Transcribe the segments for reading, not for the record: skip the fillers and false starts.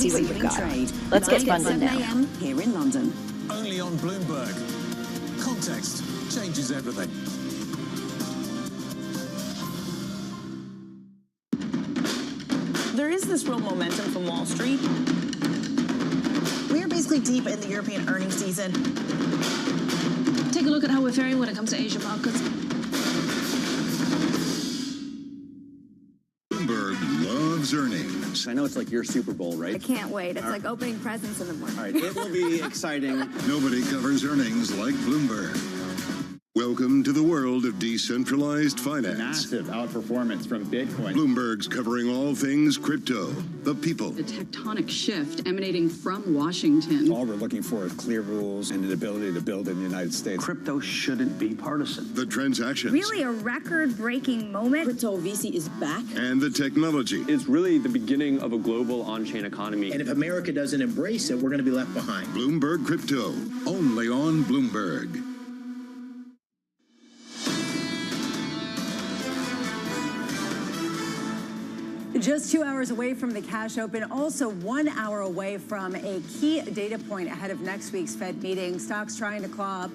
see what you've got. Let's get funded now. Here in London. Only on Bloomberg. Context changes everything. There is this real momentum from Wall Street. We are basically deep in the European earnings season. Take a look at how we're faring when it comes to Asian markets. Bloomberg loves earnings. I know it's like your Super Bowl, right? I can't wait. It's like opening presents in the morning. All right, it will be exciting. Nobody covers earnings like Bloomberg. Welcome to the world of decentralized finance. Massive outperformance from Bitcoin. Bloomberg's covering all things crypto, the people. The tectonic shift emanating from Washington. All we're looking for is clear rules and an ability to build in the United States. Crypto shouldn't be partisan. The transactions. Really a record-breaking moment. Crypto VC is back. And the technology. It's really the beginning of a global on-chain economy. And if America doesn't embrace it, we're going to be left behind. Bloomberg Crypto, only on Bloomberg. Just 2 hours away from the cash open, also 1 hour away from a key data point ahead of next week's Fed meeting. Stocks trying to claw up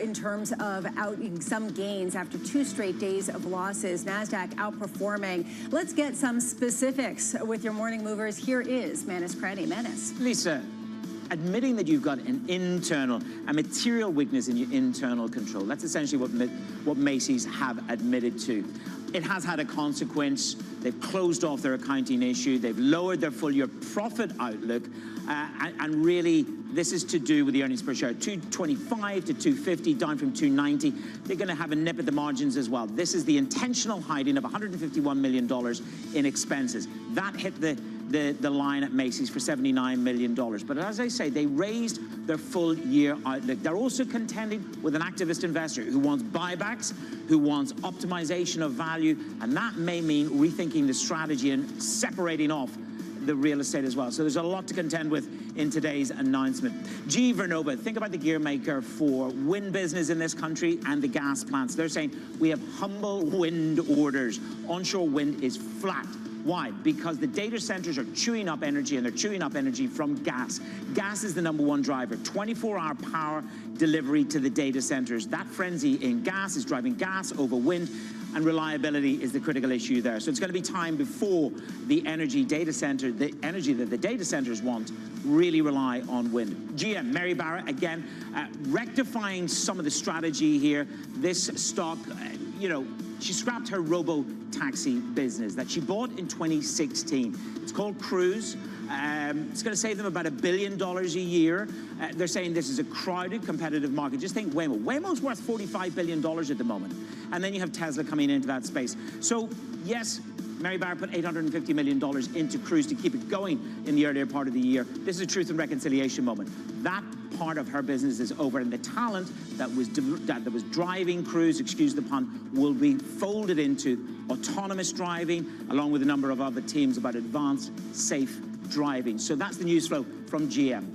in terms of outing some gains after 2 straight days of losses. NASDAQ outperforming. Let's get some specifics with your morning movers. Here is Manus Cranny. Manus. Lisa, admitting that you've got a material weakness in your internal control, that's essentially what Macy's have admitted to. It has had a consequence. They've closed off their accounting issue. They've lowered their full-year profit outlook. And really, this is to do with the earnings per share. 225 to 250, down from 290. They're going to have a nip at the margins as well. This is the intentional hiding of $151 million in expenses. That hit the line at Macy's for $79 million. But as I say, they raised their full-year outlook. They're also contending with an activist investor who wants buybacks, who wants optimization of value, and that may mean rethinking the strategy and separating off the real estate as well. So there's a lot to contend with in today's announcement. GE Vernova, think about the gear maker for wind business in this country and the gas plants. They're saying we have humble wind orders. Onshore wind is flat. Why? Because the data centers are chewing up energy, and they're chewing up energy from gas. Gas is the #1 driver, 24-hour power delivery to the data centers. That frenzy in gas is driving gas over wind, and reliability is the critical issue there. So it's going to be time before the energy that the data centers want really rely on wind. GM, Mary Barra, again, rectifying some of the strategy here. This stock, she scrapped her robo-taxi business that she bought in 2016. It's called Cruise. It's going to save them about $1 billion a year. They're saying this is a crowded, competitive market. Just think Waymo. Waymo's worth $45 billion at the moment. And then you have Tesla coming into that space. So, yes, Mary Barra put $850 million into Cruise to keep it going in the earlier part of the year. This is a truth and reconciliation moment. That part of her business is over, and the talent that was driving Cruise, excuse the pun, will be folded into autonomous driving, along with a number of other teams about advanced, safe driving. So that's the news flow from GM.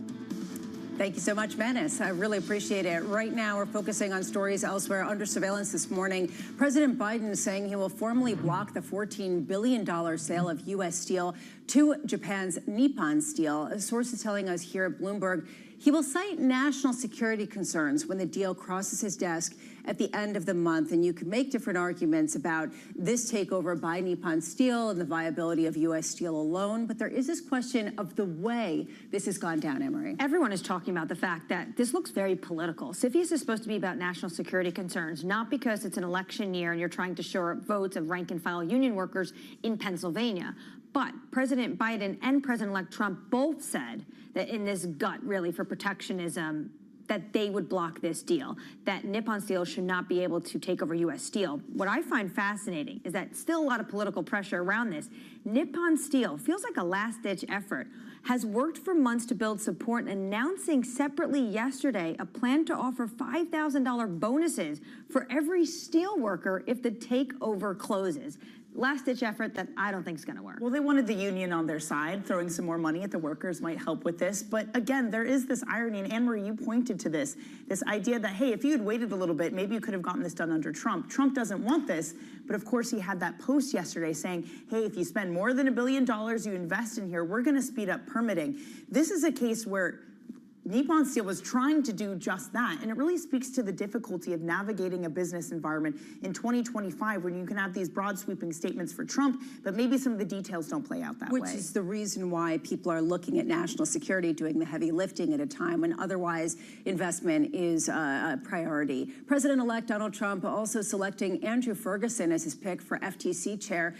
Thank you so much, Manus. I really appreciate it. Right now, we're focusing on stories elsewhere. Under surveillance this morning, President Biden is saying he will formally block the $14 billion sale of U.S. steel to Japan's Nippon Steel. A source is telling us here at Bloomberg he will cite national security concerns when the deal crosses his desk at the end of the month. And you can make different arguments about this takeover by Nippon Steel and the viability of U.S. steel alone. But there is this question of the way this has gone down, Emery. Everyone is talking about the fact that this looks very political. CFIUS is supposed to be about national security concerns, not because it's an election year and you're trying to shore up votes of rank-and-file union workers in Pennsylvania. But President Biden and President-elect Trump both said that in this gut, really, for protectionism, that they would block this deal, that Nippon Steel should not be able to take over U.S. Steel. What I find fascinating is that still a lot of political pressure around this. Nippon Steel feels like a last-ditch effort, has worked for months to build support, announcing separately yesterday a plan to offer $5,000 bonuses for every steel worker if the takeover closes. Last-ditch effort that I don't think is going to work. Well, they wanted the union on their side. Throwing some more money at the workers might help with this. But again, there is this irony, and Anne-Marie, you pointed to this idea that, hey, if you had waited a little bit, maybe you could have gotten this done under Trump. Trump doesn't want this, but But of course, he had that post yesterday saying, hey, if you spend more than $1 billion you invest in here, we're going to speed up permitting. This is a case where Nippon Steel was trying to do just that, and it really speaks to the difficulty of navigating a business environment in 2025 when you can have these broad sweeping statements for Trump, but maybe some of the details don't play out that way. Which is the reason why people are looking at national security, doing the heavy lifting at a time when otherwise investment is a priority. President-elect Donald Trump also selecting Andrew Ferguson as his pick for FTC chair.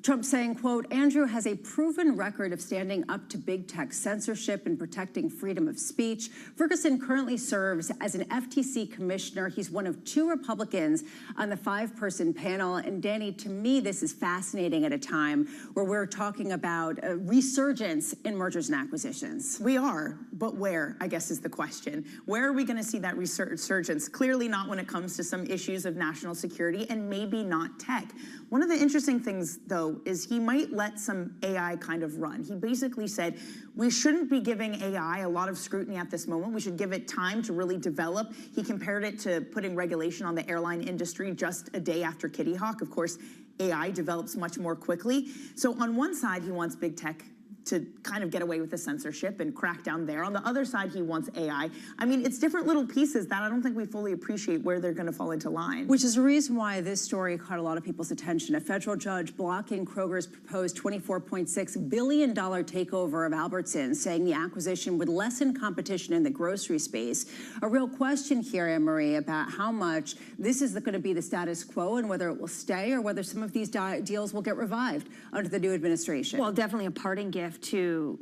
Trump saying, quote, Andrew has a proven record of standing up to big tech censorship and protecting freedom of speech. Ferguson currently serves as an FTC commissioner. He's one of 2 Republicans on the 5-person panel. And Danny, to me, this is fascinating at a time where we're talking about a resurgence in mergers and acquisitions. We are, but where, I guess, is the question. Where are we going to see that resurgence? Clearly not when it comes to some issues of national security, and maybe not tech. One of the interesting things, though, is he might let some AI kind of run. He basically said, we shouldn't be giving AI a lot of scrutiny at this moment. We should give it time to really develop. He compared it to putting regulation on the airline industry just a day after Kitty Hawk. Of course, AI develops much more quickly. So on one side, he wants big tech to kind of get away with the censorship and crack down there. On the other side, he wants AI. I mean, it's different little pieces that I don't think we fully appreciate where they're going to fall into line. Which is the reason why this story caught a lot of people's attention. A federal judge blocking Kroger's proposed $24.6 billion takeover of Albertsons, saying the acquisition would lessen competition in the grocery space. A real question here, Anne-Marie, about how much this is going to be the status quo and whether it will stay or whether some of these deals will get revived under the new administration. Well, definitely a parting gift to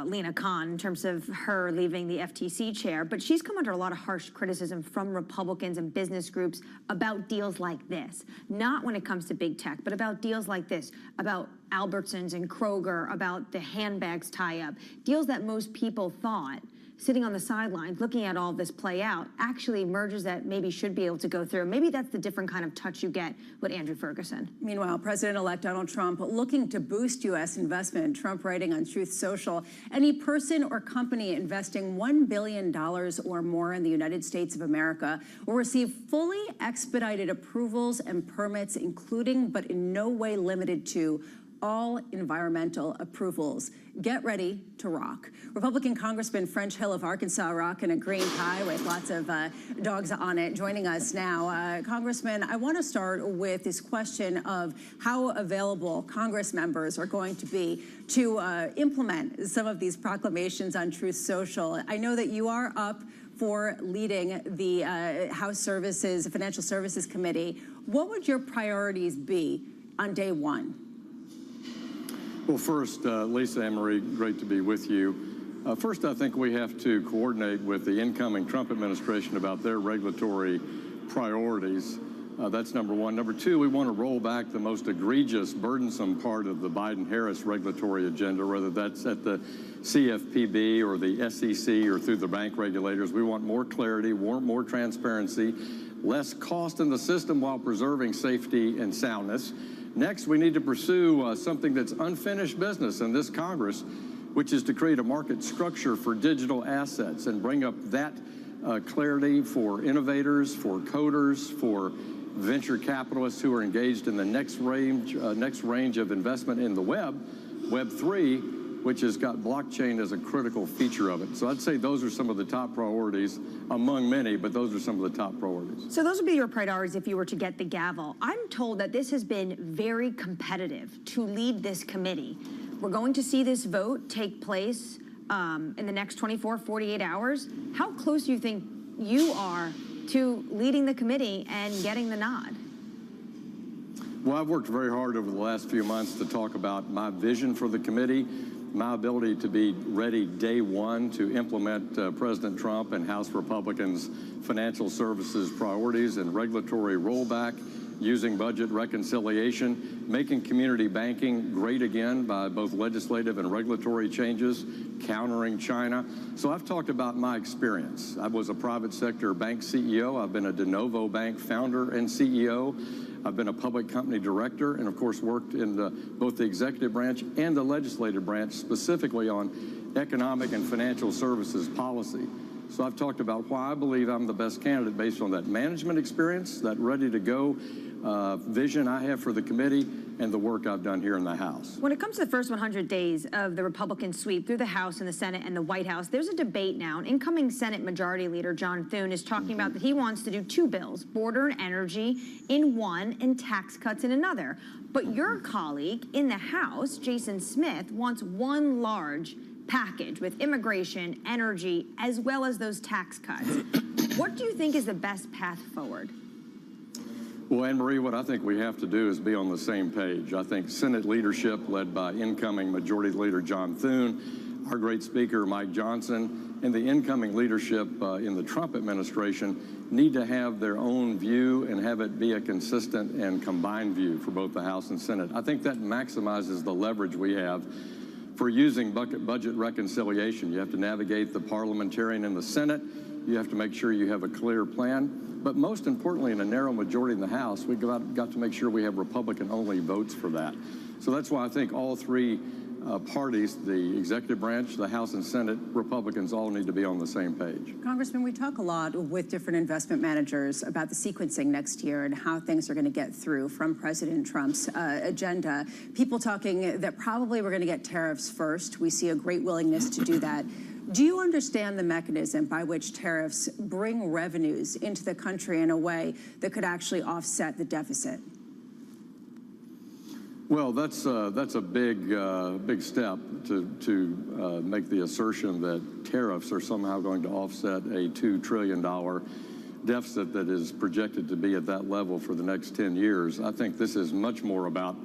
Lena Khan in terms of her leaving the FTC chair, but she's come under a lot of harsh criticism from Republicans and business groups about deals like this. Not when it comes to big tech, but about deals like this, about Albertsons and Kroger, about the handbags tie-up, deals that most people thought, sitting on the sidelines, looking at all this play out, actually mergers that maybe should be able to go through. Maybe that's the different kind of touch you get with Andrew Ferguson. Meanwhile, President-elect Donald Trump looking to boost U.S. investment. Trump writing on Truth Social, any person or company investing $1 billion or more in the United States of America will receive fully expedited approvals and permits, including but in no way limited to all environmental approvals. Get ready to rock. Republican Congressman French Hill of Arkansas rocking a green tie with lots of dogs on it, joining us now. Congressman, I want to start with this question of how available Congress members are going to be to implement some of these proclamations on Truth Social. I know that you are up for leading the House Services, Financial Services Committee. What would your priorities be on day one? Well, first, Lisa, Anne-Marie, great to be with you. First, I think we have to coordinate with the incoming Trump administration about their regulatory priorities. That's number one. Number two, we want to roll back the most egregious, burdensome part of the Biden-Harris regulatory agenda, whether that's at the CFPB or the SEC or through the bank regulators. We want more clarity, more transparency, less cost in the system while preserving safety and soundness. Next, we need to pursue something that's unfinished business in this Congress, which is to create a market structure for digital assets and bring up that clarity for innovators, for coders, for venture capitalists who are engaged in the next range of investment in the Web3, which has got blockchain as a critical feature of it. So I'd say those are some of the top priorities among many, but those are some of the top priorities. So those would be your priorities if you were to get the gavel. I'm told that this has been very competitive to lead this committee. We're going to see this vote take place in the next 24, 48 hours. How close do you think you are to leading the committee and getting the nod? Well, I've worked very hard over the last few months to talk about my vision for the committee, my ability to be ready day one to implement President Trump and House Republicans' financial services priorities and regulatory rollback, using budget reconciliation, making community banking great again by both legislative and regulatory changes, countering China. So I've talked about my experience. I was a private sector bank CEO. I've been a de novo bank founder and CEO. I've been a public company director and, of course, worked in both the executive branch and the legislative branch, specifically on economic and financial services policy. So I've talked about why I believe I'm the best candidate based on that management experience, that ready-to-go vision I have for the committee and the work I've done here in the House. When it comes to the first 100 days of the Republican sweep through the House and the Senate and the White House, there's a debate now. An incoming Senate Majority Leader John Thune is talking about that he wants to do two bills, border and energy in one and tax cuts in another. But your colleague in the House, Jason Smith, wants one large package with immigration, energy, as well as those tax cuts. What do you think is the best path forward? Well, Anne-Marie, what I think we have to do is be on the same page. I think Senate leadership led by incoming Majority Leader John Thune, our great speaker Mike Johnson, and the incoming leadership in the Trump administration need to have their own view and have it be a consistent and combined view for both the House and Senate. I think that maximizes the leverage we have for using budget reconciliation. You have to navigate the parliamentarian in the Senate. You have to make sure you have a clear plan. But most importantly, in a narrow majority in the House, we've got to make sure we have Republican-only votes for that. So that's why I think all three parties, the executive branch, the House and Senate, Republicans all need to be on the same page. Congressman, we talk a lot with different investment managers about the sequencing next year and how things are going to get through from President Trump's agenda. People talking that probably we're going to get tariffs first. We see a great willingness to do that. Do you understand the mechanism by which tariffs bring revenues into the country in a way that could actually offset the deficit? Well, that's a big step to make the assertion that tariffs are somehow going to offset a $2 trillion deficit that is projected to be at that level for the next 10 years. I think this is much more about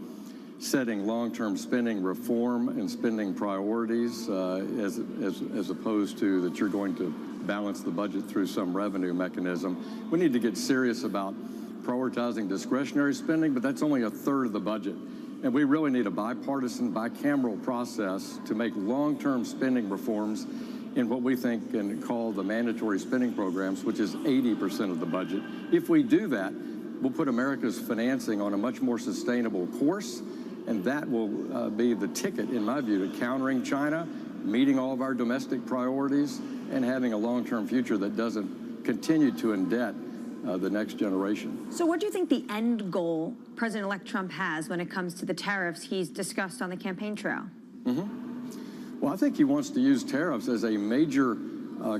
setting long-term spending reform and spending priorities as opposed to that you're going to balance the budget through some revenue mechanism. We need to get serious about prioritizing discretionary spending, but that's only a third of the budget. And we really need a bipartisan, bicameral process to make long-term spending reforms in what we think and call the mandatory spending programs, which is 80% of the budget. If we do that, we'll put America's financing on a much more sustainable course, and that will be the ticket, in my view, to countering China, meeting all of our domestic priorities, and having a long-term future that doesn't continue to indebt the next generation. So what do you think the end goal President-elect Trump has when it comes to the tariffs he's discussed on the campaign trail? Well, I think he wants to use tariffs as a major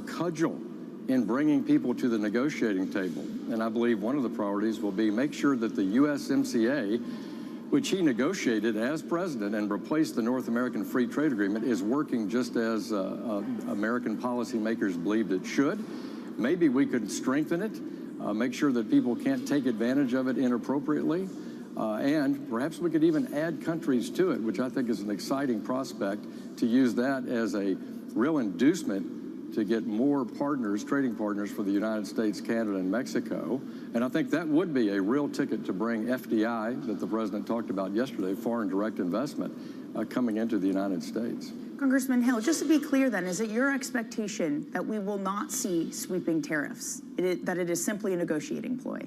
cudgel in bringing people to the negotiating table. And I believe one of the priorities will be make sure that the USMCA, which he negotiated as president and replaced the North American Free Trade Agreement, is working just as American policymakers believed it should. Maybe we could strengthen it, make sure that people can't take advantage of it inappropriately, and perhaps we could even add countries to it, which I think is an exciting prospect, to use that as a real inducement to get more partners, trading partners for the United States, Canada, and Mexico. And I think that would be a real ticket to bring FDI, that the president talked about yesterday, foreign direct investment, coming into the United States. Congressman Hill, just to be clear then, is it your expectation that we will not see sweeping tariffs, that it is simply a negotiating ploy?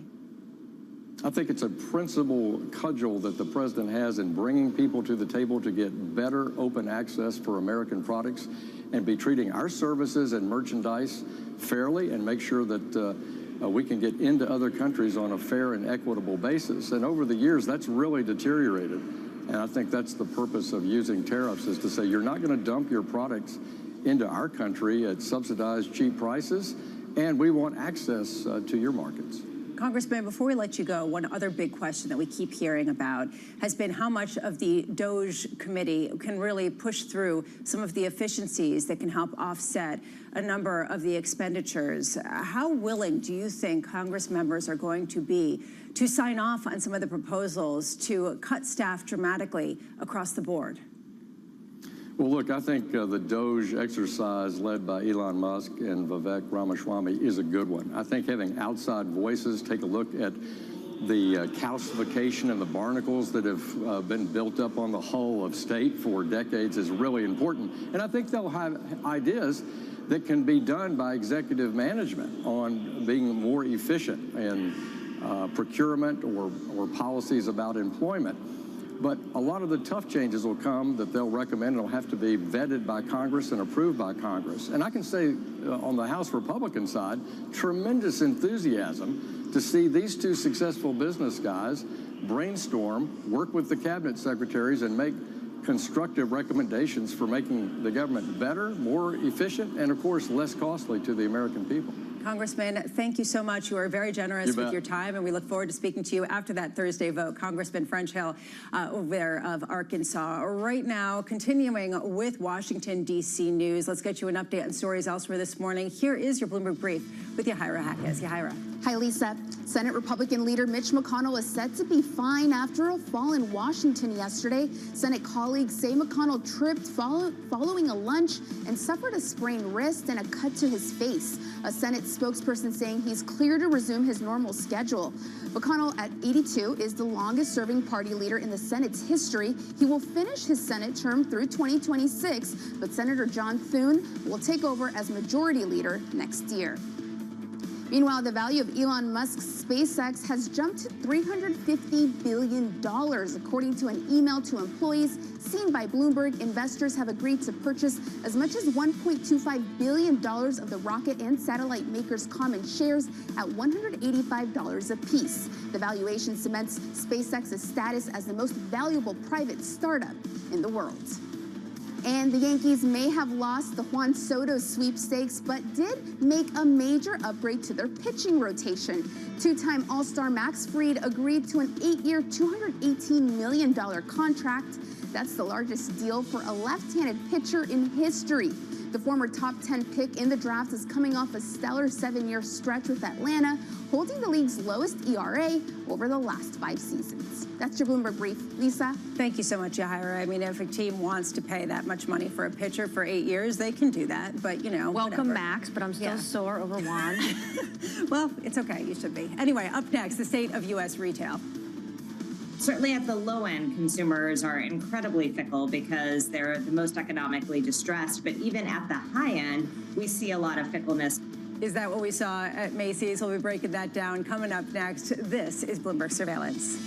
I think it's a principal cudgel that the president has in bringing people to the table to get better open access for American products and be treating our services and merchandise fairly and make sure that we can get into other countries on a fair and equitable basis. And over the years, that's really deteriorated. And I think that's the purpose of using tariffs, is to say you're not going to dump your products into our country at subsidized cheap prices, and we want access to your markets. Congressman, before we let you go, one other big question that we keep hearing about has been how much of the DOGE committee can really push through some of the efficiencies that can help offset a number of the expenditures. How willing do you think Congress members are going to be to sign off on some of the proposals to cut staff dramatically across the board? Well, look, I think the DOGE exercise led by Elon Musk and Vivek Ramaswamy is a good one. I think having outside voices take a look at the calcification and the barnacles that have been built up on the hull of state for decades is really important. And I think they'll have ideas that can be done by executive management on being more efficient in procurement or policies about employment. But a lot of the tough changes will come that they'll recommend. It'll have to be vetted by Congress and approved by Congress. And I can say on the House Republican side, tremendous enthusiasm to see these two successful business guys brainstorm, work with the cabinet secretaries, and make constructive recommendations for making the government better, more efficient, and of course, less costly to the American people. Congressman, thank you so much. You are very generous with your time, and we look forward to speaking to you after that Thursday vote. Congressman French Hill over there of Arkansas. Right now, continuing with Washington, D.C. news, let's get you an update on stories elsewhere this morning. Here is your Bloomberg Brief with Yahira Hackes. Yahira. Hi, Lisa. Senate Republican leader Mitch McConnell is set to be fined after a fall in Washington yesterday. Senate colleagues say McConnell tripped following a lunch and suffered a sprained wrist and a cut to his face. A Senate spokesperson saying he's clear to resume his normal schedule. McConnell, at 82, is the longest-serving party leader in the Senate's history. He will finish his Senate term through 2026, but Senator John Thune will take over as majority leader next year. Meanwhile, the value of Elon Musk's SpaceX has jumped to $350 billion. According to an email to employees seen by Bloomberg, investors have agreed to purchase as much as $1.25 billion of the rocket and satellite maker's common shares at $185 apiece. The valuation cements SpaceX's status as the most valuable private startup in the world. And the Yankees may have lost the Juan Soto sweepstakes, but did make a major upgrade to their pitching rotation. Two-time All-Star Max Fried agreed to an 8-year, $218 million contract. That's the largest deal for a left-handed pitcher in history. The former top 10 pick in the draft is coming off a stellar 7-year stretch with Atlanta, holding the league's lowest ERA over the last 5 seasons. That's your Bloomberg Brief. Lisa? Thank you so much, Yahira. I mean, if a team wants to pay that much money for a pitcher for 8 years, they can do that. But, you know, welcome, whatever. Max, but I'm still sore over Juan. Well, it's okay. You should be. Anyway, up next, the state of U.S. retail. Certainly at the low end, consumers are incredibly fickle because they're the most economically distressed. But even at the high end, we see a lot of fickleness. Is that what we saw at Macy's? We'll be breaking that down coming up next. This is Bloomberg Surveillance.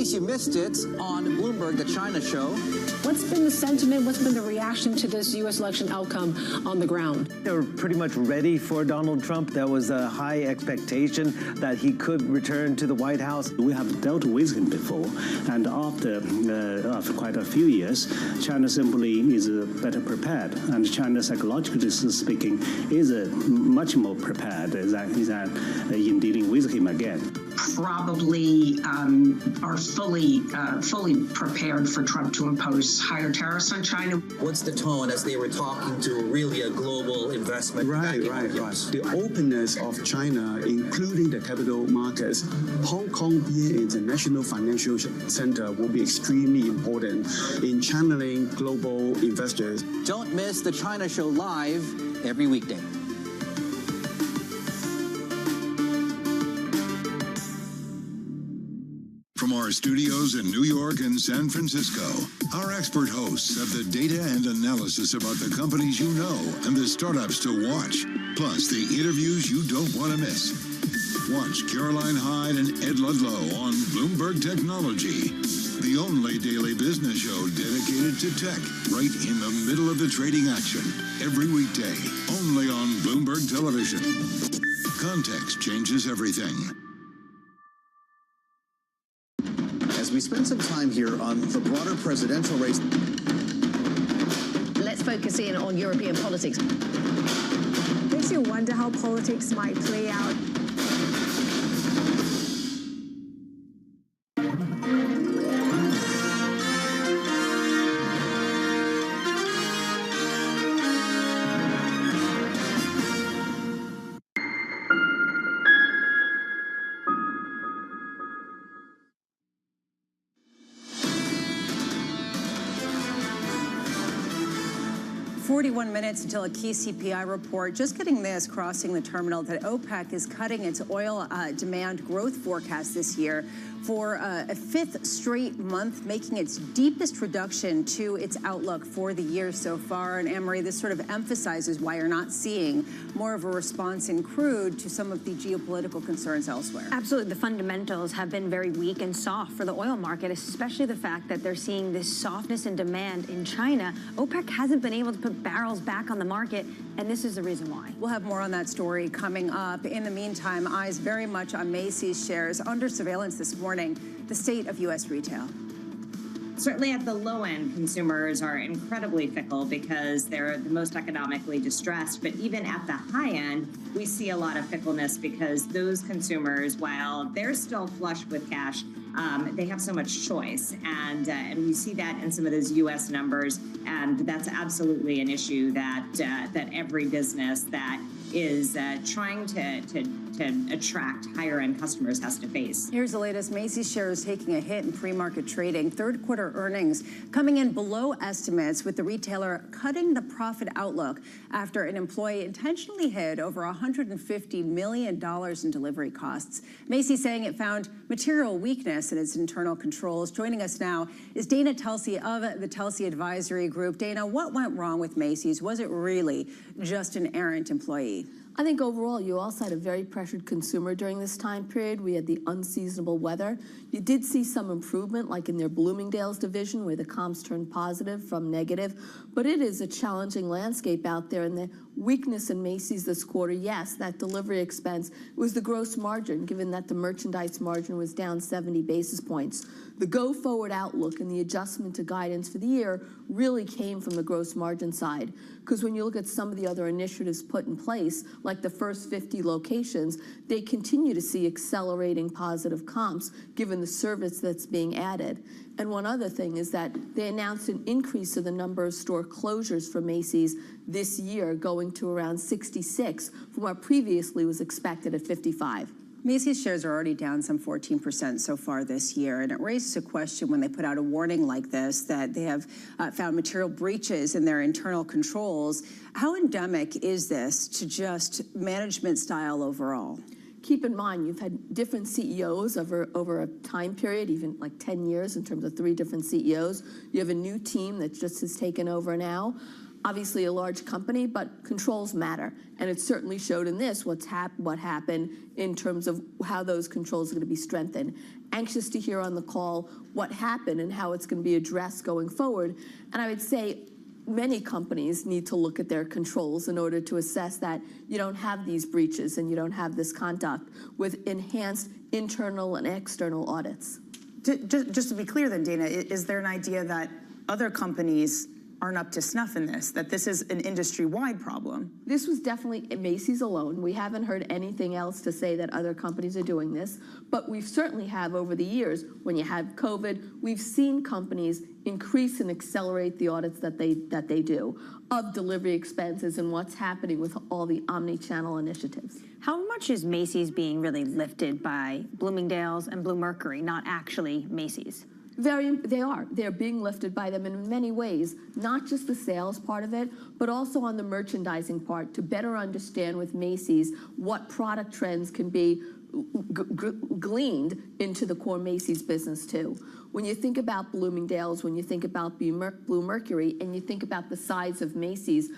You missed it on Bloomberg, the China show. What's been the sentiment? What's been the reaction to this U.S. election outcome on the ground? They were pretty much ready for Donald Trump. There was a high expectation that he could return to the White House. We have dealt with him before, and after quite a few years, China simply is better prepared, and China, psychologically speaking, is much more prepared in dealing with him again. Probably are fully prepared for Trump to impose higher tariffs on China. What's the tone as they were talking to really a global investment? Right. The openness of China, including the capital markets, Hong Kong being an international financial center, will be extremely important in channeling global investors. Don't miss the China Show live every weekday. From our studios in New York and San Francisco, our expert hosts have the data and analysis about the companies you know and the startups to watch, plus the interviews you don't want to miss. Watch Caroline Hyde and Ed Ludlow on Bloomberg Technology. the only daily business show dedicated to tech, right in the middle of the trading action. Every weekday, only on Bloomberg Television. Context changes everything. As we spend some time here on the broader presidential race. Let's focus in on European politics. Makes you wonder how politics might play out. Minutes until a key CPI report. Just getting this crossing the terminal that OPEC is cutting its oil demand growth forecast this year for a fifth straight month, making its deepest reduction to its outlook for the year so far. And Anne-Marie, this sort of emphasizes why you're not seeing more of a response in crude to some of the geopolitical concerns elsewhere. Absolutely. The fundamentals have been very weak and soft for the oil market, especially the fact that they're seeing this softness in demand in China. OPEC hasn't been able to put barrels back on the market, and this is the reason why. We'll have more on that story coming up. In the meantime, eyes very much on Macy's shares under surveillance this morning. The state of U.S. retail. Certainly at the low end, consumers are incredibly fickle because they're the most economically distressed. But even at the high end, we see a lot of fickleness because those consumers, while they're still flush with cash, they have so much choice. And we see that in some of those U.S. numbers. And that's absolutely an issue that every business that is trying to attract higher end customers has to face. Here's the latest. Macy's shares taking a hit in pre-market trading. Third quarter earnings coming in below estimates, with the retailer cutting the profit outlook after an employee intentionally hid over $150 million in delivery costs. Macy's saying it found material weakness in its internal controls. Joining us now is Dana Telsey of the Telsey Advisory Group. Dana, what went wrong with Macy's? Was it really just an errant employee? I think overall you also had a very pressured consumer during this time period. We had the unseasonable weather. You did see some improvement, like in their Bloomingdale's division, where the comps turned positive from negative. But it is a challenging landscape out there, and the weakness in Macy's this quarter, yes, that delivery expense was the gross margin, given that the merchandise margin was down 70 basis points. The go-forward outlook and the adjustment to guidance for the year really came from the gross margin side. Because when you look at some of the other initiatives put in place, like the first 50 locations, they continue to see accelerating positive comps given the service that's being added. And one other thing is that they announced an increase of the number of store closures for Macy's this year, going to around 66 from what previously was expected at 55. Macy's shares are already down some 14% so far this year, and it raises a question when they put out a warning like this that they have found material breaches in their internal controls. How endemic is this to just management style overall? Keep in mind, you've had different CEOs over a time period, even like 10 years in terms of 3 different CEOs. You have a new team that just has taken over now. Obviously a large company, but controls matter. And it certainly showed in this what happened in terms of how those controls are going to be strengthened. Anxious to hear on the call what happened and how it's going to be addressed going forward. And I would say many companies need to look at their controls in order to assess that you don't have these breaches and you don't have this conduct with enhanced internal and external audits. Just to be clear then, Dana, is there an idea that other companies aren't up to snuff in this, that this is an industry-wide problem? This was definitely Macy's alone. We haven't heard anything else to say that other companies are doing this, but we certainly have over the years. When you had COVID, we've seen companies increase and accelerate the audits that they do of delivery expenses and what's happening with all the omni-channel initiatives. How much is Macy's being really lifted by Bloomingdale's and Bluemercury, not actually Macy's? They are. They're being lifted by them in many ways, not just the sales part of it, but also on the merchandising part to better understand with Macy's what product trends can be gleaned into the core Macy's business too. When you think about Bloomingdale's, when you think about Bluemercury, and you think about the size of Macy's,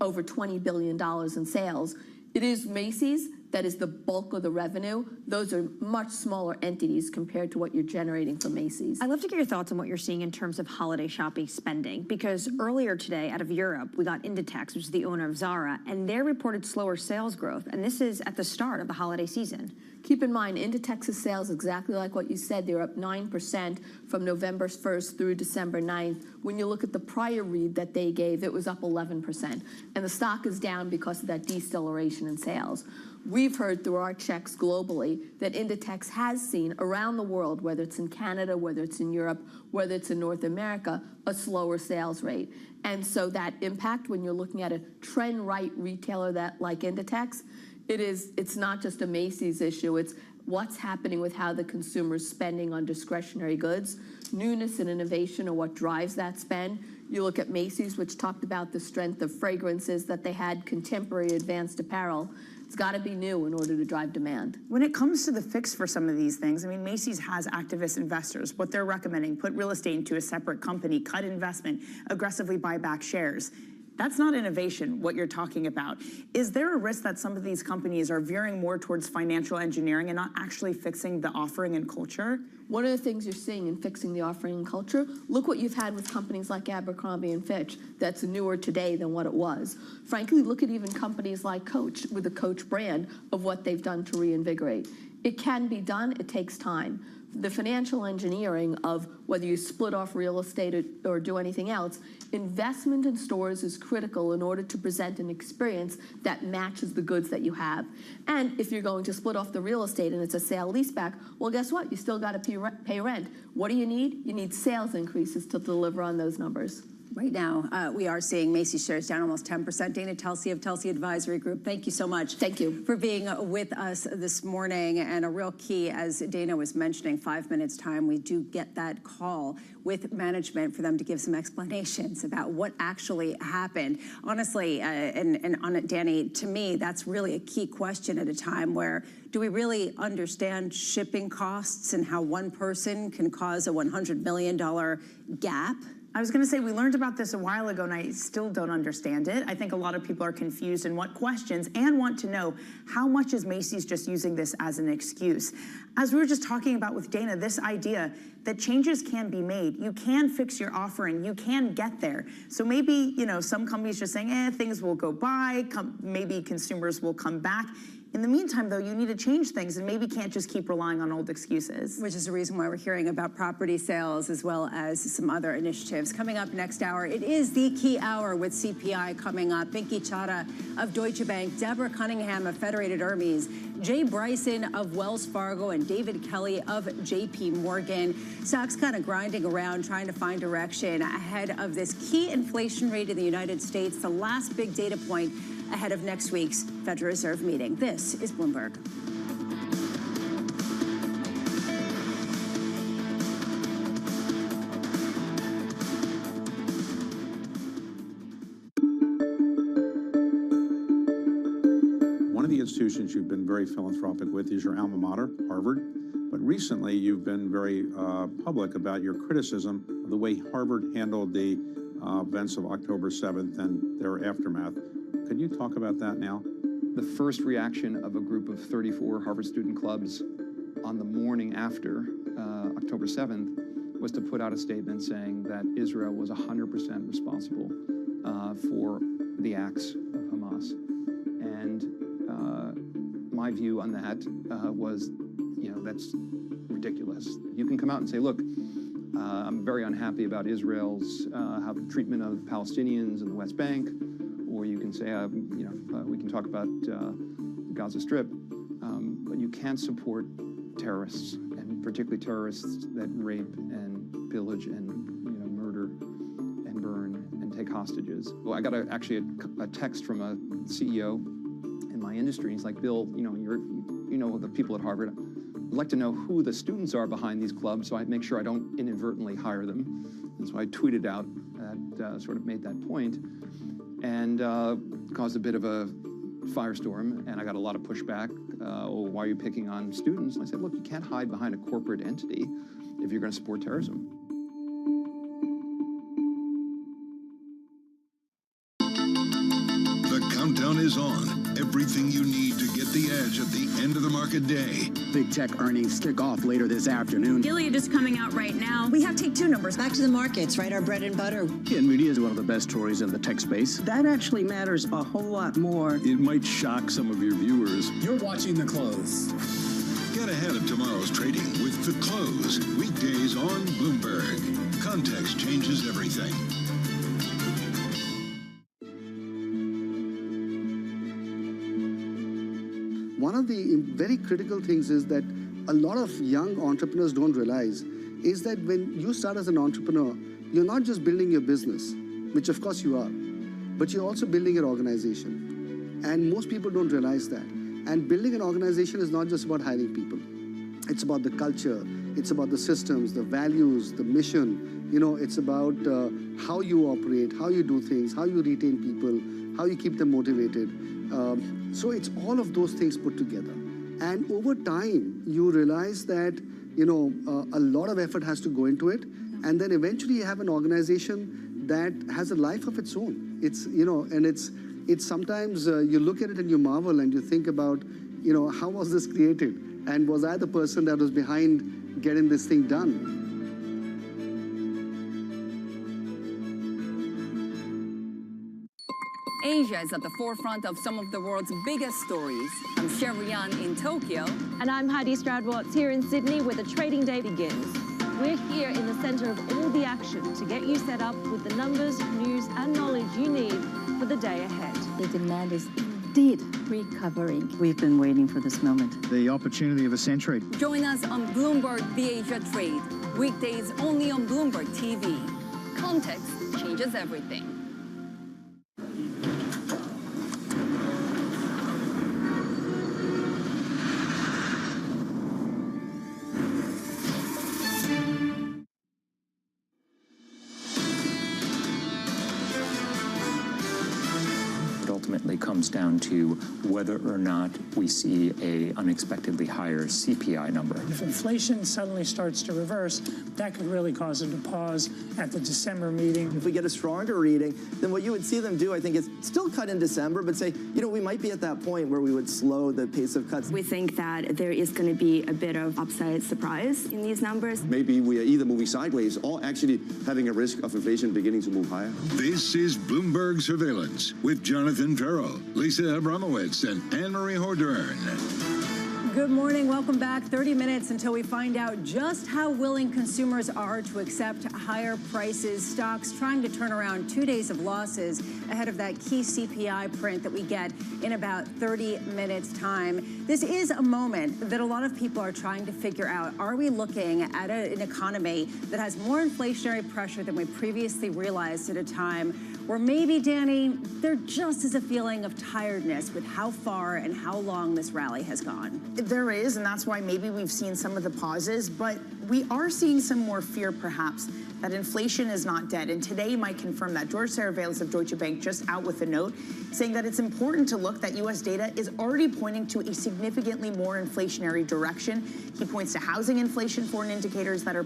over $20 billion in sales, it is Macy's that is the bulk of the revenue, those are much smaller entities compared to what you're generating from Macy's. I'd love to get your thoughts on what you're seeing in terms of holiday shopping spending, because earlier today out of Europe, we got Inditex, which is the owner of Zara, and they reported slower sales growth, and this is at the start of the holiday season. Keep in mind, Inditex's sales, exactly like what you said, they're up 9% from November 1st through December 9th. When you look at the prior read that they gave, it was up 11%. And the stock is down because of that deceleration in sales. We've heard through our checks globally that Inditex has seen around the world, whether it's in Canada, whether it's in Europe, whether it's in North America, a slower sales rate. And so that impact, when you're looking at a trend-right retailer that like Inditex, it's not just a Macy's issue, it's what's happening with how the consumer's spending on discretionary goods. Newness and innovation are what drives that spend. You look at Macy's, which talked about the strength of fragrances that they had, contemporary advanced apparel. It's got to be new in order to drive demand. When it comes to the fix for some of these things, I mean, Macy's has activist investors. What they're recommending, put real estate into a separate company, cut investment, aggressively buy back shares. That's not innovation, what you're talking about. Is there a risk that some of these companies are veering more towards financial engineering and not actually fixing the offering and culture? One of the things you're seeing in fixing the offering and culture, look what you've had with companies like Abercrombie & Fitch that's newer today than what it was. Frankly, look at even companies like Coach with the Coach brand of what they've done to reinvigorate. It can be done, it takes time. The financial engineering of whether you split off real estate or do anything else, investment in stores is critical in order to present an experience that matches the goods that you have. And if you're going to split off the real estate and it's a sale leaseback, well, guess what? You still got to pay rent. What do you need? You need sales increases to deliver on those numbers. Right now, we are seeing Macy's shares down almost 10%. Dana Telsey of Telsey Advisory Group, thank you so much. Thank you. For being with us this morning. And a real key, as Dana was mentioning, 5 minutes time, we do get that call with management for them to give some explanations about what actually happened. Honestly, and on it, Danny, to me, that's really a key question at a time where do we really understand shipping costs and how one person can cause a $100 million gap? I was going to say, we learned about this a while ago, and I still don't understand it. I think a lot of people are confused and want questions and want to know how much is Macy's just using this as an excuse. As we were just talking about with Dana, this idea that changes can be made. You can fix your offering. You can get there. So maybe, some companies just saying, things will go by. Maybe consumers will come back. In the meantime, though, you need to change things and maybe can't just keep relying on old excuses. Which is the reason why we're hearing about property sales as well as some other initiatives. Coming up next hour, it is the key hour with CPI coming up. Pinky Chada of Deutsche Bank, Deborah Cunningham of Federated Hermes, Jay Bryson of Wells Fargo, and David Kelly of JP Morgan. Stocks kind of grinding around, trying to find direction ahead of this key inflation rate in the United States, the last big data point ahead of next week's Federal Reserve meeting. This is Bloomberg. One of the institutions you've been very philanthropic with is your alma mater, Harvard. But recently, you've been very public about your criticism of the way Harvard handled the events of October 7th and their aftermath. Could you talk about that now? The first reaction of a group of 34 Harvard student clubs on the morning after October 7th was to put out a statement saying that Israel was 100% responsible for the acts of Hamas. And my view on that was, that's ridiculous. You can come out and say, look, I'm very unhappy about Israel's treatment of Palestinians in the West Bank. Or you can say, we can talk about Gaza Strip, but you can't support terrorists, and particularly terrorists that rape and pillage and murder and burn and take hostages. Well, I got actually a text from a CEO in my industry. He's like, Bill, you know the people at Harvard. I'd like to know who the students are behind these clubs, so I make sure I don't inadvertently hire them. And so I tweeted out that sort of made that point. And caused a bit of a firestorm, and I got a lot of pushback. Why are you picking on students? And I said, look, you can't hide behind a corporate entity if you're going to support terrorism. The countdown is on. Everything you need to get the edge at the end of the market day. Big tech earnings kick off later this afternoon. Gilead is coming out right now. We have take two numbers. Back to the markets, right? Our bread and butter. NVIDIA is one of the best stories in the tech space. That actually matters a whole lot more. It might shock some of your viewers. You're watching The Close. Get ahead of tomorrow's trading with The Close. Weekdays on Bloomberg. Context changes everything. One of the very critical things is that a lot of young entrepreneurs don't realize is that when you start as an entrepreneur, you're not just building your business, which of course you are, but you're also building your organization. And most people don't realize that. And building an organization is not just about hiring people. It's about the culture, it's about the systems, the values, the mission. You know, it's about how you operate, how you do things, how you retain people, how you keep them motivated. So it's all of those things put together. And over time, you realize that, you know, a lot of effort has to go into it. And then eventually you have an organization that has a life of its own. It's, you know, and it's sometimes you look at it and you marvel and you think about, you know, how was this created? And was I the person that was behind getting this thing done? Asia is at the forefront of some of the world's biggest stories. I'm Sherrian in Tokyo. And I'm Heidi Stroud-Watts here in Sydney, where the trading day begins. We're here in the center of all the action to get you set up with the numbers, news, and knowledge you need for the day ahead. The demand is indeed recovering. We've been waiting for this moment. The opportunity of a century. Join us on Bloomberg The Asia Trade. Weekdays only on Bloomberg TV. Context changes everything. Comes down to whether or not we see a unexpectedly higher CPI number. If inflation suddenly starts to reverse, that could really cause them to pause at the December meeting. If we get a stronger reading, then what you would see them do, I think, is still cut in December, but say, you know, we might be at that point where we would slow the pace of cuts. We think that there is going to be a bit of upside surprise in these numbers. Maybe we are either moving sideways or actually having a risk of inflation beginning to move higher. This is Bloomberg Surveillance with Jonathan Farrell, Lisa Abramowitz, and Anne-Marie Hordern. Good morning. Welcome back. 30 minutes until we find out just how willing consumers are to accept higher prices. Stocks trying to turn around 2 days of losses ahead of that key CPI print that we get in about 30 minutes' time. This is a moment that a lot of people are trying to figure out. Are we looking at an economy that has more inflationary pressure than we previously realized at a time where maybe, Danny, there just is a feeling of tiredness with how far and how long this rally has gone? There is, and that's why maybe we've seen some of the pauses, but we are seeing some more fear, perhaps, that inflation is not dead. And today might confirm that. George Saravalis of Deutsche Bank just out with a note saying that it's important to look that U.S. data is already pointing to a significantly more inflationary direction. He points to housing inflation forward indicators that are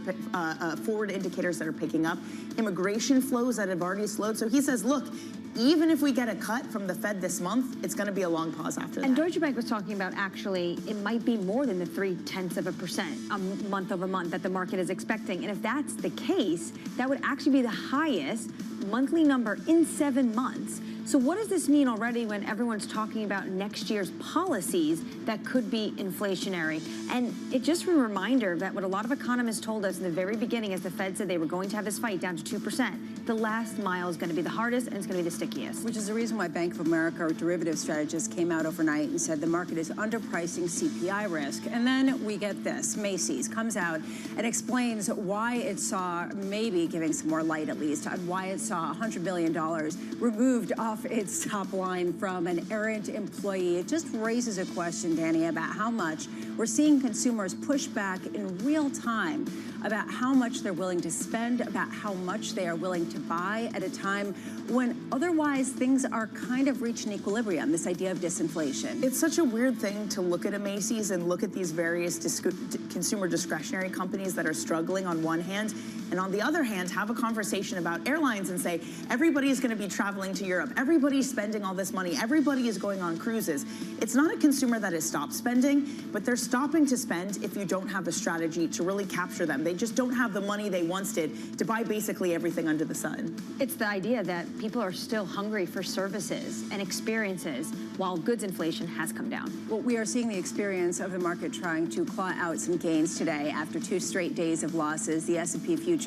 picking up, immigration flows that have already slowed. So he says, look, even if we get a cut from the Fed this month, it's going to be a long pause after that. And Deutsche Bank was talking about actually it might be more than the 0.3% month over month that the market is expecting. And if that's the case, that would actually be the highest monthly number in 7 months. So what does this mean already when everyone's talking about next year's policies that could be inflationary? And it's just a reminder that what a lot of economists told us in the very beginning as the Fed said they were going to have this fight down to 2%, the last mile is going to be the hardest and it's going to be the stickiest. Which is the reason why Bank of America or derivative strategists came out overnight and said the market is underpricing CPI risk. And then we get this. Macy's comes out and explains why it saw, maybe giving some more light at least, on why it saw $100 billion removed off its top line from an errant employee. It just raises a question, Danny, about how much we're seeing consumers push back in real time about how much they're willing to spend, about how much they are willing to buy at a time when otherwise things are kind of reaching equilibrium, this idea of disinflation. It's such a weird thing to look at a Macy's and look at these various consumer discretionary companies that are struggling on one hand, and on the other hand, have a conversation about airlines and say, everybody is going to be traveling to Europe, everybody's spending all this money, everybody is going on cruises. It's not a consumer that has stopped spending, but they're stopping to spend if you don't have a strategy to really capture them. They just don't have the money they once did to buy basically everything under the sun. It's the idea that people are still hungry for services and experiences while goods inflation has come down. Well, we are seeing the experience of the market trying to claw out some gains today after 2 straight days of losses. The S&P futures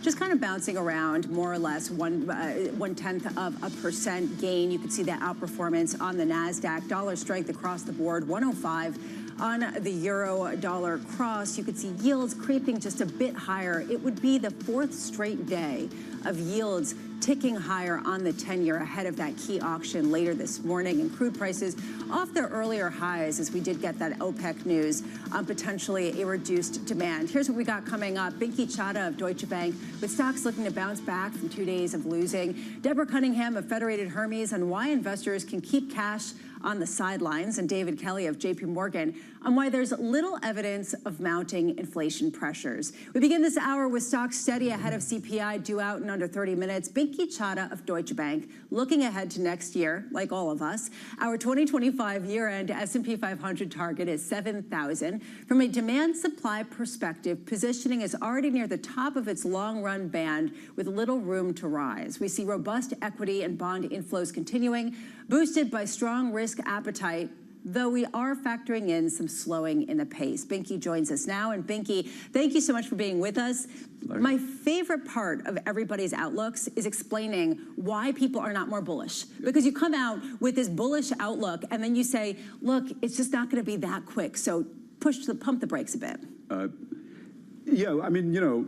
just kind of bouncing around more or less 0.1% gain. You can see that outperformance on the NASDAQ. Dollar strength across the board, 105. On the euro-dollar cross, you could see yields creeping just a bit higher. It would be the 4th straight day of yields ticking higher on the 10-year ahead of that key auction later this morning. And crude prices off their earlier highs as we did get that OPEC news on potentially a reduced demand. Here's what we got coming up. Binky Chadha of Deutsche Bank with stocks looking to bounce back from 2 days of losing. Deborah Cunningham of Federated Hermes on why investors can keep cash on the sidelines, and David Kelly of JP Morgan on why there's little evidence of mounting inflation pressures. We begin this hour with stocks steady ahead of CPI due out in under 30 minutes. Binky Chadha of Deutsche Bank looking ahead to next year, like all of us. Our 2025 year-end S&P 500 target is 7,000. From a demand-supply perspective, positioning is already near the top of its long-run band with little room to rise. We see robust equity and bond inflows continuing, boosted by strong risk appetite, though we are factoring in some slowing in the pace. Binky joins us now. And Binky, thank you so much for being with us. My favorite part of everybody's outlooks is explaining why people are not more bullish. Because you come out with this bullish outlook and then you say, look, it's just not going to be that quick. So pump the brakes a bit. Yeah, I mean, you know,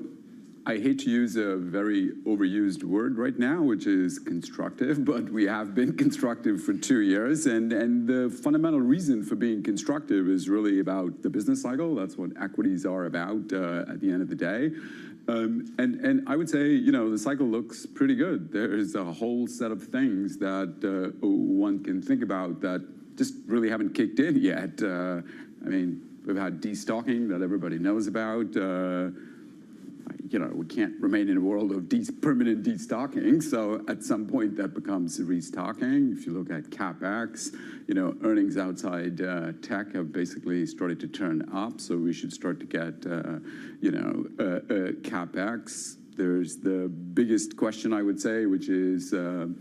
I hate to use a very overused word right now, which is constructive, but we have been constructive for 2 years. And the fundamental reason for being constructive is really about the business cycle. That's what equities are about at the end of the day. And I would say, you know, the cycle looks pretty good. There's a whole set of things that one can think about that just really haven't kicked in yet. I mean, we've had destocking that everybody knows about. You know, we can't remain in a world of permanent destocking. So at some point that becomes restocking. If you look at CapEx, you know, earnings outside tech have basically started to turn up. So we should start to get, you know, CapEx. There's the biggest question, I would say, which is, you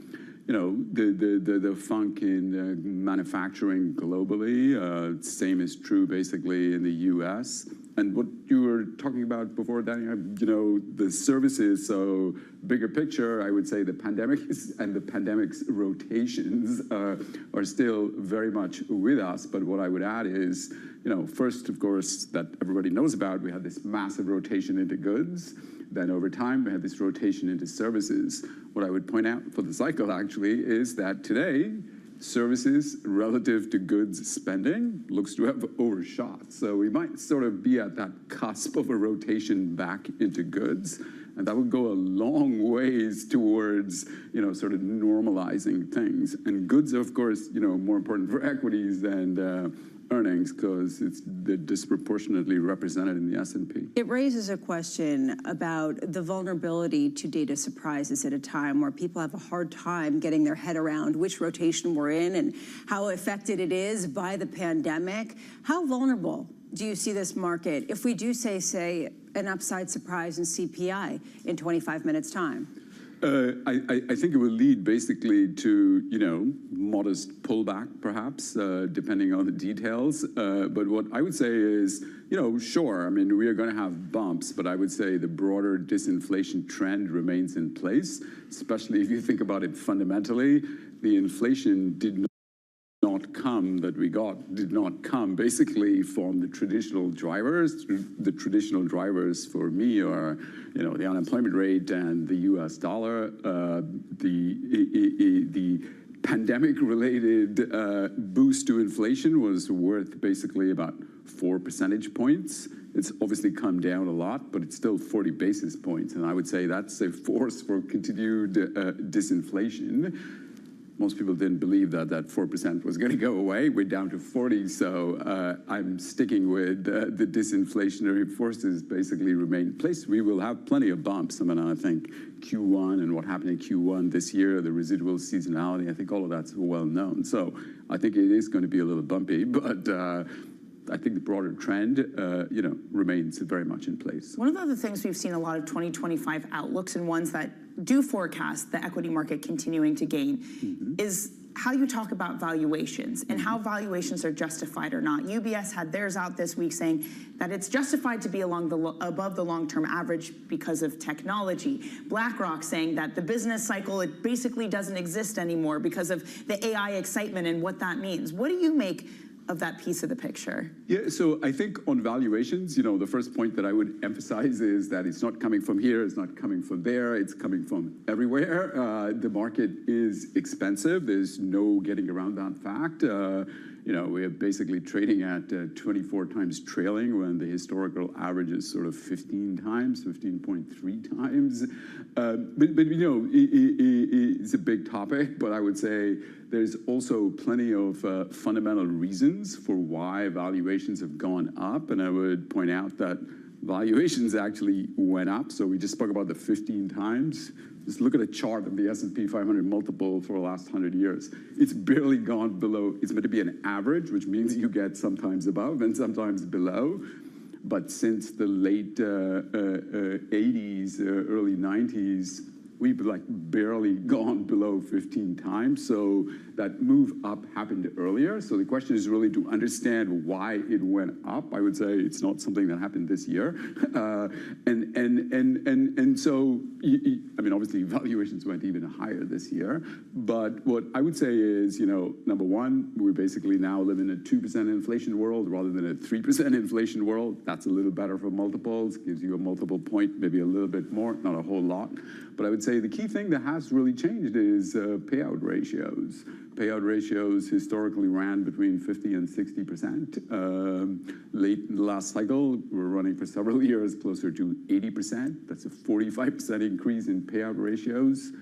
know, the funk in manufacturing globally. Same is true basically in the U.S. And what you were talking about before, Danny, you know, the services, so bigger picture, I would say the pandemic and the pandemic's rotations are still very much with us. But what I would add is, you know, first, of course, that everybody knows about, we had this massive rotation into goods. Then over time, we had this rotation into services. What I would point out for the cycle, actually, is that today, services relative to goods spending looks to have overshot. So we might sort of be at that cusp of a rotation back into goods. And that would go a long ways towards, you know, sort of normalizing things. And goods, of course, you know, more important for equities and earnings because they're disproportionately represented in the S&P. It raises a question about the vulnerability to data surprises at a time where people have a hard time getting their head around which rotation we're in and how affected it is by the pandemic. How vulnerable do you see this market if we do say an upside surprise in CPI in 25 minutes' time? I think it will lead basically to, you know, modest pullback, perhaps, depending on the details. But what I would say is, you know, sure, I mean, we are going to have bumps, but I would say the broader disinflation trend remains in place, especially if you think about it fundamentally. The inflation did not come basically from the traditional drivers. The traditional drivers for me are, you know, the unemployment rate and the U.S. dollar. The pandemic-related boost to inflation was worth basically about 4 percentage points. It's obviously come down a lot, but it's still 40 basis points. And I would say that's a force for continued disinflation. Most people didn't believe that 4% was going to go away. We're down to 40, so I'm sticking with the disinflationary forces basically remain in place. We will have plenty of bumps. I mean, I think Q1 and what happened in Q1 this year, the residual seasonality, I think all of that's well known. So I think it is going to be a little bumpy, but I think the broader trend, remains very much in place. One of the other things we've seen a lot of 2025 outlooks and ones that do forecast the equity market continuing to gain is how you talk about valuations and how valuations are justified or not. UBS had theirs out this week saying that it's justified to be above the long-term average because of technology. BlackRock saying that the business cycle, it basically doesn't exist anymore because of the AI excitement and what that means. What do you make of that piece of the picture? Yeah, so I think on valuations, the first point that I would emphasize is that it's not coming from here, it's not coming from there, it's coming from everywhere. The market is expensive. There's no getting around that fact. We're basically trading at 24 times trailing when the historical average is sort of 15 times, 15.3 times. It's a big topic, but I would say there's also plenty of fundamental reasons for why valuations have gone up. And I would point out that valuations actually went up. So we just spoke about the 15 times. Just look at a chart of the S&P 500 multiple for the last 100 years. It's barely gone below. It's meant to be an average, which means you get sometimes above and sometimes below. But since the late 80s, early 90s, we've barely gone below 15 times. So that move up happened earlier. So the question is really to understand why it went up. I would say it's not something that happened this year. And so, obviously valuations went even higher this year. But what I would say is, number one, we basically now live in a 2% inflation world rather than a 3% inflation world. That's a little better for multiples, gives you a multiple point, maybe a little bit more, not a whole lot. But I would say the key thing that has really changed is payout ratios. Payout ratios historically ran between 50 and 60%. Late in the last cycle, we're running for several years closer to 80%. That's a 45% increase in payout ratios.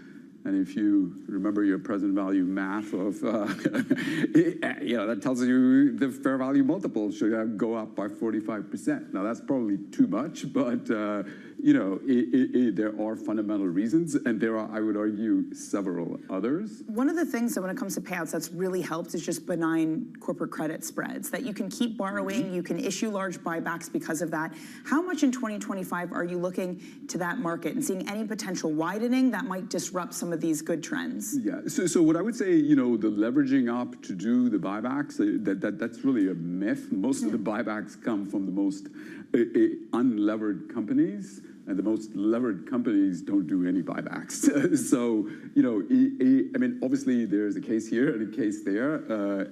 And if you remember your present value math of, that tells you the fair value multiple should go up by 45%. Now, that's probably too much, but, there are fundamental reasons, and there are, I would argue, several others. One of the things that when it comes to payouts that's really helped is just benign corporate credit spreads, that you can keep borrowing, you can issue large buybacks because of that. How much in 2025 are you looking to that market and seeing any potential widening that might disrupt some of these good trends? Yeah, so what I would say, the leveraging up to do the buybacks, that's really a myth. Most of the buybacks come from the most unlevered companies, and the most levered companies don't do any buybacks. So, obviously there's a case here and a case there,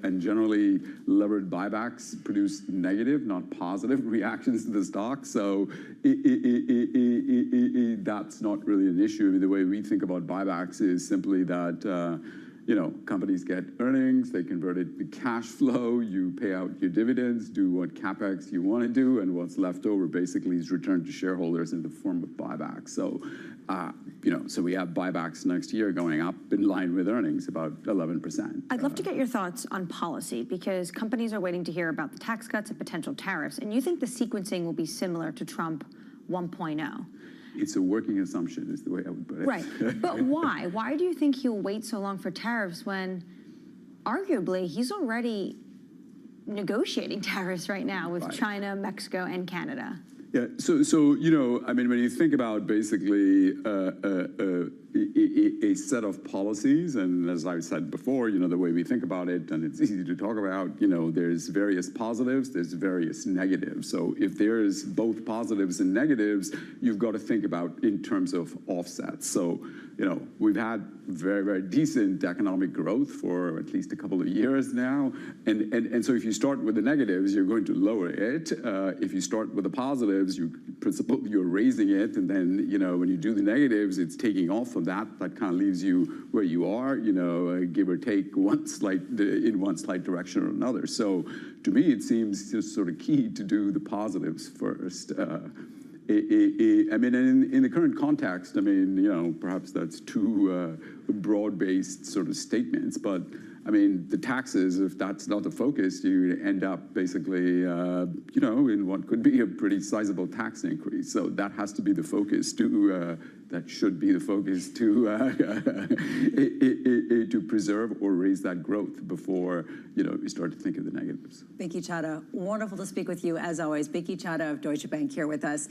and generally levered buybacks produce negative, not positive reactions to the stock. So that's not really an issue. The way we think about buybacks is simply that, companies get earnings, they convert it to cash flow, you pay out your dividends, do what CapEx you want to do, and what's left over basically is returned to shareholders in the form of buybacks. So, so we have buybacks next year going up in line with earnings, about 11%. I'd love to get your thoughts on policy, because companies are waiting to hear about the tax cuts and potential tariffs, and you think the sequencing will be similar to Trump 1.0. It's a working assumption, is the way I would put it. Right, but why? Why do you think he'll wait so long for tariffs when, arguably, he's already negotiating tariffs right now with China, Mexico, and Canada? Yeah, so when you think about basically a set of policies, and as I said before, the way we think about it, and it's easy to talk about, there's various positives, there's various negatives. So if there's both positives and negatives, you've got to think about in terms of offsets. So we've had very, very decent economic growth for at least a couple of years now. And so if you start with the negatives, you're going to lower it. If you start with the positives, you're raising it. And then, when you do the negatives, it's taking off of that. That kind of leaves you where you are, give or take in one slight direction or another. So to me, it seems just sort of key to do the positives first. I mean, in the current context, I mean, perhaps that's too broad-based sort of statements, but I mean, the taxes, if that's not the focus, you end up basically, in what could be a pretty sizable tax increase. So that has to be the focus that should be the focus to preserve or raise that growth before, you start to think of the negatives. Binky Chadha, wonderful to speak with you as always. Binky Chadha of Deutsche Bank here with us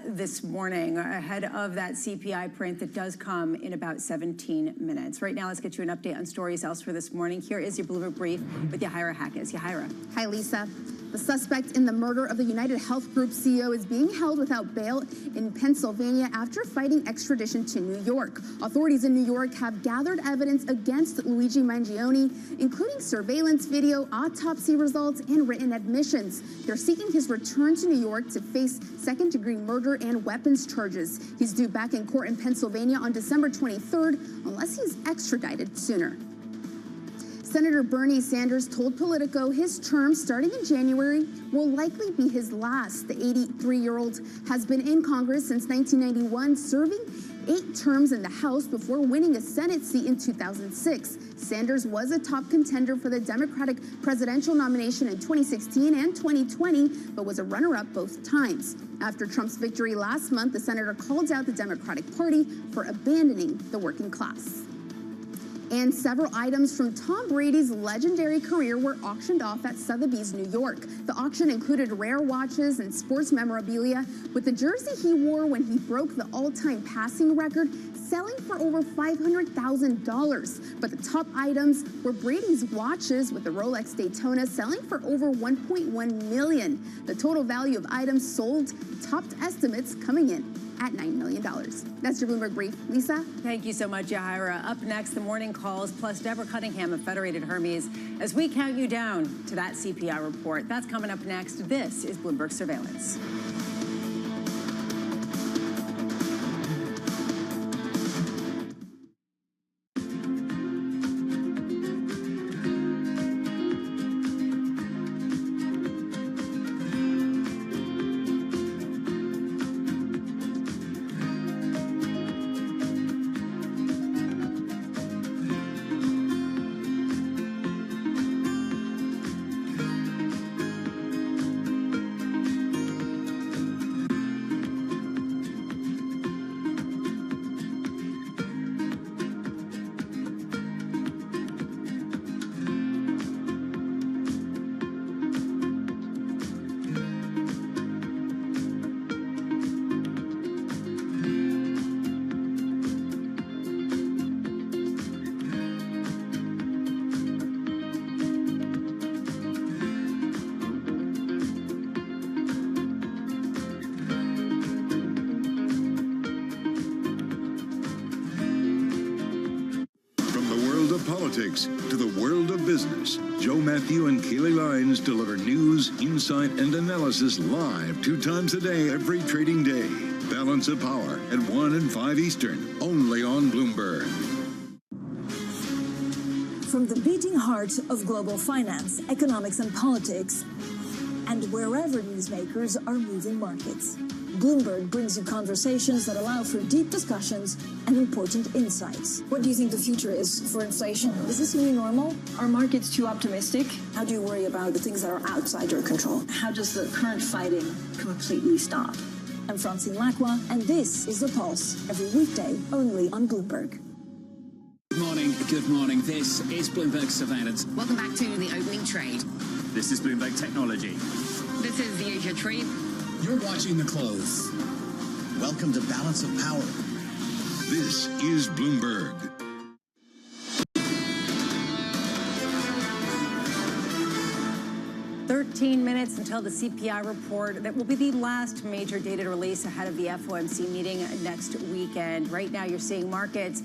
this morning ahead of that CPI print that does come in about 17 minutes. Right now, let's get you an update on stories elsewhere this morning. Here is your Bloomberg Brief with Yahira Hackes. Yahira. Hi, Lisa. The suspect in the murder of the United Health Group CEO is being held without bail in Pennsylvania after fighting extradition to New York. Authorities in New York have gathered evidence against Luigi Mangione, including surveillance video, autopsy results, and written admissions. They're seeking his return to New York to face second-degree murder and weapons charges. He's due back in court in Pennsylvania on December 23rd, unless he's extradited sooner. Senator Bernie Sanders told Politico his term starting in January will likely be his last. The 83-year-old has been in Congress since 1991, serving 8 terms in the House before winning a Senate seat in 2006. Sanders was a top contender for the Democratic presidential nomination in 2016 and 2020, but was a runner-up both times. After Trump's victory last month, the senator called out the Democratic Party for abandoning the working class. And several items from Tom Brady's legendary career were auctioned off at Sotheby's, New York. The auction included rare watches and sports memorabilia, with the jersey he wore when he broke the all-time passing record selling for over $500,000. But the top items were Brady's watches, with the Rolex Daytona selling for over $1.1 million. The total value of items sold topped estimates, coming in at $9 million. That's your Bloomberg Brief. Lisa? Thank you so much, Yahira. Up next, the morning calls, plus Deborah Cunningham of Federated Hermes, as we count you down to that CPI report. That's coming up next. This is Bloomberg Surveillance. Politics to the world of business. Joe Matthew and Keely Lines deliver news, insight, and analysis live 2 times a day, every trading day. Balance of Power at 1 and 5 Eastern, only on Bloomberg. From the beating heart of global finance, economics, and politics, and wherever newsmakers are moving markets, Bloomberg brings you conversations that allow for deep discussions and important insights. What do you think the future is for inflation? Is this a new normal? Are markets too optimistic? How do you worry about the things that are outside your control? How does the current fighting completely stop? I'm Francine Lacqua, and this is The Pulse, every weekday only on Bloomberg. Good morning. Good morning. This is Bloomberg Surveillance. Welcome back to the opening trade. This is Bloomberg Technology. This is the Asia Trade. You're watching the close. Welcome to Balance of Power. This is Bloomberg. 13 minutes until the CPI report that will be the last major data release ahead of the FOMC meeting next weekend. Right now, you're seeing markets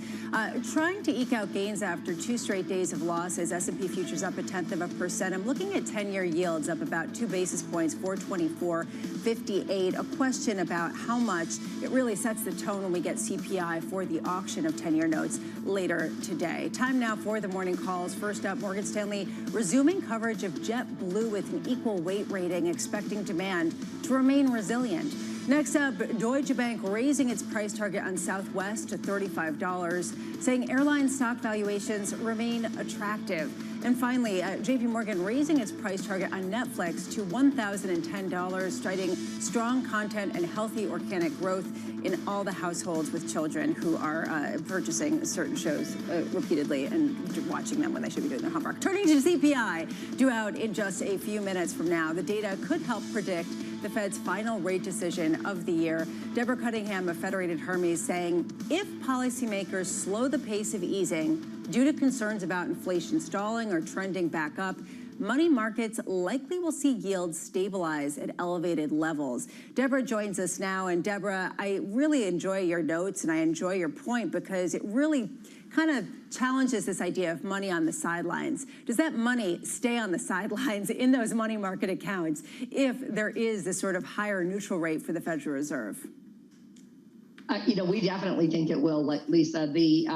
trying to eke out gains after 2 straight days of losses. S&P futures up 0.1%. I'm looking at 10-year yields up about 2 basis points, 424.58. A question about how much it really sets the tone when we get CPI for the auction of 10-year notes later today. Time now for the morning calls. First up, Morgan Stanley resuming coverage of JetBlue with an equal weight rating, expecting demand to remain resilient. Next up, Deutsche Bank raising its price target on Southwest to $35, saying airline stock valuations remain attractive. And finally, JP Morgan raising its price target on Netflix to $1,010, citing strong content and healthy organic growth in all the households with children who are purchasing certain shows repeatedly and watching them when they should be doing their homework. Turning to CPI, due out in just a few minutes from now, the data could help predict the Fed's final rate decision of the year. Deborah Cunningham of Federated Hermes saying if policymakers slow the pace of easing due to concerns about inflation stalling or trending back up, money markets likely will see yields stabilize at elevated levels. Deborah joins us now. And Deborah, I really enjoy your notes and I enjoy your point because it really kind of challenges this idea of money on the sidelines. Does that money stay on the sidelines in those money market accounts if there is this sort of higher neutral rate for the Federal Reserve? We definitely think it will, Lisa. The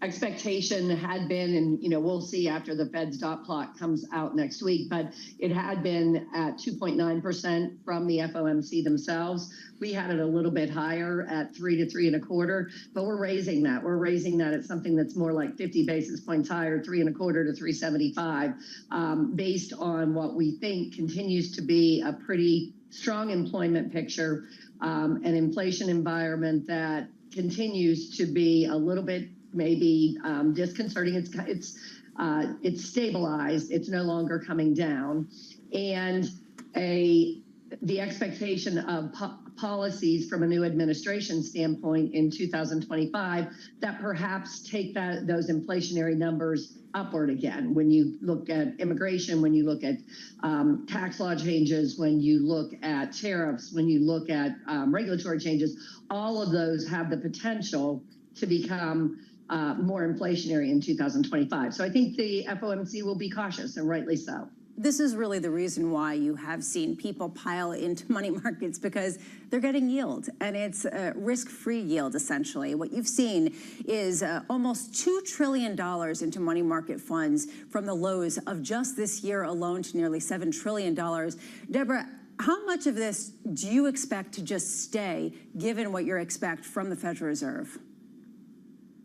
expectation had been, and, we'll see after the Fed's dot plot comes out next week, but it had been at 2.9% from the FOMC themselves. We had it a little bit higher at 3 to 3.25, but we're raising that. We're raising that at something that's more like 50 basis points higher, 3.25 to 3.75, based on what we think continues to be a pretty strong employment picture, an inflation environment that continues to be a little bit maybe disconcerting. It's stabilized. It's no longer coming down, and the expectation of policies from a new administration standpoint in 2025 that perhaps take those inflationary numbers upward again. When you look at immigration, when you look at tax law changes, when you look at tariffs, when you look at regulatory changes, all of those have the potential to become more inflationary in 2025. So I think the FOMC will be cautious, and rightly so. This is really the reason why you have seen people pile into money markets, because they're getting yield, and it's risk-free yield, essentially. What you've seen is almost $2 trillion into money market funds from the lows of just this year alone to nearly $7 trillion. Deborah, how much of this do you expect to just stay, given what you expect from the Federal Reserve?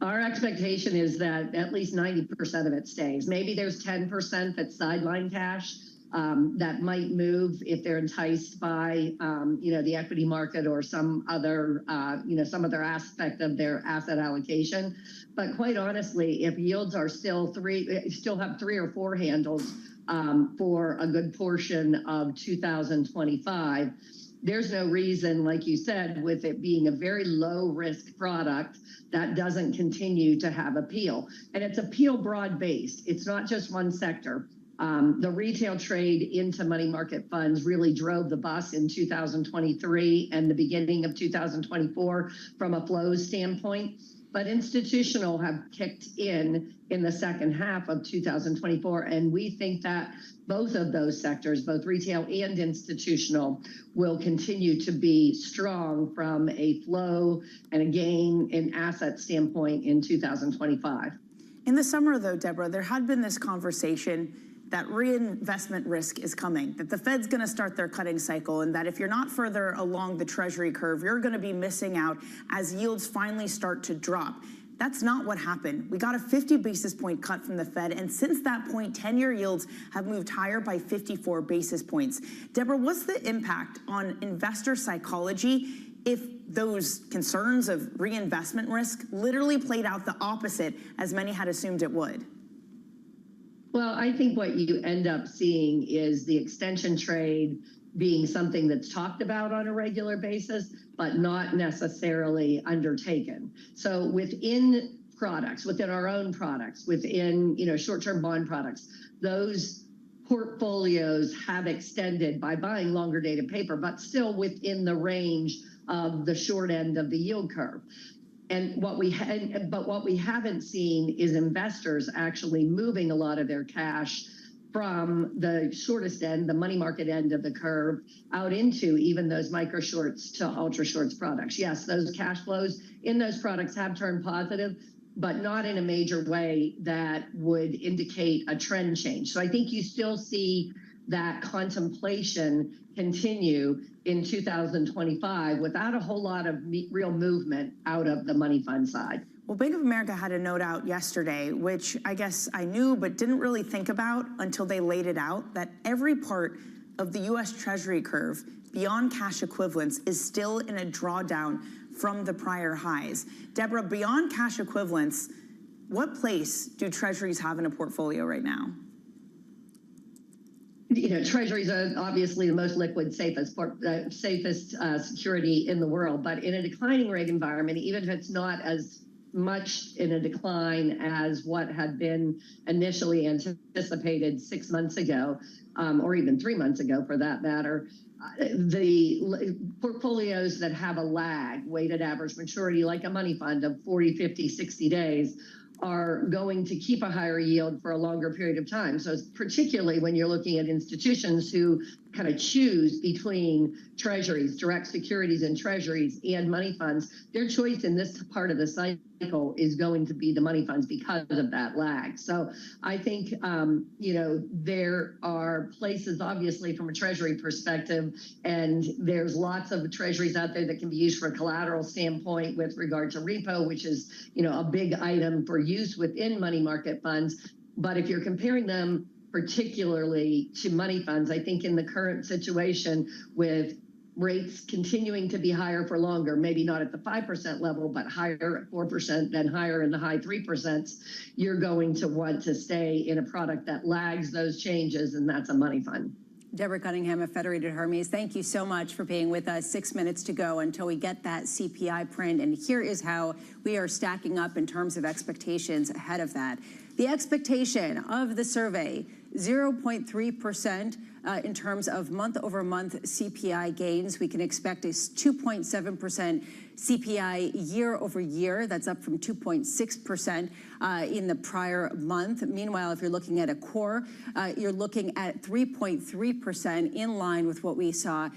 Our expectation is that at least 90% of it stays. Maybe there's 10% that's sideline cash that might move if they're enticed by, the equity market or some other aspect of their asset allocation. But quite honestly, if yields are still have 3 or 4 handles for a good portion of 2025, there's no reason, like you said, with it being a very low risk product, that doesn't continue to have appeal. And it's appeal broad-based. It's not just one sector. The retail trade into money market funds really drove the bus in 2023 and the beginning of 2024 from a flows standpoint. But institutional have kicked in the second half of 2024, and we think that both of those sectors, both retail and institutional, will continue to be strong from a flow and a gain in asset standpoint in 2025. In the summer, though, Deborah, there had been this conversation that reinvestment risk is coming, that the Fed's going to start their cutting cycle, and that if you're not further along the Treasury curve, you're going to be missing out as yields finally start to drop. That's not what happened. We got a 50 basis point cut from the Fed, and since that point, 10-year yields have moved higher by 54 basis points. Deborah, what's the impact on investor psychology if those concerns of reinvestment risk literally played out the opposite as many had assumed it would? Well, I think what you end up seeing is the extension trade being something that's talked about on a regular basis, but not necessarily undertaken. So within products, within our own products, within short-term bond products, those portfolios have extended by buying longer dated paper, but still within the range of the short end of the yield curve. And what we haven't seen is investors actually moving a lot of their cash from the shortest end, the money market end of the curve, out into even those micro shorts to ultra shorts products. Yes, those cash flows in those products have turned positive, but not in a major way that would indicate a trend change. So I think you still see that contemplation continue in 2025 without a whole lot of real movement out of the money fund side. Well, Bank of America had a note out yesterday, which I guess I knew but didn't really think about until they laid it out, that every part of the U.S. Treasury curve beyond cash equivalents is still in a drawdown from the prior highs. Deborah, beyond cash equivalents, what place do Treasuries have in a portfolio right now? You know, Treasuries are obviously the most liquid, safest security in the world. But in a declining rate environment, even if it's not as much in a decline as what had been initially anticipated 6 months ago, or even 3 months ago for that matter, the portfolios that have a lag, weighted average maturity, like a money fund of 40, 50, 60 days, are going to keep a higher yield for a longer period of time. So particularly when you're looking at institutions who kind of choose between treasuries, direct securities and treasuries and money funds, their choice in this part of the cycle is going to be the money funds because of that lag. So I think, you know, there are places, obviously, from a treasury perspective, and there's lots of treasuries out there that can be used for a collateral standpoint with regard to repo, which is, you know, a big item for use within money market funds. But if you're comparing them particularly to money funds, I think in the current situation with rates continuing to be higher for longer, maybe not at the 5% level, but higher at 4%, then higher in the high 3%, you're going to want to stay in a product that lags those changes, and that's a money fund. Deborah Cunningham of Federated Hermes, thank you so much for being with us. 6 minutes to go until we get that CPI print, and here is how we are stacking up in terms of expectations ahead of that. The expectation of the survey, 0.3% in terms of month-over-month CPI gains. We can expect a 2.7% CPI year-over-year. That's up from 2.6% in the prior month. Meanwhile, if you're looking at a core, you're looking at 3.3% in line with what we saw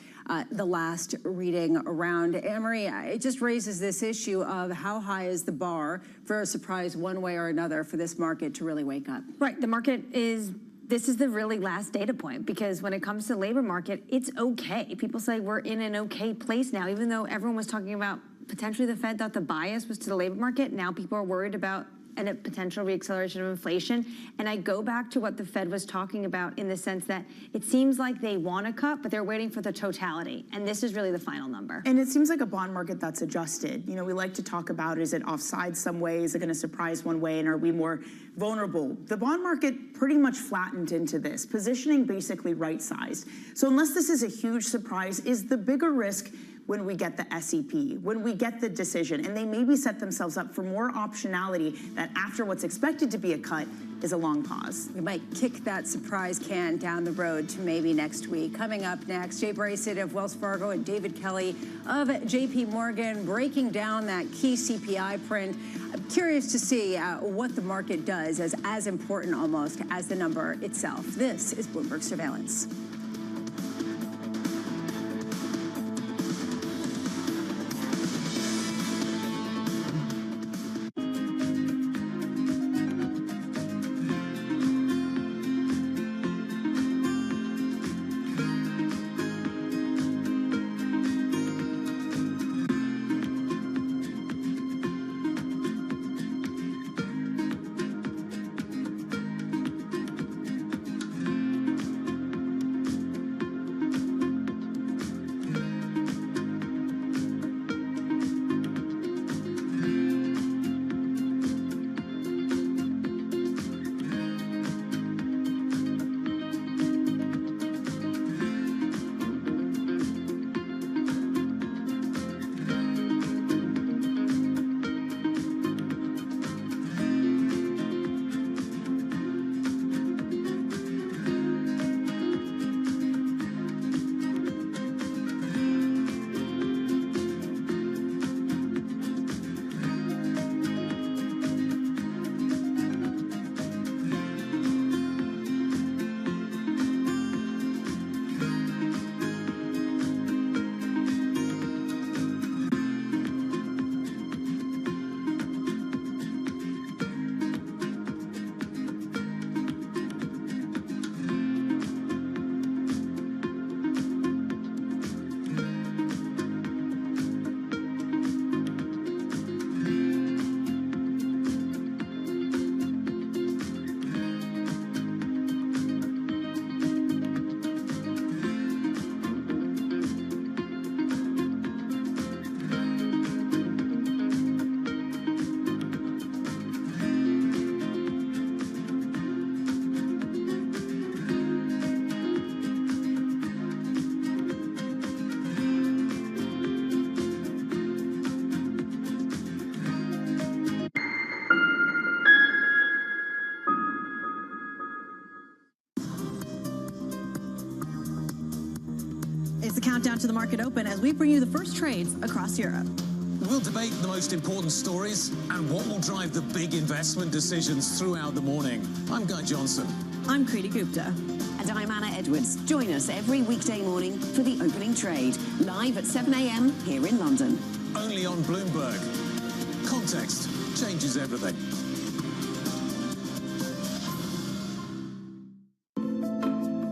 the last reading around. Anne-Marie, it just raises this issue of how high is the bar for a surprise one way or another for this market to really wake up. Right, the market is... This is the really last data point, because when it comes to the labor market, it's okay. People say we're in an okay place now, even though everyone was talking about potentially the Fed thought the bias was to the labor market. Now people are worried about a potential reacceleration of inflation. And I go back to what the Fed was talking about in the sense that it seems like they want to cut, but they're waiting for the totality. And this is really the final number. And it seems like a bond market that's adjusted. You know, we like to talk about, is it offside some way? Is it going to surprise one way? And are we more vulnerable? The bond market pretty much flattened into this, positioning basically right-sized. So unless this is a huge surprise, is the bigger risk when we get the SEP, when we get the decision, and they maybe set themselves up for more optionality that after what's expected to be a cut is a long pause. We might kick that surprise can down the road to maybe next week. Coming up next, Jay Bracett of Wells Fargo and David Kelly of JP Morgan breaking down that key CPI print. I'm curious to see what the market does as important almost as the number itself. This is Bloomberg Surveillance. It's the countdown to the market open as we bring you the first trades across Europe. We'll debate the most important stories and what will drive the big investment decisions throughout the morning. I'm Guy Johnson. I'm Kriti Gupta. And I'm Anna Edwards. Join us every weekday morning for the opening trade, live at 7 a.m. here in London. Only on Bloomberg. Context changes everything.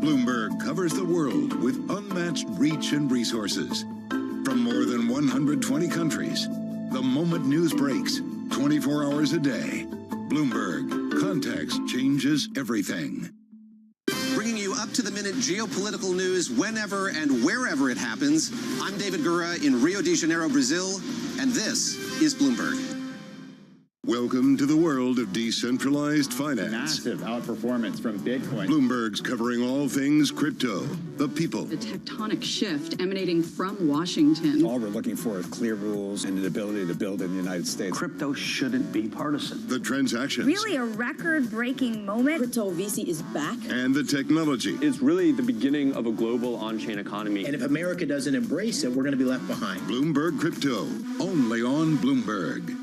Bloomberg covers the world with unmatched reach and resources. From more than 120 countries, the moment news breaks, 24 hours a day. Bloomberg, context changes everything. Bringing you up-to-the-minute geopolitical news whenever and wherever it happens. I'm David Gura in Rio de Janeiro, Brazil, and this is Bloomberg. Welcome to the world of decentralized finance. Massive outperformance from Bitcoin. Bloomberg's covering all things crypto, the people. The tectonic shift emanating from Washington. All we're looking for is clear rules and an ability to build in the United States. Crypto shouldn't be partisan. The transactions. Really a record-breaking moment. Crypto VC is back. And the technology. It's really the beginning of a global on-chain economy. And if America doesn't embrace it, we're going to be left behind. Bloomberg Crypto, only on Bloomberg.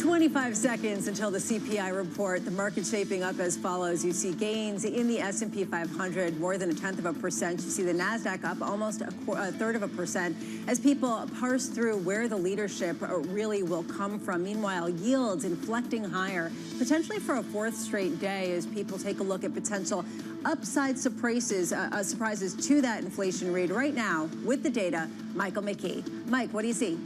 25 seconds until the CPI report. The market shaping up as follows. You see gains in the S&P 500, more than 0.1%. You see the NASDAQ up almost a 1/3% as people parse through where the leadership really will come from. Meanwhile, yields inflecting higher, potentially for a fourth straight day as people take a look at potential upside surprises to that inflation read. Right now, with the data, Michael McKee. Mike, what do you see?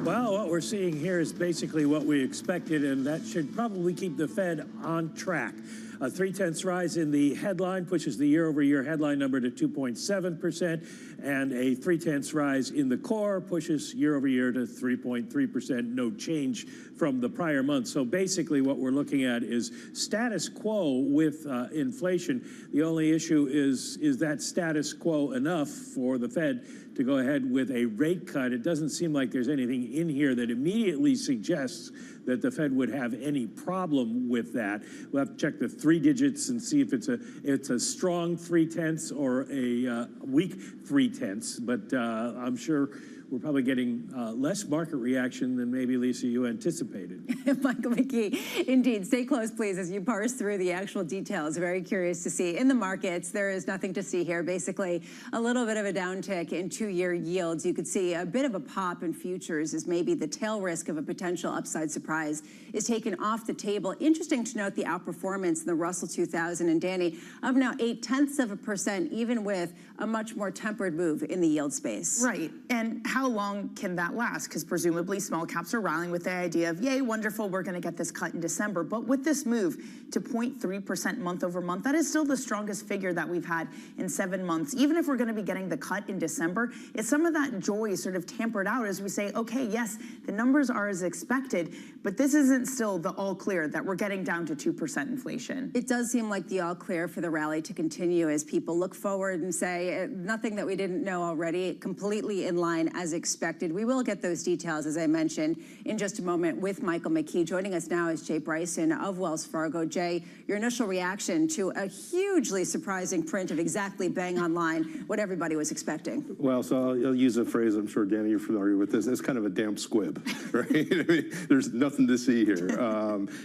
Well, what we're seeing here is basically what we expected, and that should probably keep the Fed on track. A 0.3 rise in the headline pushes the year-over-year headline number to 2.7%, and a 0.3 rise in the core pushes year-over-year to 3.3%. No change from the prior month. So basically what we're looking at is status quo with inflation. The only issue is that status quo enough for the Fed to go ahead with a rate cut? It doesn't seem like there's anything in here that immediately suggests that the Fed would have any problem with that. We'll have to check the three digits and see if it's a strong 0.3 or a weak 0.3. But I'm sure we're probably getting less market reaction than maybe, Lisa, you anticipated. Michael McKee, indeed. Stay close, please, as you parse through the actual details. Very curious to see. In the markets, there is nothing to see here. Basically, a little bit of a downtick in two-year yields. You could see a bit of a pop in futures as maybe the tail risk of a potential upside surprise is taken off the table. Interesting to note the outperformance in the Russell 2000 and Danny of now 0.8%, even with a much more tempered move in the yield space. Right. And how long can that last? Because presumably small caps are rallying with the idea of, yay, wonderful, we're going to get this cut in December. But with this move to 0.3% month over month, that is still the strongest figure that we've had in 7 months. Even if we're going to be getting the cut in December, it's some of that joy sort of tampered out as we say, okay, yes, the numbers are as expected, but this isn't still the all clear that we're getting down to 2% inflation. It does seem like the all clear for the rally to continue as people look forward and say nothing that we didn't know already, completely in line as expected. We will get those details, as I mentioned, in just a moment with Michael McKee. Joining us now is Jay Bryson of Wells Fargo. Jay, your initial reaction to a hugely surprising print of exactly bang on line what everybody was expecting. Well, so I'll use a phrase I'm sure, Danny, you're familiar with this. It's kind of a damp squib, right? I mean, there's nothing to see here.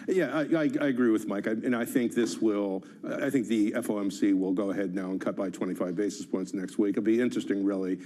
Yeah, I agree with Mike. And I think this will, I think the FOMC will go ahead now and cut by 25 basis points next week. It'll be interesting, really,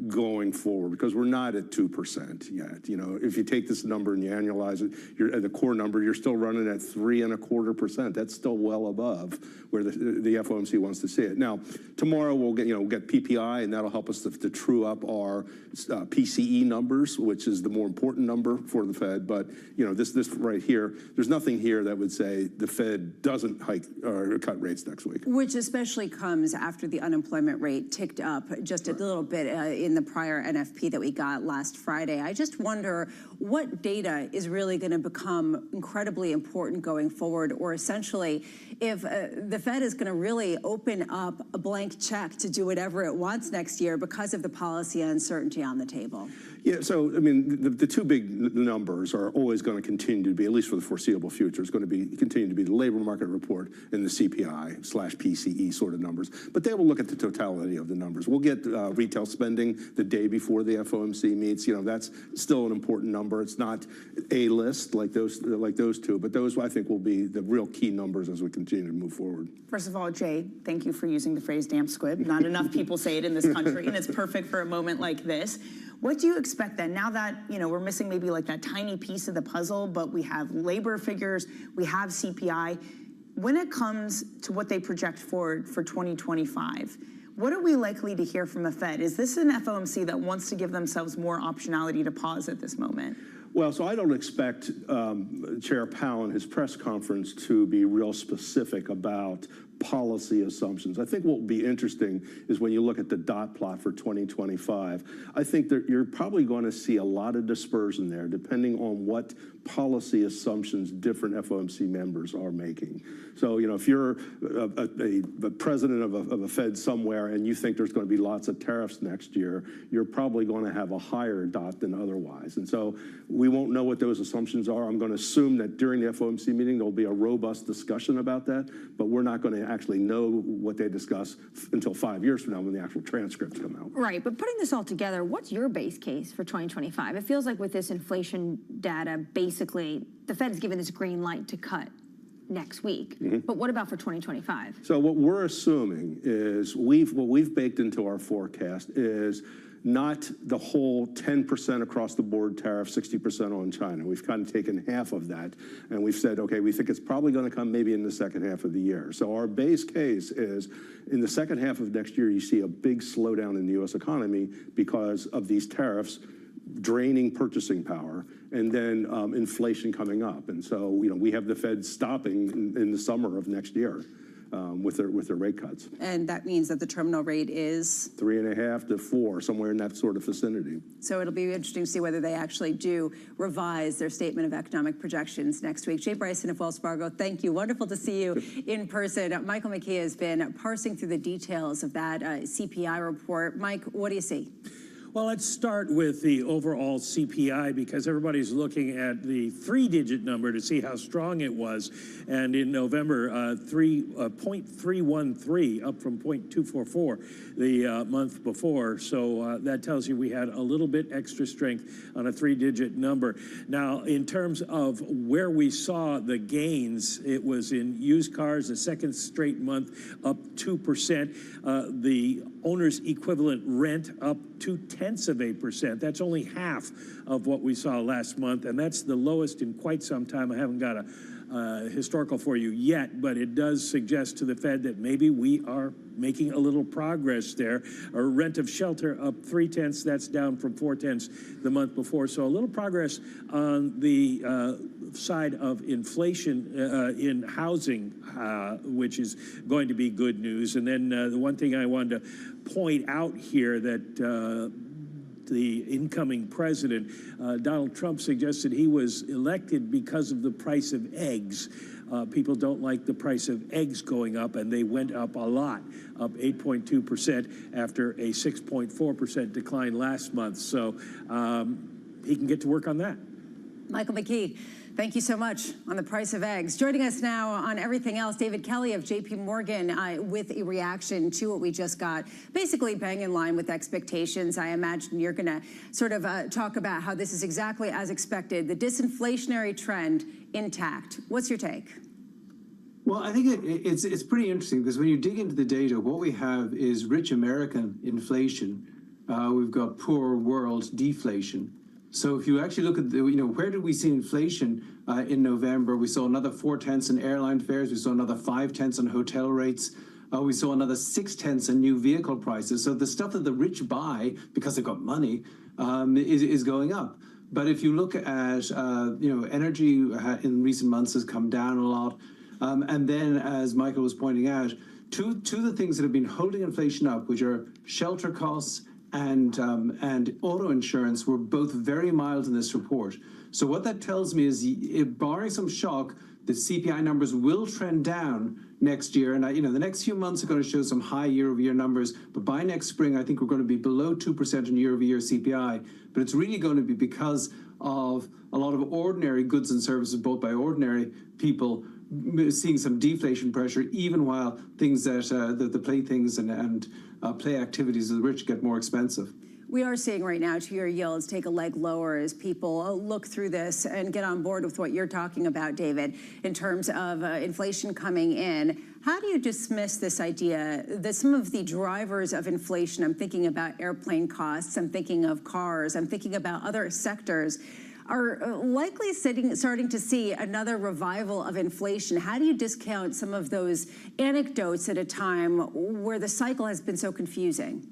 going forward, because we're not at 2% yet. You know, if you take this number and you annualize it, you're at the core number, you're still running at 3.25%. That's still well above where the FOMC wants to see it. Now, tomorrow we'll get PPI, and that'll help us to true up our PCE numbers, which is the more important number for the Fed. But this right here, there's nothing here that would say the Fed doesn't hike or cut rates next week. Which especially comes after the unemployment rate ticked up just a little bit in the prior NFP that that we got last Friday. I just wonder what data is really going to become incredibly important going forward, or essentially if the Fed is going to really open up a blank check to do whatever it wants next year because of the policy uncertainty on the table. Yeah, so, I mean, the two big numbers are always going to continue to be, at least for the foreseeable future, is going to continue to be the labor market report and the CPI/PCE sort of numbers. But they will look at the totality of the numbers. We'll get retail spending the day before the FOMC meets. You know, that's still an important number. It's not a list like those two, but those I think will be the real key numbers as we continue to move forward. First of all, Jay, thank you for using the phrase damn squib. Not enough people say it in this country, and it's perfect for a moment like this. What do you expect then, now that, you know, we're missing maybe like that tiny piece of the puzzle, but we have labor figures, we have CPI. When it comes to what they project forward for 2025, what are we likely to hear from the Fed? Is this an FOMC that wants to give themselves more optionality to pause at this moment? Well, so I don't expect Chair Powell in his press conference to be real specific about policy assumptions. I think what will be interesting is when you look at the dot plot for 2025, I think that you're probably going to see a lot of dispersion there depending on what policy assumptions different FOMC members are making. So, you know, if you're a president of a Fed somewhere and you think there's going to be lots of tariffs next year, you're probably going to have a higher dot than otherwise. And so we won't know what those assumptions are. I'm going to assume that during the FOMC meeting, there'll be a robust discussion about that, but we're not going to actually know what they discuss until 5 years from now when the actual transcripts come out. Right, but putting this all together, what's your base case for 2025? It feels like with this inflation data, basically, the Fed's given this green light to cut next week. But what about for 2025? So what we're assuming is what we've baked into our forecast is not the whole 10% across the board tariff, 60% on China. We've kind of taken half of that, and we've said, okay, we think it's probably going to come maybe in the second half of the year. So our base case is in the second half of next year, you see a big slowdown in the U.S. economy because of these tariffs draining purchasing power, and then inflation coming up. And so, you know, we have the Fed stopping in the summer of next year with their rate cuts. And that means that the terminal rate is 3.5 to 4, somewhere in that sort of vicinity. So it'll be interesting to see whether they actually do revise their statement of economic projections next week. Jay Bryson of Wells Fargo, thank you. Wonderful to see you in person. Michael McKee has been parsing through the details of that CPI report. Mike, what do you see? Well, let's start with the overall CPI because everybody's looking at the three-digit number to see how strong it was. And in November, 0.313, up from 0.244 the month before. So that tells you we had a little bit extra strength on a three-digit number. Now, in terms of where we saw the gains, it was in used cars, the second straight month, up 2%. The owner's equivalent rent up 0.2%. That's only half of what we saw last month, and that's the lowest in quite some time. I haven't got a historical for you yet, but it does suggest to the Fed that maybe we are making a little progress there. Our rent of shelter up 0.3, that's down from 0.4 the month before. So a little progress on the side of inflation in housing, which is going to be good news. And then the one thing I wanted to point out here that the incoming president, Donald Trump, suggested he was elected because of the price of eggs. People don't like the price of eggs going up, and they went up a lot, up 8.2% after a 6.4% decline last month. So he can get to work on that. Michael McKee, thank you so much on the price of eggs. Joining us now on everything else, David Kelly of JP Morgan with a reaction to what we just got. Basically bang in line with expectations. I imagine you're going to sort of talk about how this is exactly as expected, the disinflationary trend intact. What's your take? Well, I think it's pretty interesting because when you dig into the data, what we have is rich American inflation. We've got poor world deflation. So if you actually look at the, where did we see inflation in November? We saw another 0.4 in airline fares. We saw another 0.5 on hotel rates. We saw another 0.6 in new vehicle prices. So the stuff that the rich buy because they've got money is going up. But if you look at, energy in recent months has come down a lot. And then, as Michael was pointing out, two of the things that have been holding inflation up, which are shelter costs and auto insurance were both very mild in this report. So what that tells me is, barring some shock, the CPI numbers will trend down next year. And the next few months are going to show some high year-over-year numbers. But by next spring, I think we're going to be below 2% in year-over-year CPI. But it's really going to be because of a lot of ordinary goods and services bought by ordinary people seeing some deflation pressure, even while things that the playthings and play activities of the rich get more expensive. We are seeing right now two-year yields take a leg lower as people look through this and get on board with what you're talking about, David, in terms of inflation coming in. How do you dismiss this idea that some of the drivers of inflation, I'm thinking about airplane costs, I'm thinking of cars, I'm thinking about other sectors, are likely starting to see another revival of inflation? How do you discount some of those anecdotes at a time where the cycle has been so confusing?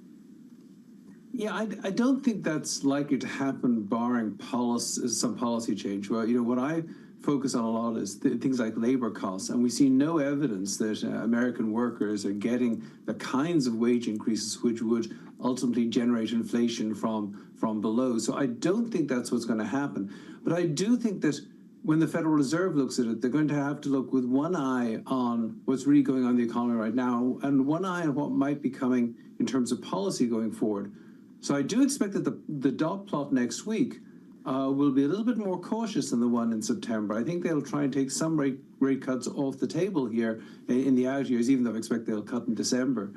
Yeah, I don't think that's likely to happen barring some policy change. Well, what I focus on a lot is things like labor costs, and we see no evidence that American workers are getting the kinds of wage increases which would ultimately generate inflation from below. So I don't think that's what's going to happen. But I do think that when the Federal Reserve looks at it, they're going to have to look with one eye on what's really going on in the economy right now, and one eye on what might be coming in terms of policy going forward. So I do expect that the dot plot next week will be a little bit more cautious than the one in September. I think they'll try and take some rate cuts off the table here in the out years, even though I expect they'll cut in December.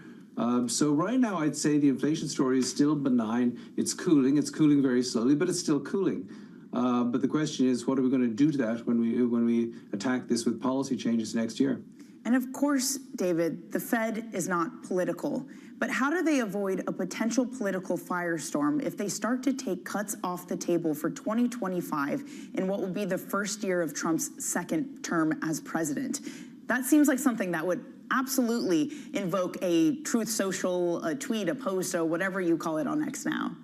So right now, I'd say the inflation story is still benign. It's cooling very slowly, but it's still cooling. But the question is, what are we going to do to that when we attack this with policy changes next year? And of course, David, the Fed is not political. But how do they avoid a potential political firestorm if they start to take cuts off the table for 2025 in what will be the first year of Trump's second term as president? That seems like something that would absolutely invoke a Truth Social, a tweet, a post, or whatever you call it on X now.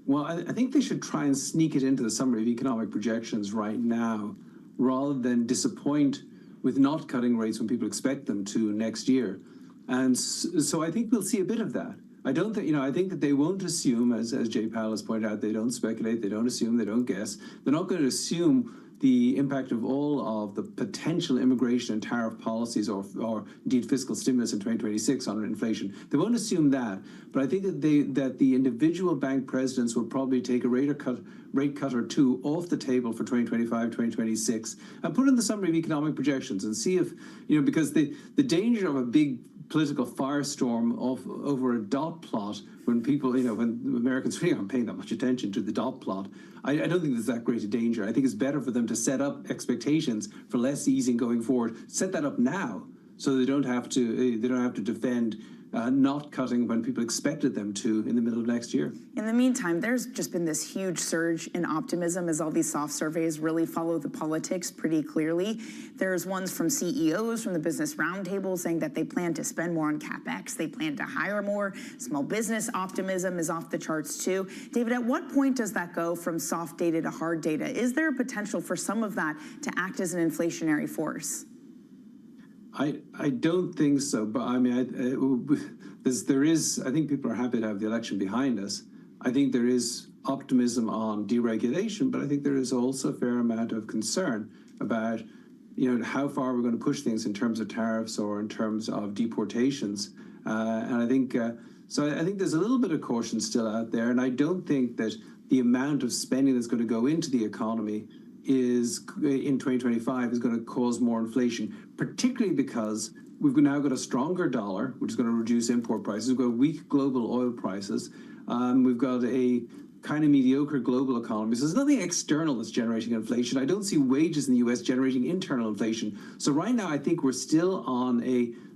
Well, I think they should try and sneak it into the summary of economic projections right now, rather than disappoint with not cutting rates when people expect them to next year. And so I think we'll see a bit of that. I don't think, I think that they won't assume, as Jay Powell has pointed out, they don't speculate, they don't assume, they don't guess. They're not going to assume the impact of all of the potential immigration and tariff policies or indeed fiscal stimulus in 2026 on inflation. They won't assume that. But I think that the individual bank presidents will probably take a rate cut or two off the table for 2025, 2026, and put in the summary of economic projections and see if, because the danger of a big political firestorm over a dot plot when people, when Americans really aren't paying that much attention to the dot plot, I don't think there's that great a danger. I think it's better for them to set up expectations for less easing going forward. Set that up now so they don't have to defend not cutting when people expected them to in the middle of next year. In the meantime, there's just been this huge surge in optimism as all these soft surveys really follow the politics pretty clearly. There's ones from CEOs from the Business Roundtable saying that they plan to spend more on CapEx, they plan to hire more. Small business optimism is off the charts too. David, at what point does that go from soft data to hard data? Is there a potential for some of that to act as an inflationary force? I don't think so, but I mean, I think people are happy to have the election behind us. I think there is optimism on deregulation, but I think there is also a fair amount of concern about, how far we're going to push things in terms of tariffs or in terms of deportations. And I think, so I think there's a little bit of caution still out there, and I don't think that the amount of spending that's going to go into the economy is in 2025 is going to cause more inflation, particularly because we've now got a stronger dollar, which is going to reduce import prices. We've got weak global oil prices. We've got a kind of mediocre global economy. So there's nothing external that's generating inflation. I don't see wages in the U.S. generating internal inflation. So right now, I think we're still on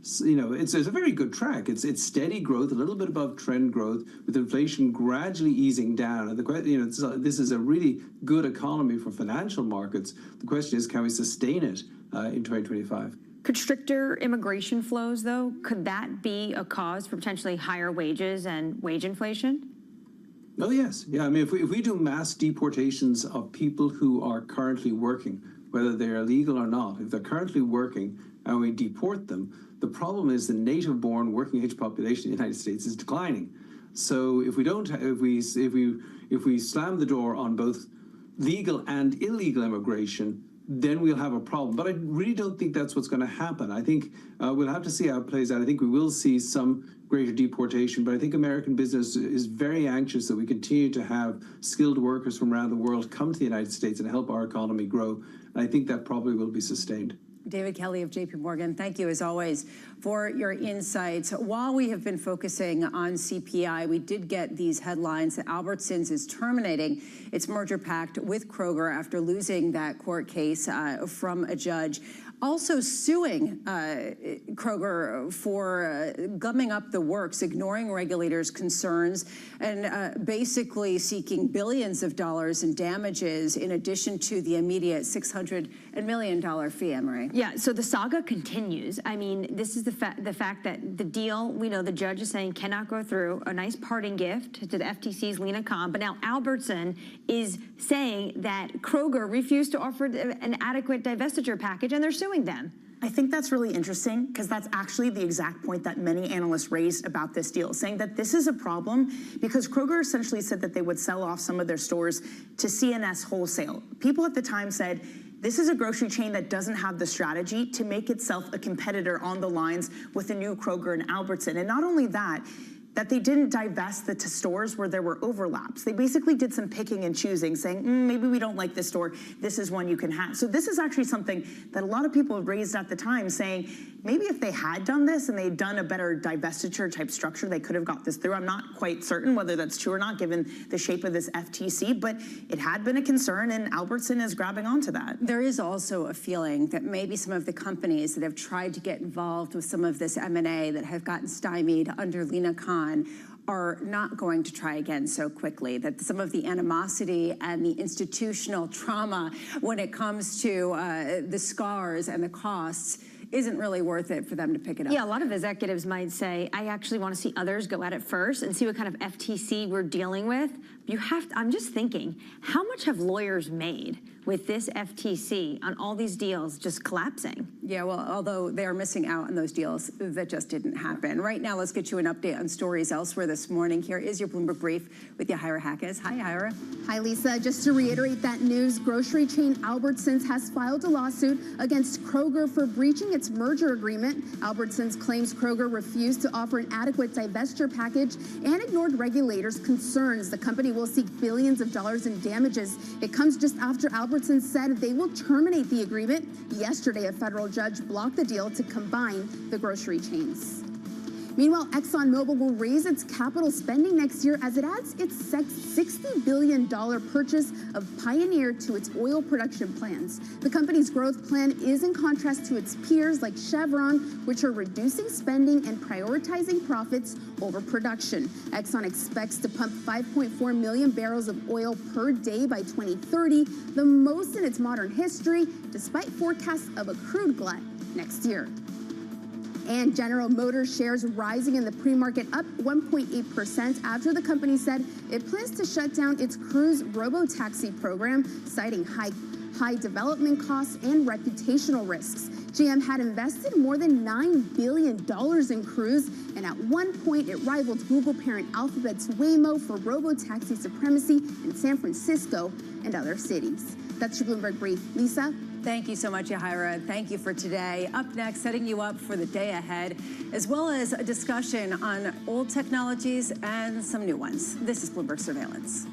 it's a very good track. It's steady growth, a little bit above trend growth, with inflation gradually easing down. And this is a really good economy for financial markets. The question is, can we sustain it in 2025? Could stricter immigration flows, though, could that be a cause for potentially higher wages and wage inflation? Oh, yes. Yeah, I mean, if we do mass deportations of people who are currently working, whether they're illegal or not, if they're currently working and we deport them, the problem is the native-born working-age population in the United States is declining. So if we don't, if we slam the door on both legal and illegal immigration, then we'll have a problem. But I really don't think that's what's going to happen. I think we'll have to see how it plays out. I think we will see some greater deportation, but I think American business is very anxious that we continue to have skilled workers from around the world come to the United States and help our economy grow. And I think that probably will be sustained. David Kelly of JP Morgan, thank you as always for your insights. While we have been focusing on CPI, we did get these headlines that Albertsons is terminating its merger pact with Kroger after losing that court case from a judge. Also suing Kroger for gumming up the works, ignoring regulators' concerns, and basically seeking billions of dollars in damages in addition to the immediate $600 million fee, Emery. Yeah, so the saga continues. I mean, this is the fact that the deal, we know the judge is saying cannot go through, a nice parting gift to the FTC's Lena Khan, but now Albertson is saying that Kroger refused to offer an adequate divestiture package, and they're suing them. I think that's really interesting because that's actually the exact point that many analysts raised about this deal, saying that this is a problem because Kroger essentially said that they would sell off some of their stores to CNS Wholesale. People at the time said, this is a grocery chain that doesn't have the strategy to make itself a competitor on the lines with the new Kroger and Albertson. And not only that they didn't divest the stores where there were overlaps. They basically did some picking and choosing, saying, maybe we don't like this store. This is one you can have. So this is actually something that a lot of people raised at the time, saying, maybe if they had done this and they'd done a better divestiture type structure, they could have got this through. I'm not quite certain whether that's true or not, given the shape of this FTC, but it had been a concern, and Albertson is grabbing onto that. There is also a feeling that maybe some of the companies that have tried to get involved with some of this M&A that have gotten stymied under Lena Khan are not going to try again so quickly, that some of the animosity and the institutional trauma when it comes to the scars and the costs isn't really worth it for them to pick it up. Yeah, a lot of executives might say, I actually want to see others go at it first and see what kind of FTC we're dealing with. I'm just thinking, how much have lawyers made with this FTC on all these deals just collapsing? Yeah, well, although they are missing out on those deals that just didn't happen. Right now, let's get you an update on stories elsewhere this morning. Here is your Bloomberg Brief with Yahira Hackes. Hi, Yahira. Hi, Lisa. Just to reiterate that news, grocery chain Albertsons has filed a lawsuit against Kroger for breaching its merger agreement. Albertsons claims Kroger refused to offer an adequate divestiture package and ignored regulators' concerns. The company will seek billions of dollars in damages. It comes just after Albertsons said they will terminate the agreement. Yesterday, a federal judge blocked the deal to combine the grocery chains. Meanwhile, ExxonMobil will raise its capital spending next year as it adds its $60 billion purchase of Pioneer to its oil production plans. The company's growth plan is in contrast to its peers like Chevron, which are reducing spending and prioritizing profits over production. Exxon expects to pump 5.4 million barrels of oil per day by 2030, the most in its modern history, despite forecasts of a crude glut next year. And General Motors shares rising in the pre-market, up 1.8% after the company said it plans to shut down its Cruise robo-taxi program, citing high development costs and reputational risks. GM had invested more than $9 billion in Cruise, and at one point it rivaled Google parent Alphabet's Waymo for robo-taxi supremacy in San Francisco and other cities. That's your Bloomberg Brief. Lisa? Thank you so much, Yahira. Thank you for today. Up next, setting you up for the day ahead, as well as a discussion on old technologies and some new ones. This is Bloomberg Surveillance.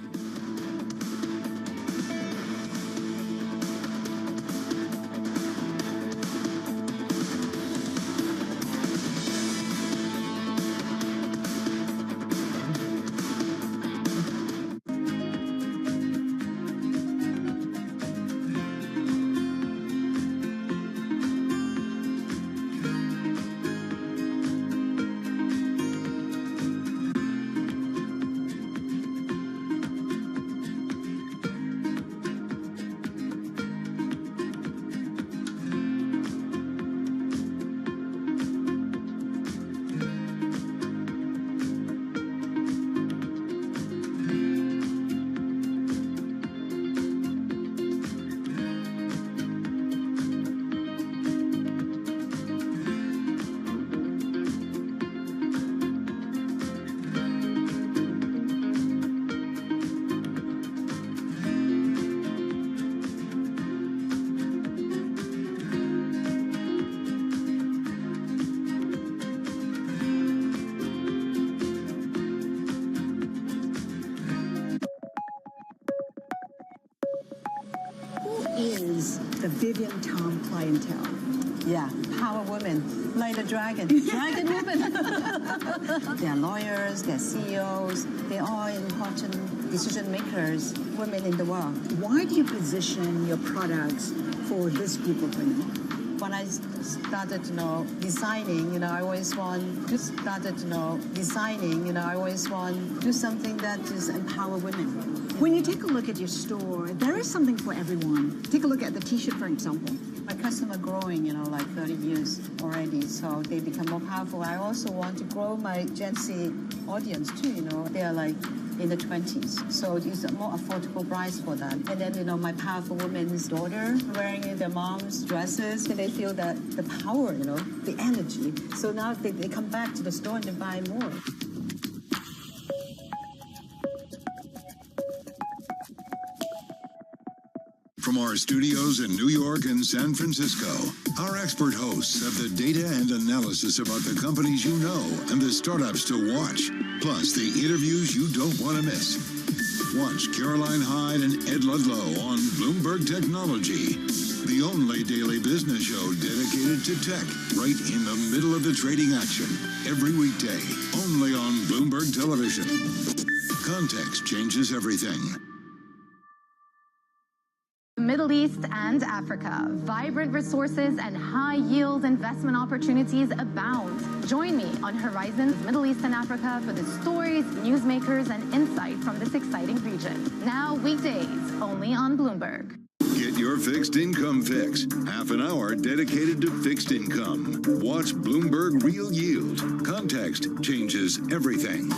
the Vivian Tom clientele. Yeah, power women, like the dragon women. They're lawyers, they're CEOs, they're all important decision makers, women in the world. Why do you position your products for this group of women? When I started, designing, I always want to do something that is empower women. When you take a look at your store, there is something for everyone. Take a look at the T-shirt, for example. My customer growing, like 30 years already, so they become more powerful. I also want to grow my Gen Z audience too, They are like in the 20s, so it's a more affordable price for them. And then, my powerful woman's daughter wearing their mom's dresses, and they feel that the power, the energy. So now they come back to the store and they buy more. From our studios in New York and San Francisco, our expert hosts have the data and analysis about the companies you know and the startups to watch, plus the interviews you don't want to miss. Watch Caroline Hyde and Ed Ludlow on Bloomberg Technology, the only daily business show dedicated to tech, right in the middle of the trading action, every weekday, only on Bloomberg Television. Context changes everything. Middle East and Africa. Vibrant resources and high-yield investment opportunities abound. Join me on Horizons Middle East and Africa for the stories, newsmakers, and insight from this exciting region. Now weekdays, only on Bloomberg. Get your fixed income fix. Half an hour dedicated to fixed income. Watch Bloomberg Real Yield. Context changes everything.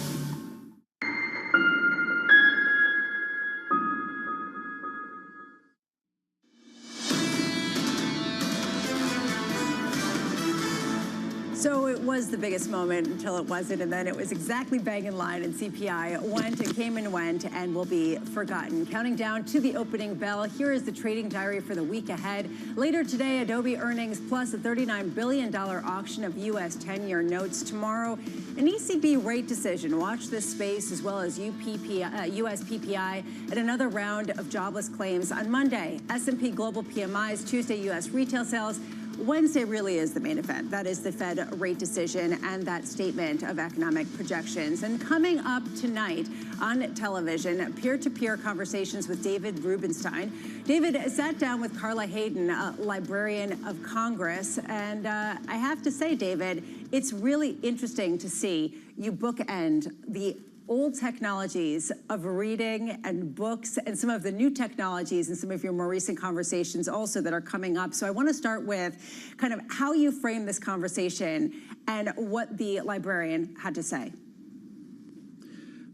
So it was the biggest moment until it wasn't, and then it was exactly bang in line, and CPI went and came and went and will be forgotten. Counting down to the opening bell, here is the trading diary for the week ahead. Later today, Adobe earnings plus a $39 billion auction of U.S. 10-year notes. Tomorrow, an ECB rate decision. Watch this space, as well as U.S. PPI and another round of jobless claims on Monday. S&P Global PMIs, Tuesday U.S. retail sales. Wednesday really is the main event. That is the Fed rate decision and that statement of economic projections. And coming up tonight on television, peer-to-peer conversations with David Rubenstein. David sat down with Carla Hayden, a Librarian of Congress. And I have to say, David, it's really interesting to see you bookend the old technologies of reading and books and some of the new technologies and some of your more recent conversations also that are coming up. So I want to start with kind of how you frame this conversation and what the librarian had to say.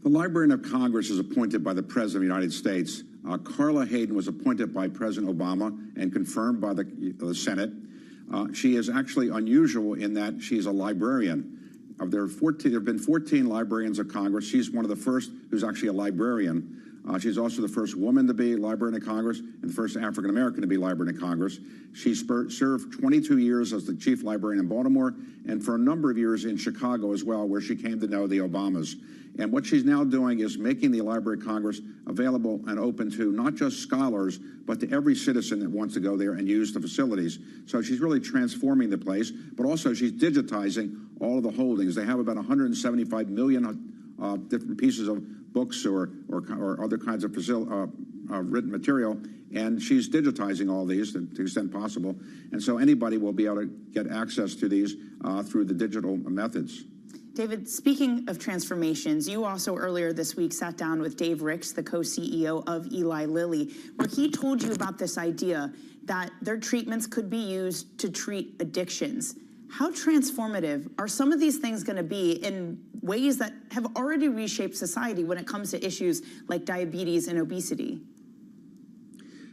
The Librarian of Congress is appointed by the President of the United States. Carla Hayden was appointed by President Obama and confirmed by the Senate. She is actually unusual in that she's a librarian. There have been 14 librarians of Congress. She's one of the first who's actually a librarian. She's also the first woman to be librarian of Congress and the first African-American to be librarian of Congress. She served 22 years as the chief librarian in Baltimore and for a number of years in Chicago as well, where she came to know the Obamas. And what she's now doing is making the Library of Congress available and open to not just scholars, but to every citizen that wants to go there and use the facilities. So she's really transforming the place, but also she's digitizing all of the holdings. They have about 175 million different pieces of books or other kinds of written material, and she's digitizing all these to the extent possible. And so anybody will be able to get access to these through the digital methods. David, speaking of transformations, you also earlier this week sat down with Dave Ricks, the co-CEO of Eli Lilly, where he told you about this idea that their treatments could be used to treat addictions. How transformative are some of these things going to be in ways that have already reshaped society when it comes to issues like diabetes and obesity?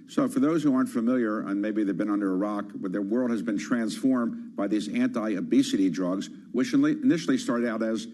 So for those who aren't familiar, and maybe they've been under a rock, but their world has been transformed by these anti-obesity drugs, which initially started out as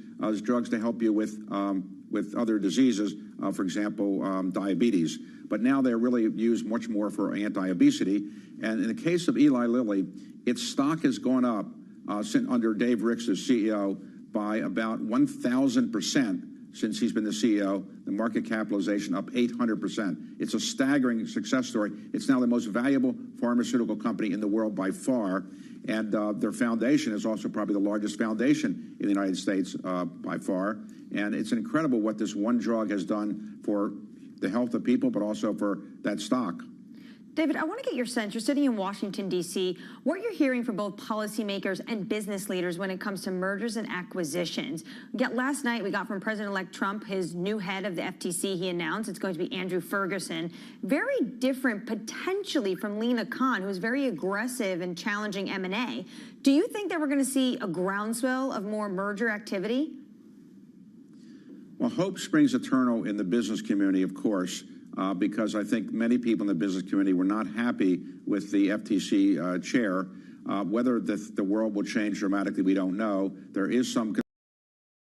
drugs to help you with other diseases, for example, diabetes. But now they're really used much more for anti-obesity. And in the case of Eli Lilly, its stock has gone up under Dave Ricks as CEO by about 1,000% since he's been the CEO. The market capitalization up 800%. It's a staggering success story. It's now the most valuable pharmaceutical company in the world by far. And their foundation is also probably the largest foundation in the United States by far. And it's incredible what this one drug has done for the health of people, but also for that stock. David, I want to get your sense. You're sitting in Washington, D.C. What you're hearing from both policymakers and business leaders when it comes to mergers and acquisitions. Yet last night, we got from President-elect Trump his new head of the FTC. He announced it's going to be Andrew Ferguson. Very different, potentially, from Lena Khan, who's very aggressive and challenging M&A. Do you think that we're going to see a groundswell of more merger activity? Well, hope springs eternal in the business community, of course. Because I think many people in the business community were not happy with the FTC chair. Whether the world will change dramatically, we don't know. There is some.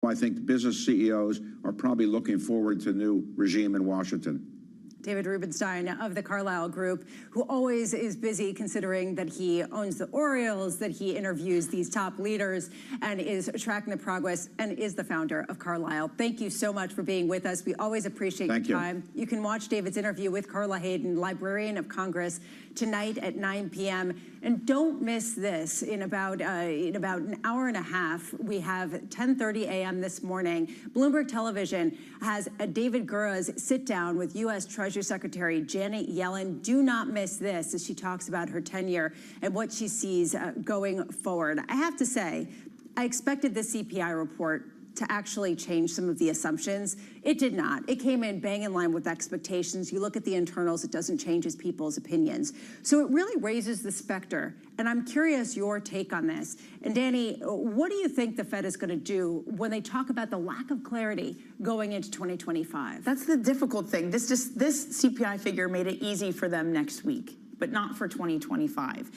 I think business CEOs are probably looking forward to a new regime in Washington. David Rubenstein of the Carlyle Group, who always is busy considering that he owns the Orioles, that he interviews these top leaders and is tracking the progress and is the founder of Carlyle. Thank you so much for being with us. We always appreciate your time. You can watch David's interview with Carla Hayden, Librarian of Congress, tonight at 9 p.m. And don't miss this. In about an hour and a half, we have 10:30 a.m. this morning. Bloomberg Television has a David Gura's sit down with U.S. Treasury Secretary Janet Yellen. Do not miss this as she talks about her tenure and what she sees going forward. I have to say, I expected the CPI report to actually change some of the assumptions. It did not. It came in bang in line with expectations. You look at the internals, it doesn't change people's opinions. So it really raises the specter. And I'm curious your take on this. And Danny, what do you think the Fed is going to do when they talk about the lack of clarity going into 2025? That's the difficult thing. This CPI figure made it easy for them next week, but not for 2025.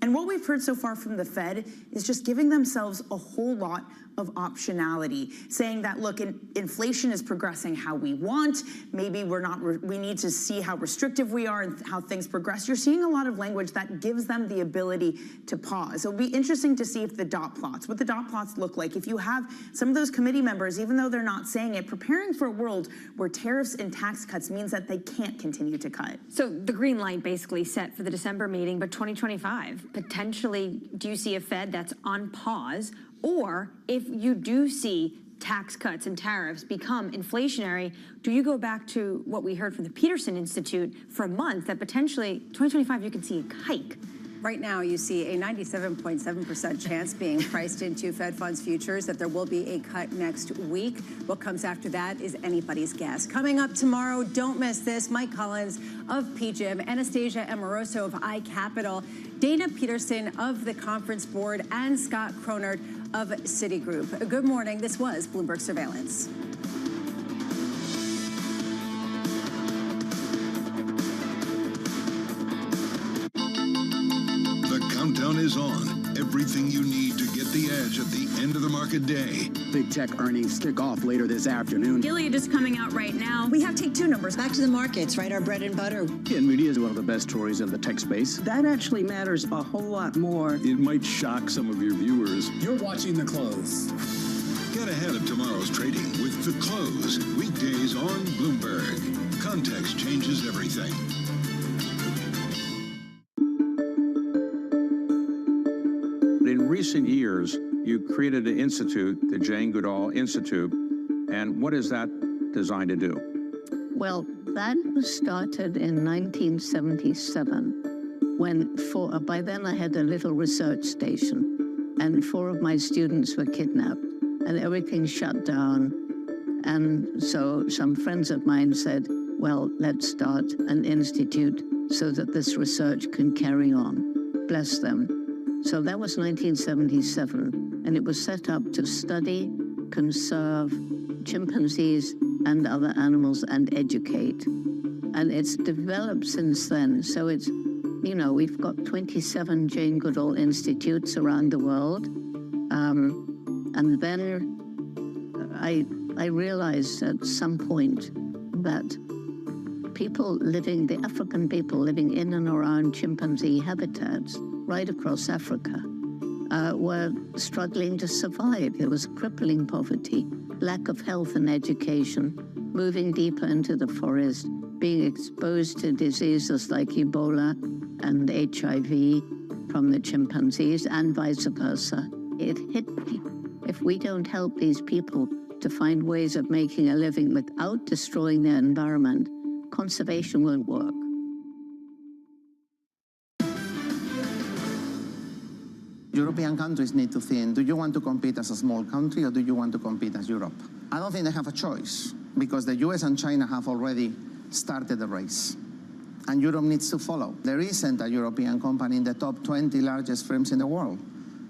And what we've heard so far from the Fed is just giving themselves a whole lot of optionality, saying that, look, inflation is progressing how we want. Maybe we need to see how restrictive we are and how things progress. You're seeing a lot of language that gives them the ability to pause. It'll be interesting to see if what the dot plots look like. If you have some of those committee members, even though they're not saying it, preparing for a world where tariffs and tax cuts means that they can't continue to cut. So the green light basically set for the December meeting, but 2025, potentially, do you see a Fed that's on pause? Or if you do see tax cuts and tariffs become inflationary, do you go back to what we heard from the Peterson Institute for a month that potentially 2025 you can see a hike? Right now, you see a 97.7% chance being priced into Fed funds futures that there will be a cut next week. What comes after that is anybody's guess. Coming up tomorrow, don't miss this. Mike Collins of PGIM, Anastasia Amoroso of iCapital, Dana Peterson of the Conference Board, and Scott Cronert of Citigroup. Good morning. This was Bloomberg Surveillance. Countdown is on. Everything you need to get the edge at the end of the market day. Big tech earnings kick off later this afternoon. Gilead is coming out right now. We have take two numbers. Back to the markets, right? Our bread and butter. NVIDIA is one of the best stories in the tech space. That actually matters a whole lot more. It might shock some of your viewers. You're watching The Close. Get ahead of tomorrow's trading with The Close. Weekdays on Bloomberg. Context changes everything. In recent years, you created an institute, the Jane Goodall Institute, and what is that designed to do? Well, that was started in 1977 when by then I had a little research station and 4 of my students were kidnapped and everything shut down. And so some friends of mine said, well, let's start an institute so that this research can carry on. Bless them. So that was 1977, and it was set up to study, conserve chimpanzees and other animals and educate. And it's developed since then. So it's, we've got 27 Jane Goodall Institutes around the world. And then I realized at some point that the African people living in and around chimpanzee habitats right across Africa were struggling to survive. There was crippling poverty. lack of health and education, moving deeper into the forest, being exposed to diseases like Ebola and HIV from the chimpanzees and vice versa. It hit me. If we don't help these people to find ways of making a living without destroying their environment, conservation won't work. European countries need to think, do you want to compete as a small country or do you want to compete as Europe? I don't think they have a choice because the US and China have already started the race. And Europe needs to follow. There isn't a European company in the top 20 largest firms in the world.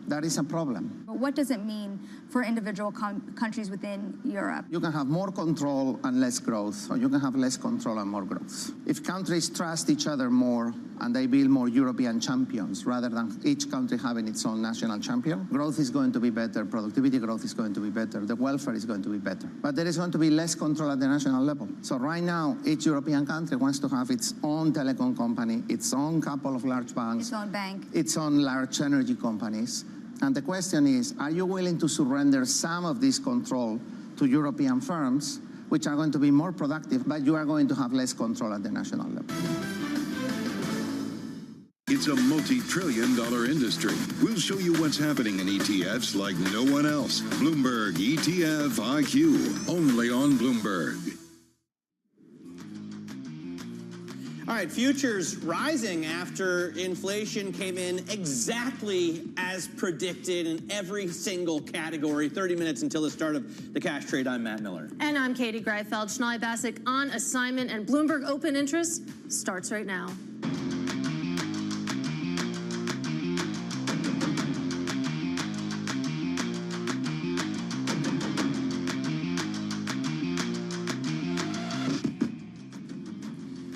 That is a problem. What does it mean for individual countries within Europe? You can have more control and less growth, or you can have less control and more growth. If countries trust each other more and they build more European champions rather than each country having its own national champion, growth is going to be better, productivity growth is going to be better, the welfare is going to be better. But there is going to be less control at the national level. So right now, each European country wants to have its own telecom company, its own couple of large banks, Its own bank. its own large energy companies. And the question is, are you willing to surrender some of this control to European firms, which are going to be more productive, but you are going to have less control at the national level? It's a multi-trillion-dollar industry. We'll show you what's happening in ETFs like no one else. Bloomberg ETF IQ, only on Bloomberg. All right, futures rising after inflation came in exactly as predicted in every single category. 30 minutes until the start of the cash trade. I'm Matt Miller. And I'm Katie Greifeld. Sonali Basak on assignment, and Bloomberg Open Interest starts right now.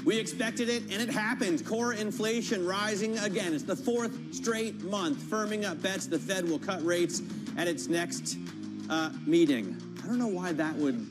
We expected it, and it happened. Core inflation rising again. It's the fourth straight month, firming up bets the Fed will cut rates at its next meeting. I don't know why that would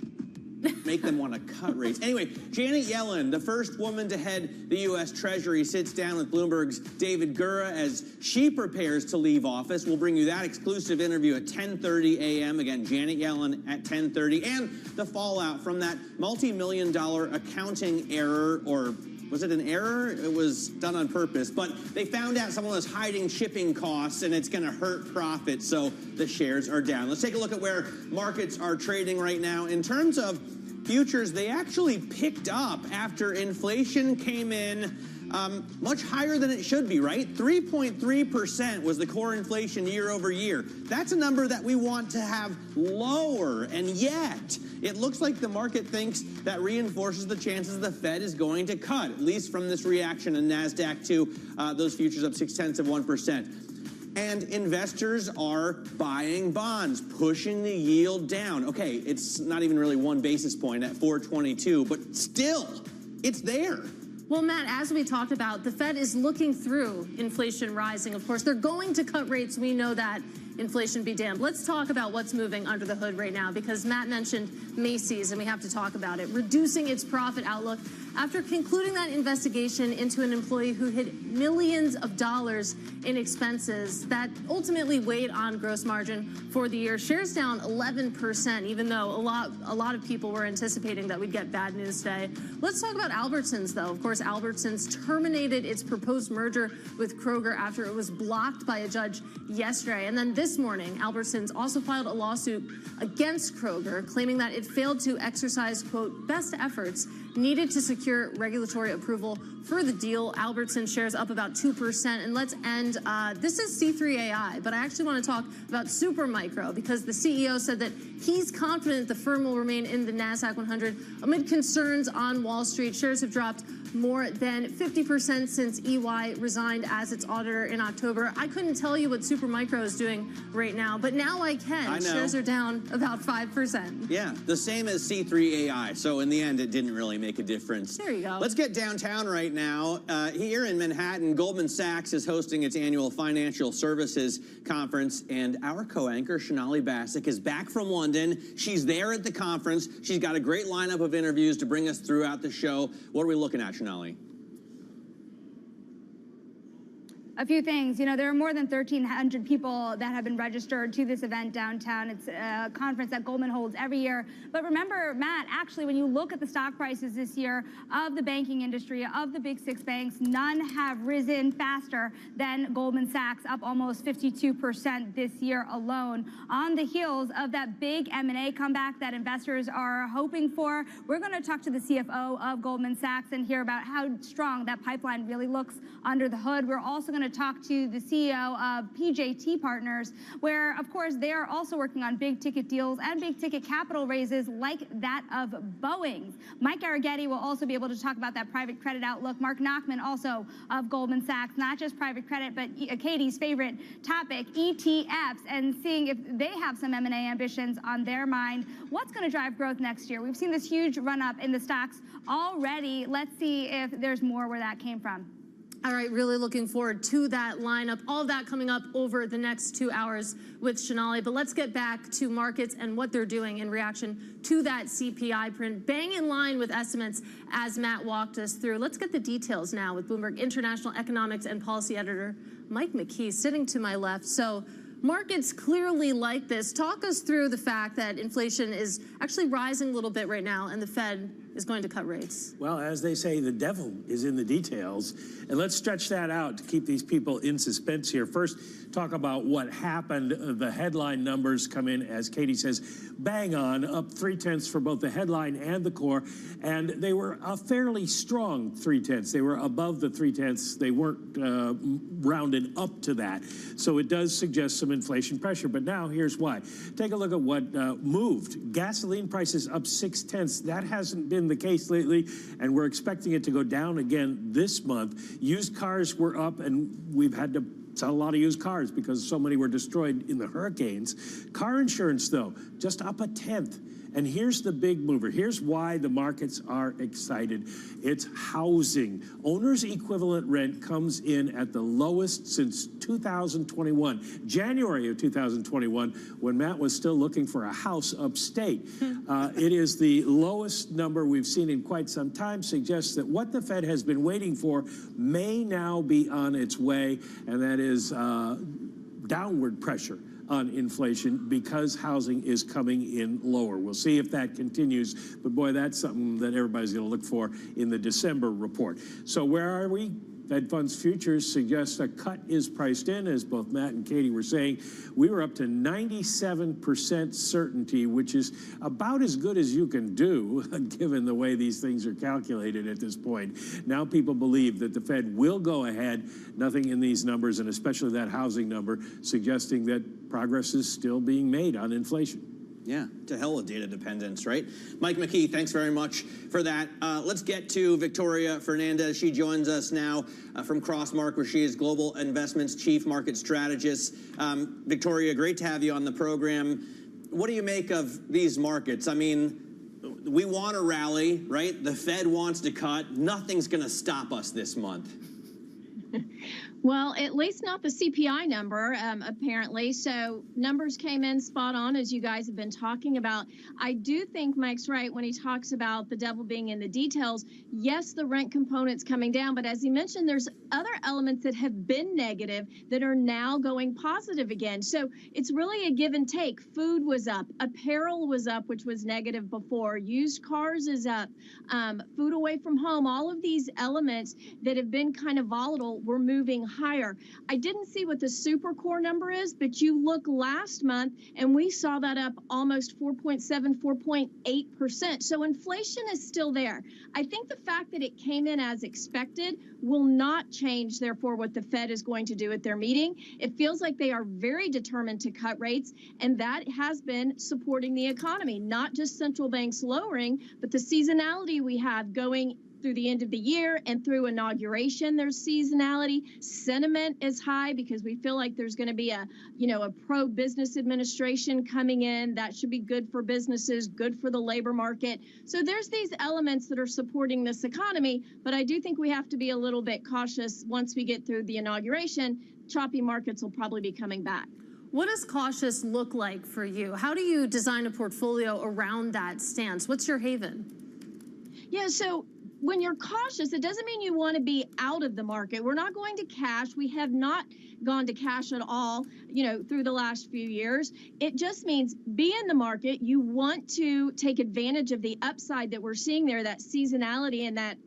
make them want to cut rates. Anyway, Janet Yellen, the first woman to head the U.S. Treasury, sits down with Bloomberg's David Gura as she prepares to leave office. We'll bring you that exclusive interview at 10:30 a.m. Again, Janet Yellen at 10:30. And the fallout from that multi-million-dollar accounting error, or was it an error? It was done on purpose. But they found out someone was hiding shipping costs, and it's going to hurt profits, so the shares are down. Let's take a look at where markets are trading right now. In terms of futures, they actually picked up after inflation came in much higher than it should be, right? 3.3% was the core inflation year over year. That's a number that we want to have lower, and yet it looks like the market thinks that reinforces the chances the Fed is going to cut, at least from this reaction in NASDAQ to those futures up 0.6%. And investors are buying bonds, pushing the yield down. Okay, it's not even really 1 basis point at 422, but still, it's there. Well, Matt, as we talked about, the Fed is looking through inflation rising. Of course, they're going to cut rates. We know that. Inflation be damned. Let's talk about what's moving under the hood right now, because Matt mentioned Macy's, and we have to talk about it, reducing its profit outlook after concluding that investigation into an employee who hid millions of dollars in expenses that ultimately weighed on gross margin for the year. Shares down 11%, even though a lot of people were anticipating that we'd get bad news today. Let's talk about Albertsons, though. Of course, Albertsons terminated its proposed merger with Kroger after it was blocked by a judge yesterday. And then this morning, Albertsons also filed a lawsuit against Kroger, claiming that it failed to exercise, quote, best efforts needed to secure regulatory approval for the deal. Albertsons shares up about 2%. And let's end, this is C3AI, but I actually want to talk about Supermicro, because the CEO said that he's confident the firm will remain in the NASDAQ 100 amid concerns on Wall Street. Shares have dropped more than 50% since EY resigned as its auditor in October. I couldn't tell you what Supermicro is doing right now, but now I can. I know. Shares are down about 5%. Yeah, the same as C3AI. So in the end, it didn't really make a difference. There you go. Let's get downtown right now. Here in Manhattan, Goldman Sachs is hosting its annual financial services conference, and our co-anchor, Sonali Basak, is back from London. She's there at the conference. She's got a great lineup of interviews to bring us throughout the show. What are we looking at, Sonali? A few things. You know, there are more than 1,300 people that have been registered to this event downtown. It's a conference that Goldman holds every year. But remember, Matt, actually, when you look at the stock prices this year of the banking industry, of the big six banks, none have risen faster than Goldman Sachs, up almost 52% this year alone. On the heels of that big M&A comeback that investors are hoping for, we're going to talk to the CFO of Goldman Sachs and hear about how strong that pipeline really looks under the hood. We're also going to talk to the CEO of PJT Partners, where, of course, they are also working on big ticket deals and big ticket capital raises like that of Boeing. Mike Arrighetti will also be able to talk about that private credit outlook. Mark Nachman, also of Goldman Sachs, not just private credit, but Katie's favorite topic, ETFs, and seeing if they have some M&A ambitions on their mind. What's going to drive growth next year? We've seen this huge run up in the stocks already. Let's see if there's more where that came from. All right, really looking forward to that lineup. All of that coming up over the next 2 hours with Shonali. But let's get back to markets and what they're doing in reaction to that CPI print. Bang in line with estimates as Matt walked us through. Let's get the details now with Bloomberg International Economics and Policy Editor Mike McKee sitting to my left. So markets clearly like this. Talk us through the fact that inflation is actually rising a little bit right now and the Fed is going to cut rates. Well, as they say, the devil is in the details. And let's stretch that out to keep these people in suspense here. First, talk about what happened. The headline numbers come in, as Katie says, bang on, up 0.3 for both the headline and the core. And they were a fairly strong 0.3. They were above the 0.3. They weren't rounded up to that. So it does suggest some inflation pressure. But now here's why. Take a look at what moved. Gasoline prices up 0.6. That hasn't been the case lately, and we're expecting it to go down again this month. Used cars were up, and we've had to sell a lot of used cars because so many were destroyed in the hurricanes. Car insurance, though, just up 0.1. And here's the big mover. Here's why the markets are excited. It's housing. Owner's equivalent rent comes in at the lowest since 2021, January of 2021, when Matt was still looking for a house upstate. It is the lowest number we've seen in quite some time, suggests that what the Fed has been waiting for may now be on its way, and that is downward pressure on inflation because housing is coming in lower. We'll see if that continues, but boy, that's something that everybody's going to look for in the December report. So where are we? Fed funds futures suggest a cut is priced in, as both Matt and Katie were saying. We were up to 97% certainty, which is about as good as you can do, given the way these things are calculated at this point. Now people believe that the Fed will go ahead. Nothing in these numbers, and especially that housing number, suggesting that progress is still being made on inflation. Yeah, to hell with data dependence, right? Mike McKee, thanks very much for that. Let's get to Victoria Fernandez. She joins us now from Crossmark, where she is Global Investments Chief Market Strategist. Victoria, great to have you on the program. What do you make of these markets? I mean, we want to rally, right? The Fed wants to cut. Nothing's going to stop us this month. Well, at least not the CPI number, apparently. So numbers came in spot on, as you guys have been talking about. I do think Mike's right when he talks about the devil being in the details. Yes, the rent component's coming down, but as he mentioned, there's other elements that have been negative that are now going positive again. So it's really a give and take. Food was up, apparel was up, which was negative before, used cars is up, food away from home. All of these elements that have been kind of volatile were moving higher. I didn't see what the super core number is, but you look last month and we saw that up almost 4.7, 4.8%. So inflation is still there. I think the fact that it came in as expected will not change, therefore, what the Fed is going to do at their meeting. It feels like they are very determined to cut rates, and that has been supporting the economy, not just central banks lowering, but the seasonality we have going through the end of the year and through inauguration. There's seasonality. Sentiment is high because we feel like there's going to be a pro-business administration coming in. That should be good for businesses, good for the labor market. So there's these elements that are supporting this economy, but I do think we have to be a little bit cautious once we get through the inauguration. Choppy markets will probably be coming back. What does cautious look like for you? How do you design a portfolio around that stance? What's your haven? Yeah, so when you're cautious, it doesn't mean you want to be out of the market. We're not going to cash. We have not gone to cash at all, through the last few years. It just means be in the market. You want to take advantage of the upside that we're seeing there, that seasonality and that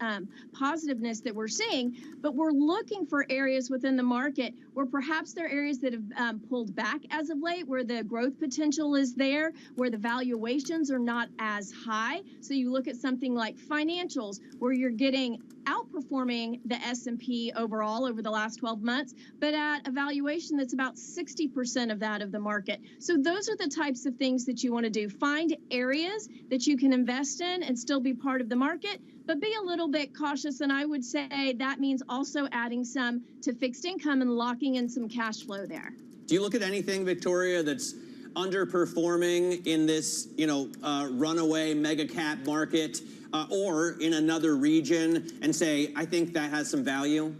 positiveness that we're seeing. But we're looking for areas within the market where perhaps there are areas that have pulled back as of late, where the growth potential is there, where the valuations are not as high. So you look at something like financials, where you're getting outperforming the S&P overall over the last 12 months, but at a valuation that's about 60% of that of the market. So those are the types of things that you want to do. Find areas that you can invest in and still be part of the market, but be a little bit cautious. And I would say that means also adding some to fixed income and locking in some cash flow there. Do you look at anything, Victoria, that's underperforming in this, runaway mega cap market, or in another region, and say, I think that has some value?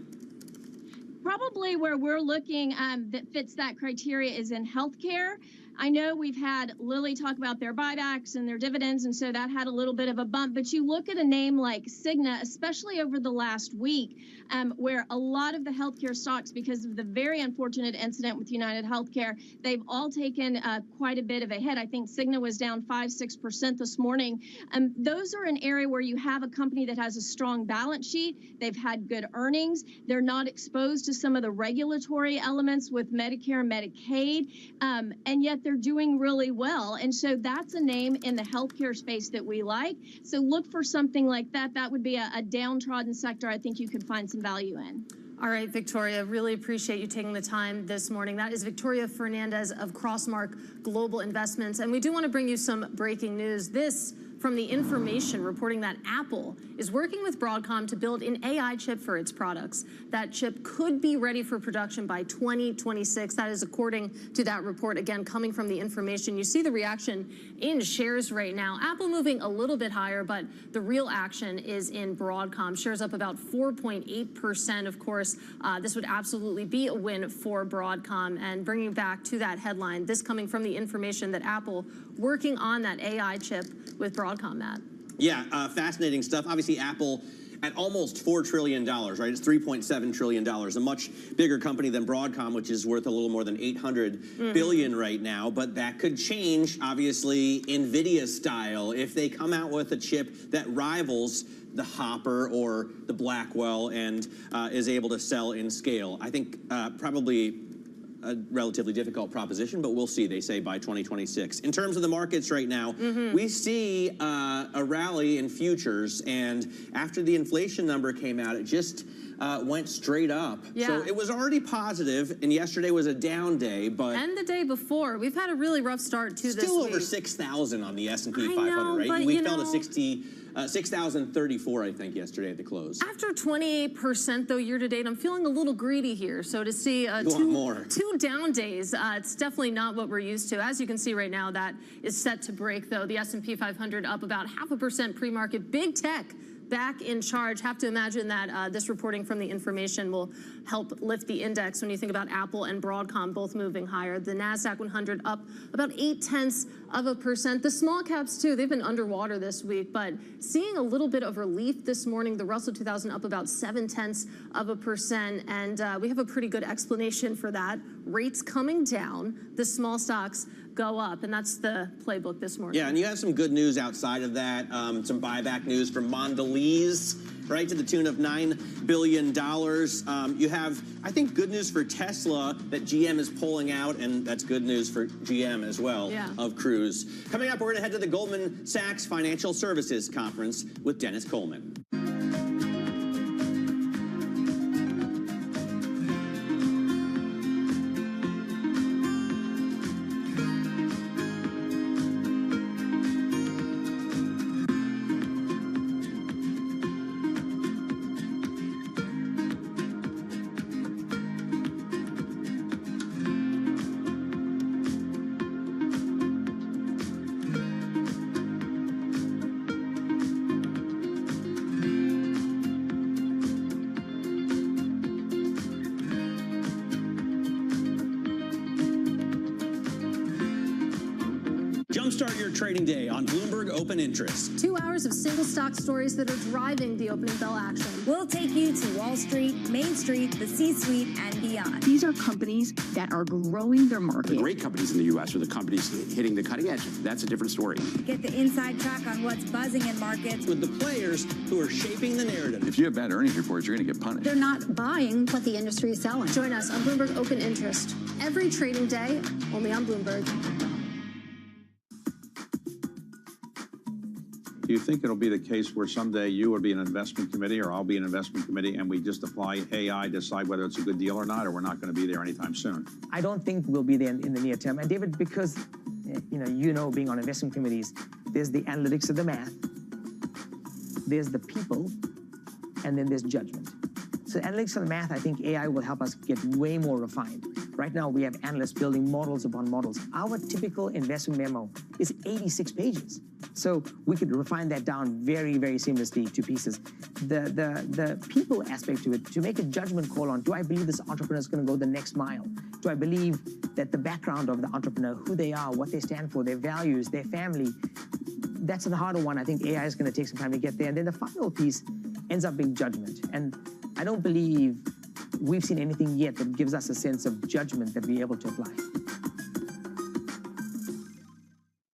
Probably where we're looking that fits that criteria is in healthcare. I know we've had Lilly talk about their buybacks and their dividends, and so that had a little bit of a bump. But you look at a name like Cigna, especially over the last week, where a lot of the healthcare stocks, because of the very unfortunate incident with United Healthcare, they've all taken quite a bit of a hit. I think Cigna was down 5-6% this morning. Those are an area where you have a company that has a strong balance sheet. They've had good earnings. They're not exposed to some of the regulatory elements with Medicare and Medicaid, and yet they're doing really well. And so that's a name in the healthcare space that we like. So look for something like that. That would be a downtrodden sector I think you could find some value in. All right, Victoria, really appreciate you taking the time this morning. That is Victoria Fernandez of Crossmark Global Investments. And we do want to bring you some breaking news. This from The Information, reporting that Apple is working with Broadcom to build an AI chip for its products. That chip could be ready for production by 2026. That is according to that report, again, coming from The Information. You see the reaction in shares right now. Apple moving a little bit higher, but the real action is in Broadcom. Shares up about 4.8%. Of course, this would absolutely be a win for Broadcom. And bringing back to that headline, this coming from The Information, that Apple working on that AI chip with Broadcom, Matt. Yeah, fascinating stuff. Obviously, Apple at almost $4 trillion, right? It's $3.7 trillion, a much bigger company than Broadcom, which is worth a little more than $800 billion right now. But that could change, obviously, NVIDIA style, if they come out with a chip that rivals the Hopper or the Blackwell and is able to sell in scale. I think probably a relatively difficult proposition, but we'll see, they say, by 2026. In terms of the markets right now, we see a rally in futures, and after the inflation number came out, it just went straight up. Yeah. So it was already positive, and yesterday was a down day, but... And the day before. We've had a really rough start to this week. Still over 6,000 on the S&P 500, know, right? We fell to 6,034, I think, yesterday at the close. After 28%, though, year to date, I'm feeling a little greedy here. So to see two down days, it's definitely not what we're used to. As you can see right now, that is set to break, though. The S&P 500 up about 0.5% pre-market. Big tech back in charge. Have to imagine that this reporting from The Information will help lift the index when you think about Apple and Broadcom both moving higher. The NASDAQ 100 up about 0.8%. The small caps, too, they've been underwater this week, but seeing a little bit of relief this morning. The Russell 2000 up about 0.7%, and we have a pretty good explanation for that. Rates coming down, the small stocks go up, and that's the playbook this morning. Yeah, and you have some good news outside of that, some buyback news from Mondelez, right, to the tune of $9 billion. You have, I think, good news for Tesla that GM is pulling out, and that's good news for GM as well, of Cruise. Coming up, we're going to head to the Goldman Sachs Financial Services Conference with Dennis Coleman. Jumpstart your trading day on Bloomberg Open Interest. 2 hours of single stock stories that are driving the opening bell action. We'll take you to Wall Street, Main Street, the C-suite, and beyond. These are companies that are growing their market. The great companies in the U.S. are the companies hitting the cutting edge. That's a different story. Get the inside track on what's buzzing in markets. With the players who are shaping the narrative. If you have bad earnings reports, you're going to get punished. They're not buying what the industry is selling. Join us on Bloomberg Open Interest every trading day, only on Bloomberg. Do you think it'll be the case where someday you will be an investment committee or I'll be an investment committee and we just apply AI, decide whether it's a good deal or not, or we're not going to be there anytime soon? I don't think we'll be there in the near term. And David, because being on investment committees, there's the analytics of the math, there's the people, and then there's judgment. So analytics of the math, I think AI will help us get way more refined. Right now, we have analysts building models upon models. Our typical investment memo is 86 pages. So we could refine that down very, very seamlessly to pieces. The people aspect to it, to make a judgment call on, do I believe this entrepreneur is going to go the next mile? Do I believe that the background of the entrepreneur, who they are, what they stand for, their values, their family, that's the harder one. I think AI is going to take some time to get there. And then the final piece ends up being judgment. And I don't believe we've seen anything yet that gives us a sense of judgment that we're able to apply.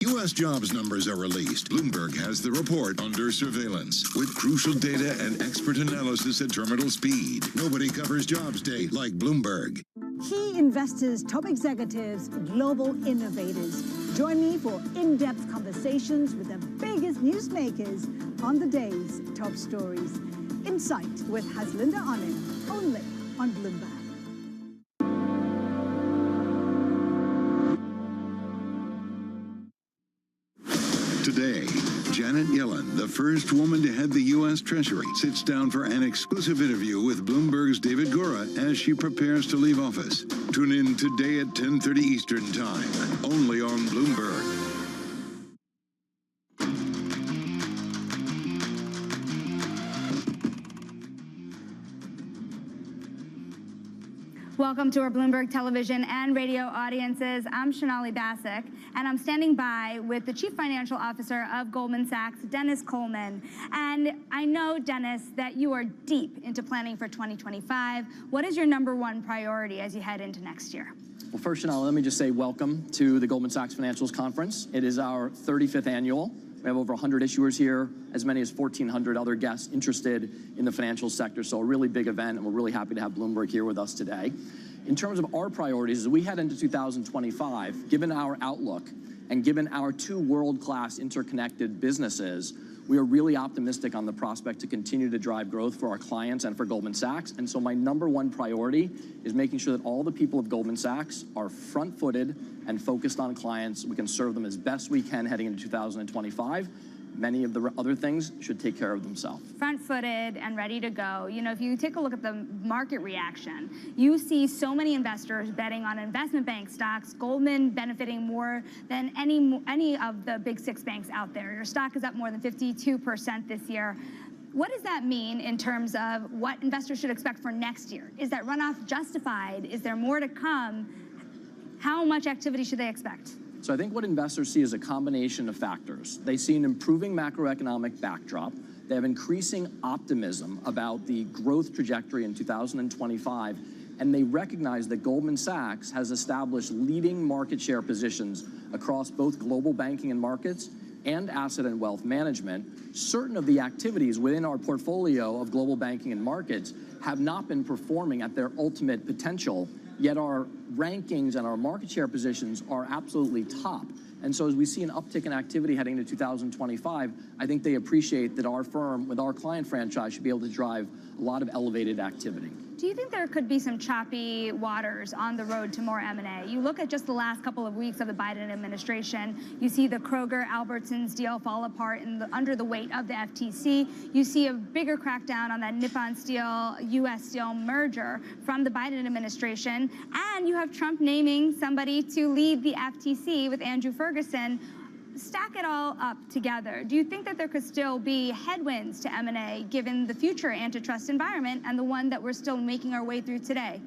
U.S. jobs numbers are released. Bloomberg has the report under surveillance with crucial data and expert analysis at terminal speed. Nobody covers jobs day like Bloomberg. Key investors, top executives, global innovators. Join me for in-depth conversations with the biggest newsmakers on the day's top stories. Insight with Haslinda Onen, only on Bloomberg. Today, Janet Yellen, the first woman to head the U.S. Treasury, sits down for an exclusive interview with Bloomberg's David Gura as she prepares to leave office. Tune in today at 10:30 Eastern Time, only on Bloomberg. Welcome to our Bloomberg television and radio audiences. I'm Shonali Basak, and I'm standing by with the Chief Financial Officer of Goldman Sachs, Dennis Coleman. And I know, Dennis, that you are deep into planning for 2025. What is your #1 priority as you head into next year? Well, first, Shonali, let me just say welcome to the Goldman Sachs Financials Conference. It is our 35th annual. We have over 100 issuers here, as many as 1,400 other guests interested in the financial sector. So a really big event, and we're really happy to have Bloomberg here with us today. In terms of our priorities, as we head into 2025, given our outlook and given our two world-class interconnected businesses, we are really optimistic on the prospect to continue to drive growth for our clients and for Goldman Sachs. And so my #1 priority is making sure that all the people of Goldman Sachs are front-footed and focused on clients. We can serve them as best we can heading into 2025. Many of the other things should take care of themselves. Front-footed and ready to go. You know, if you take a look at the market reaction, you see so many investors betting on investment bank stocks, Goldman benefiting more than any of the big 6 banks out there. Your stock is up more than 52% this year. What does that mean in terms of what investors should expect for next year? Is that runoff justified? Is there more to come? How much activity should they expect? So I think what investors see is a combination of factors. They see an improving macroeconomic backdrop. They have increasing optimism about the growth trajectory in 2025, and they recognize that Goldman Sachs has established leading market share positions across both global banking and markets and asset and wealth management. Certain of the activities within our portfolio of global banking and markets have not been performing at their ultimate potential, yet our rankings and our market share positions are absolutely top. And so as we see an uptick in activity heading into 2025, I think they appreciate that our firm, with our client franchise, should be able to drive a lot of elevated activity. Do you think there could be some choppy waters on the road to more M&A? You look at just the last couple of weeks of the Biden administration, you see the Kroger-Albertsons deal fall apart under the weight of the FTC. You see a bigger crackdown on that Nippon Steel-U.S. Steel merger from the Biden administration. And you have Trump naming somebody to lead the FTC with Andrew Ferguson. Stack it all up together. Do you think that there could still be headwinds to M&A given the future antitrust environment and the one that we're still making our way through today?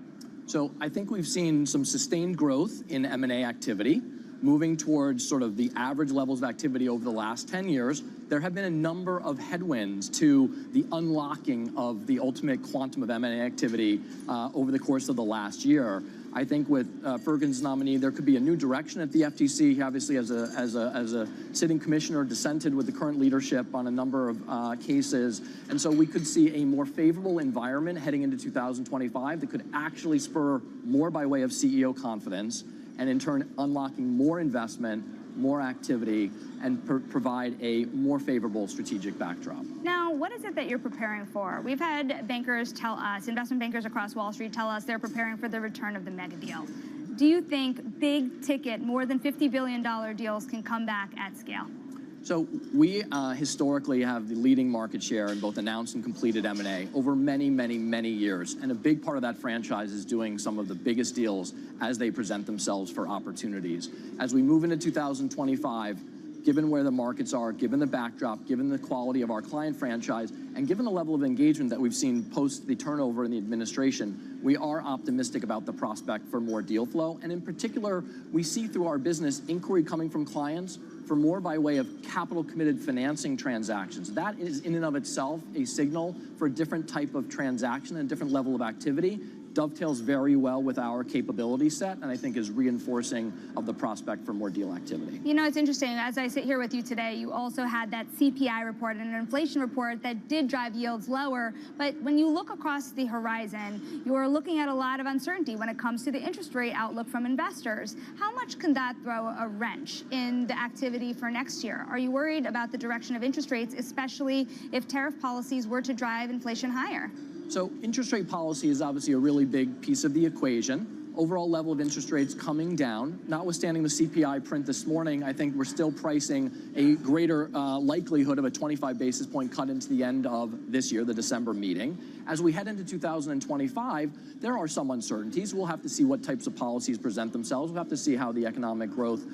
So I think we've seen some sustained growth in M&A activity. moving towards sort of the average levels of activity over the last 10 years, there have been a number of headwinds to the unlocking of the ultimate quantum of M&A activity over the course of the last year. I think with Ferguson's nominee, there could be a new direction at the FTC. He obviously, as a sitting commissioner, dissented with the current leadership on a number of cases. And so we could see a more favorable environment heading into 2025 that could actually spur more by way of CEO confidence, and in turn unlocking more investment, more activity, and provide a more favorable strategic backdrop. Now, what is it that you're preparing for? We've had bankers tell us, investment bankers across Wall Street tell us they're preparing for the return of the mega deal. Do you think big ticket, more than $50 billion deals can come back at scale? So we historically have the leading market share in both announced and completed M&A over many, many, many years. And a big part of that franchise is doing some of the biggest deals as they present themselves for opportunities. As we move into 2025, given where the markets are, given the backdrop, given the quality of our client franchise, and given the level of engagement that we've seen post the turnover in the administration, we are optimistic about the prospect for more deal flow. And in particular, we see through our business inquiry coming from clients for more by way of capital-committed financing transactions. That is in and of itself a signal for a different type of transaction and a different level of activity. Dovetails very well with our capability set, and I think is reinforcing of the prospect for more deal activity. You know, it's interesting. As I sit here with you today, you also had that CPI report and an inflation report that did drive yields lower. But when you look across the horizon, you are looking at a lot of uncertainty when it comes to the interest rate outlook from investors. How much can that throw a wrench in the activity for next year? Are you worried about the direction of interest rates, especially if tariff policies were to drive inflation higher? So interest rate policy is obviously a really big piece of the equation. Overall level of interest rates coming down. Notwithstanding the CPI print this morning, I think we're still pricing a greater likelihood of a 25 basis point cut into the end of this year, the December meeting. As we head into 2025, there are some uncertainties. We'll have to see what types of policies present themselves. We'll have to see how the economic growth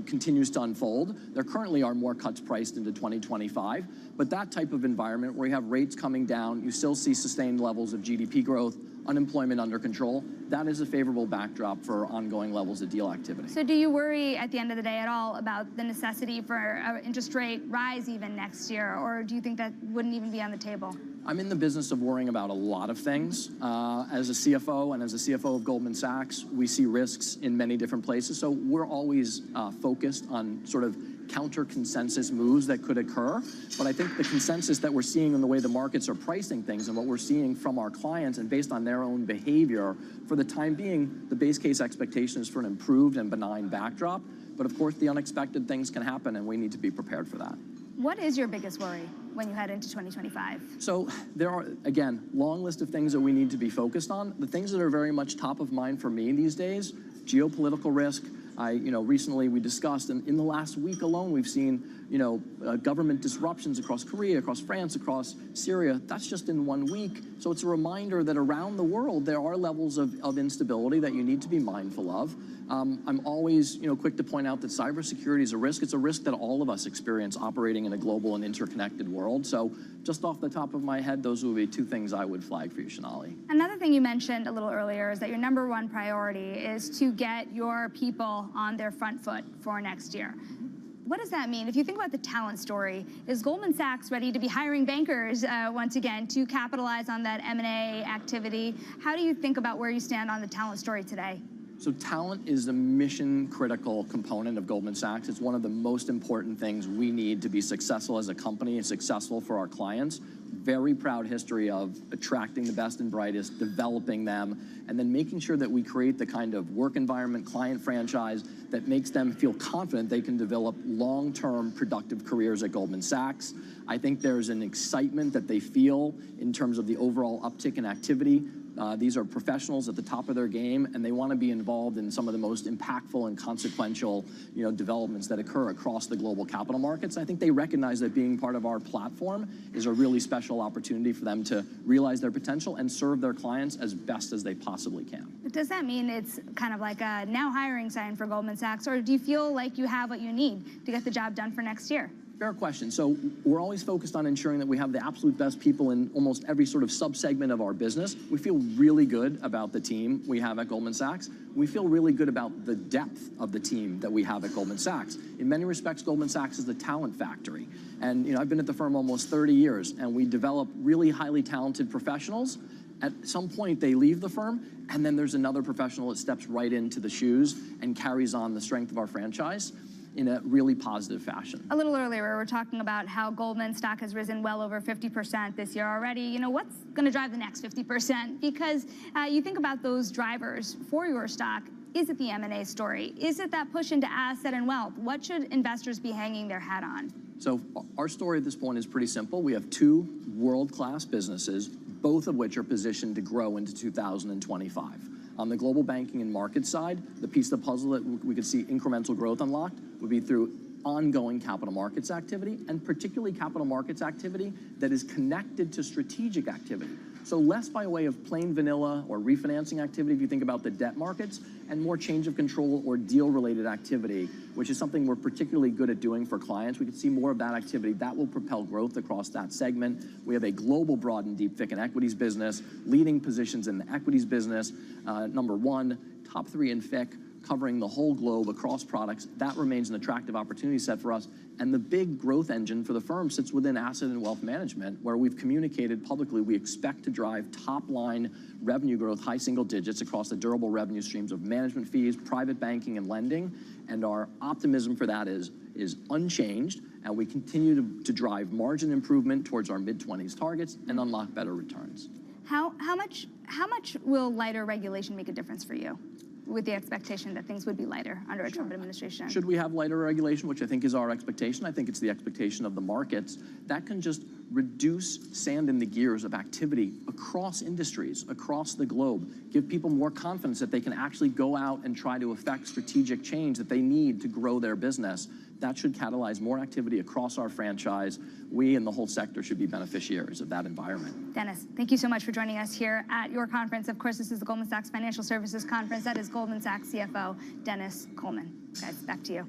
continues to unfold. There currently are more cuts priced into 2025, but that type of environment where you have rates coming down, you still see sustained levels of GDP growth, unemployment under control, that is a favorable backdrop for ongoing levels of deal activity. So do you worry at the end of the day at all about the necessity for an interest rate rise even next year, or do you think that wouldn't even be on the table? I'm in the business of worrying about a lot of things. As a CFO and as a CFO of Goldman Sachs, we see risks in many different places. So we're always focused on sort of counter-consensus moves that could occur. But I think the consensus that we're seeing in the way the markets are pricing things and what we're seeing from our clients and based on their own behavior, for the time being, the base case expectation is for an improved and benign backdrop. But of course, the unexpected things can happen, and we need to be prepared for that. What is your biggest worry when you head into 2025? So there are, again, long list of things that we need to be focused on. The things that are very much top of mind for me these days, geopolitical risk. Recently we discussed, and in the last week alone, we've seen, government disruptions across Korea, across France, across Syria. That's just in 1 week. So it's a reminder that around the world, there are levels of instability that you need to be mindful of. I'm always, quick to point out that cybersecurity is a risk. It's a risk that all of us experience operating in a global and interconnected world. So just off the top of my head, those would be two things I would flag for you, Sonali. Another thing you mentioned a little earlier is that your number one priority is to get your people on their front foot for next year. What does that mean? If you think about the talent story, is Goldman Sachs ready to be hiring bankers once again to capitalize on that M&A activity? How do you think about where you stand on the talent story today? So talent is a mission-critical component of Goldman Sachs. It's one of the most important things we need to be successful as a company and successful for our clients. Very proud history of attracting the best and brightest, developing them, and then making sure that we create the kind of work environment, client franchise that makes them feel confident they can develop long-term productive careers at Goldman Sachs. I think there's an excitement that they feel in terms of the overall uptick in activity. These are professionals at the top of their game, and they want to be involved in some of the most impactful and consequential, developments that occur across the global capital markets. I think they recognize that being part of our platform is a really special opportunity for them to realize their potential and serve their clients as best as they possibly can. Does that mean it's kind of like a now hiring sign for Goldman Sachs, or do you feel like you have what you need to get the job done for next year? Fair question. So we're always focused on ensuring that we have the absolute best people in almost every sort of subsegment of our business. We feel really good about the team we have at Goldman Sachs. We feel really good about the depth of the team that we have at Goldman Sachs. In many respects, Goldman Sachs is the talent factory. And I've been at the firm almost 30 years, and we develop really highly talented professionals. At some point, they leave the firm, and then there's another professional that steps right into the shoes and carries on the strength of our franchise in a really positive fashion. A little earlier, we were talking about how Goldman stock has risen well over 50% this year already. What's going to drive the next 50%? Because you think about those drivers for your stock. Is it the M&A story? Is it that push into asset and wealth? What should investors be hanging their hat on? So our story at this point is pretty simple. We have two world-class businesses, both of which are positioned to grow into 2025. On the global banking and market side, the piece of the puzzle that we could see incremental growth unlocked would be through ongoing capital markets activity, and particularly capital markets activity that is connected to strategic activity. So less by way of plain vanilla or refinancing activity if you think about the debt markets, and more change of control or deal-related activity, which is something we're particularly good at doing for clients. We can see more of that activity. That will propel growth across that segment. We have a global broad and deep FICC and equities business, leading positions in the equities business, number one, top 3 in FICC, covering the whole globe across products. That remains an attractive opportunity set for us. And the big growth engine for the firm sits within asset and wealth management, where we've communicated publicly we expect to drive top-line revenue growth, high single digits, across the durable revenue streams of management fees, private banking, and lending. And our optimism for that is unchanged, and we continue to drive margin improvement towards our mid-20s targets and unlock better returns. How much will lighter regulation make a difference for you, with the expectation that things would be lighter under a Trump administration? Should we have lighter regulation, which I think is our expectation? I think it's the expectation of the markets. That can just reduce sand in the gears of activity across industries, across the globe, give people more confidence that they can actually go out and try to affect strategic change that they need to grow their business. That should catalyze more activity across our franchise. We and the whole sector should be beneficiaries of that environment. Dennis, thank you so much for joining us here at your conference. Of course, this is the Goldman Sachs Financial Services Conference. That is Goldman Sachs CFO, Dennis Coleman. Guys, back to you.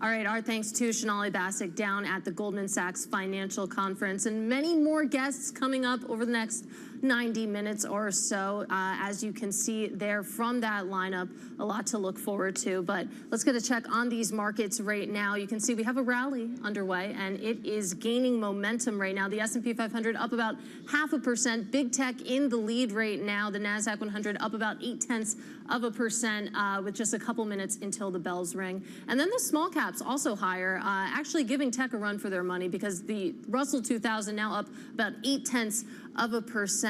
All right, our thanks to Sonali Basak down at the Goldman Sachs Financial Conference, and many more guests coming up over the next 90 minutes or so. As you can see there from that lineup, a lot to look forward to. But let's get a check on these markets right now. You can see we have a rally underway, and it is gaining momentum right now. The S&P 500 up about 0.5%. Big tech in the lead right now. The NASDAQ 100 up about 0.8% with just a couple minutes until the bells ring. And then the small caps also higher, actually giving tech a run for their money, because the Russell 2000 now up about 0.8%.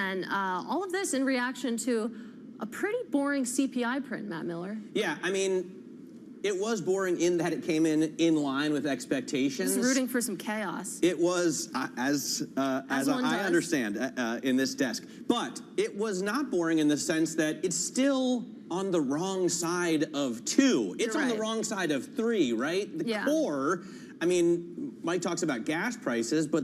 All of this in reaction to a pretty boring CPI print, Matt Miller. Yeah, I mean, it was boring in that it came in line with expectations. Just rooting for some chaos. It was, as I understand, in this desk. But it was not boring in the sense that it's still on the wrong side of 2. It's on the wrong side of 3, right? The core, I mean, Mike talks about gas prices, but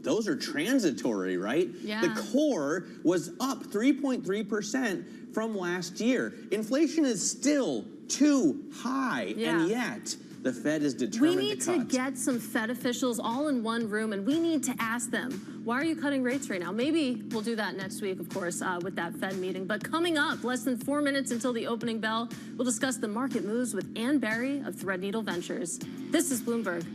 those are transitory, right? Yeah. The core was up 3.3% from last year. Inflation is still too high, and yet the Fed is determined to cut. We need to get some Fed officials all in one room, and we need to ask them, why are you cutting rates right now? Maybe we'll do that next week, of course, with that Fed meeting. But coming up, less than 4 minutes until the opening bell, we'll discuss the market moves with Ann Barry of Threadneedle Ventures. This is Bloomberg.